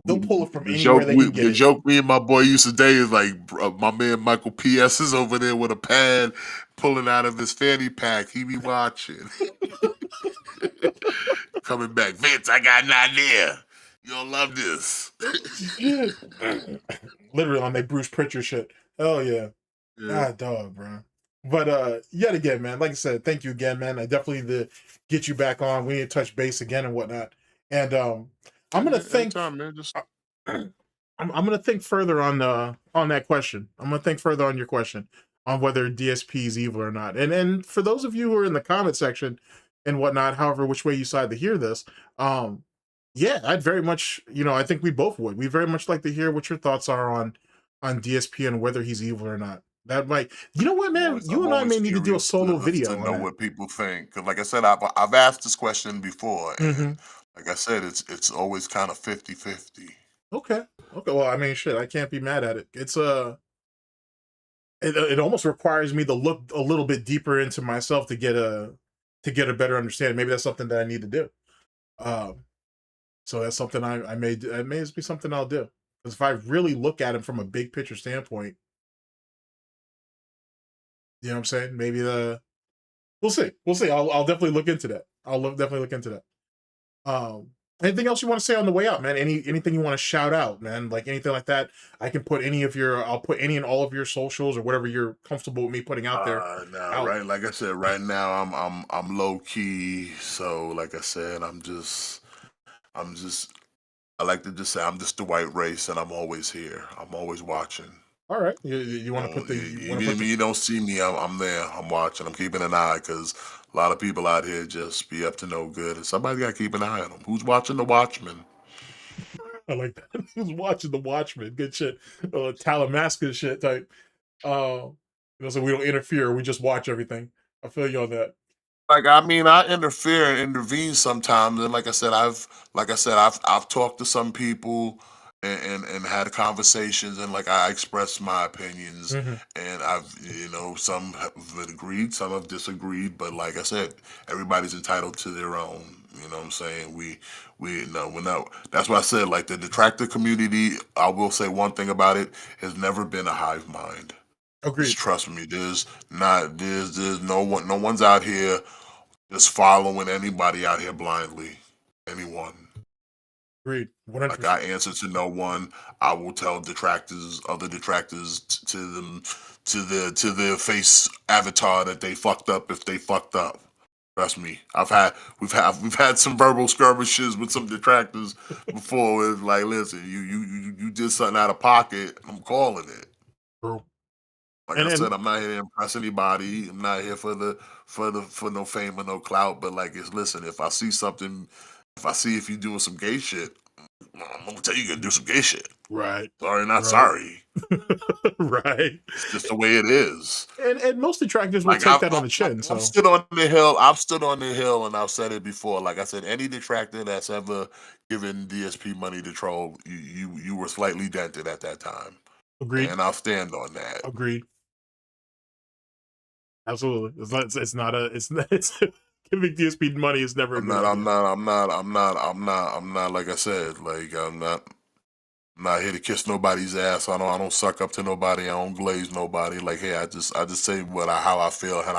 They'll pull it from anywhere they can get The it. joke me and my boy used to day is like, my man Michael P.S. is over there with a pad pulling out of his fanny pack. He be watching. Coming back, Vince, I got an idea. You'll love this. Shit. Literally on that Bruce Pritchard shit. Oh yeah. Yeah. God dog, bro. But yet again, man, like I said, thank you again, man. I definitely get you back on. We need to touch base again and whatnot. And I'm gonna think Anytime, man. Just I'm gonna think further on that question. I'm gonna think further on your question on whether DSP is evil or not. And for those of you who are in the comment section and whatnot, however which way you decide to hear this, yeah, I'd very much, I think we both would. We very much like to hear what your thoughts are on DSP and whether he's evil or not. That might, you know what, man, you and I may need to do a solo video to on know that. what people think. Because, like I said, I've asked this question before, and Mhm. like I said, it's always kind of 50-50. Okay. Well, I mean, shit, I can't be mad at it. It's it almost requires me to look a little bit deeper into myself to get a better understanding. Maybe that's something that I need to do. So that's something I may do. It may just be something I'll do. Because if I really look at him from a big picture standpoint, you know what I'm saying? Maybe we'll see. We'll see. I'll definitely look into that. Definitely look into that. Anything else you want to say on the way out, man? Anything you want to shout out, man? Like anything like that? I can put I'll put any and all of your socials or whatever you're comfortable with me putting out there. Now, right, like I said, right now I'm low key. So, like I said, I'm just. I like to just say I'm just the white race, and I'm always here. I'm always watching. All right. You want to put the You don't see me, I'm there. I'm watching. I'm keeping an eye because a lot of people out here just be up to no good, and somebody got to keep an eye on them. Who's watching the Watchmen? I like that. Who's watching the Watchmen? Good shit. Talamasca shit type. So we don't interfere. We just watch everything. I feel you on that. Like, I mean, I interfere and intervene sometimes, and I've talked to some people and had conversations, and like I expressed my opinions, Mhm. and some have agreed, some have disagreed, but like I said, everybody's entitled to their own. You know what I'm saying? We're not. That's why I said, like, the detractor community. I will say one thing about it: has never been a hive mind. Agreed. Just trust me. There's no one. No one's out here just following anybody out here blindly. Anyone. Agreed. Like, 100%. I answer to no one. I will tell other detractors to their face avatar that they fucked up if they fucked up. Trust me. We've had some verbal skirmishes with some detractors before. It's like, listen, you did something out of pocket. I'm calling it. True. Like I said, I'm not here to impress anybody. I'm not here for no fame or no clout. But like, listen. If I see something, if you doing some gay shit, I'm gonna tell you you're gonna do some gay shit. Right. Sorry, not Right. sorry. Right. It's just the way it is. And most detractors will take that on the chin. I've stood on the hill. I've stood on the hill, and I've said it before. Like I said, any detractor that's ever given DSP money to troll, you were slightly dented at that time. Agreed. And I'll stand on that. Agreed. Absolutely. It's not giving DSP money is never a good idea. I'm not like I said, like I'm not here to kiss nobody's ass. I don't suck up to nobody. I don't glaze nobody. Like, hey, I just say how I feel and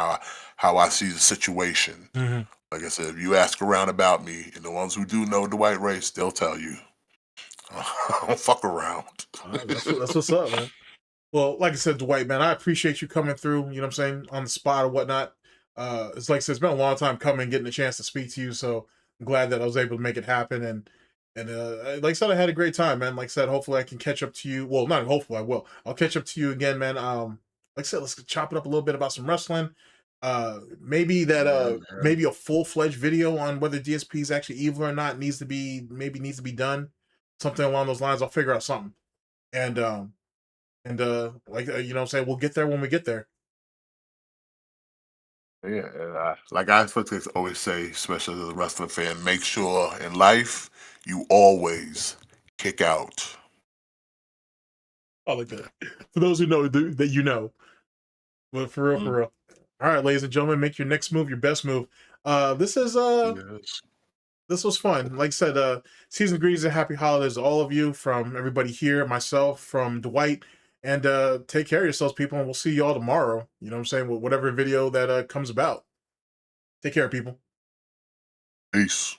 how I see the situation. Mm-hmm. Like I said, if you ask around about me, and the ones who do know the white race, they'll tell you. I don't fuck around. That's what's up, man. Well, like I said, Dwight, man, I appreciate you coming through, you know what I'm saying, on the spot or whatnot. It's like I said, it's been a long time coming, getting a chance to speak to you, so I'm glad that I was able to make it happen. And And like I said, I had a great time, man. Like I said, hopefully I can catch up to you. Well, not hopefully I will. I'll catch up to you again, man. Like I said, let's chop it up a little bit about some wrestling. Maybe that maybe a full-fledged video on whether DSP is actually evil or not needs to be done. Something along those lines. I'll figure out something. And like you know what I'm saying, we'll get there when we get there. Yeah, like I always say, especially as a wrestling fan, make sure in life you always kick out. I like that. For those who know that you know. But for real, for real. All right, ladies and gentlemen, make your next move your best move. This is Yes. this was fun. Like I said, season greetings and happy holidays to all of you from everybody here, myself, from Dwight, and take care of yourselves, people, and we'll see you all tomorrow. You know what I'm saying? With whatever video that comes about. Take care, people. Peace.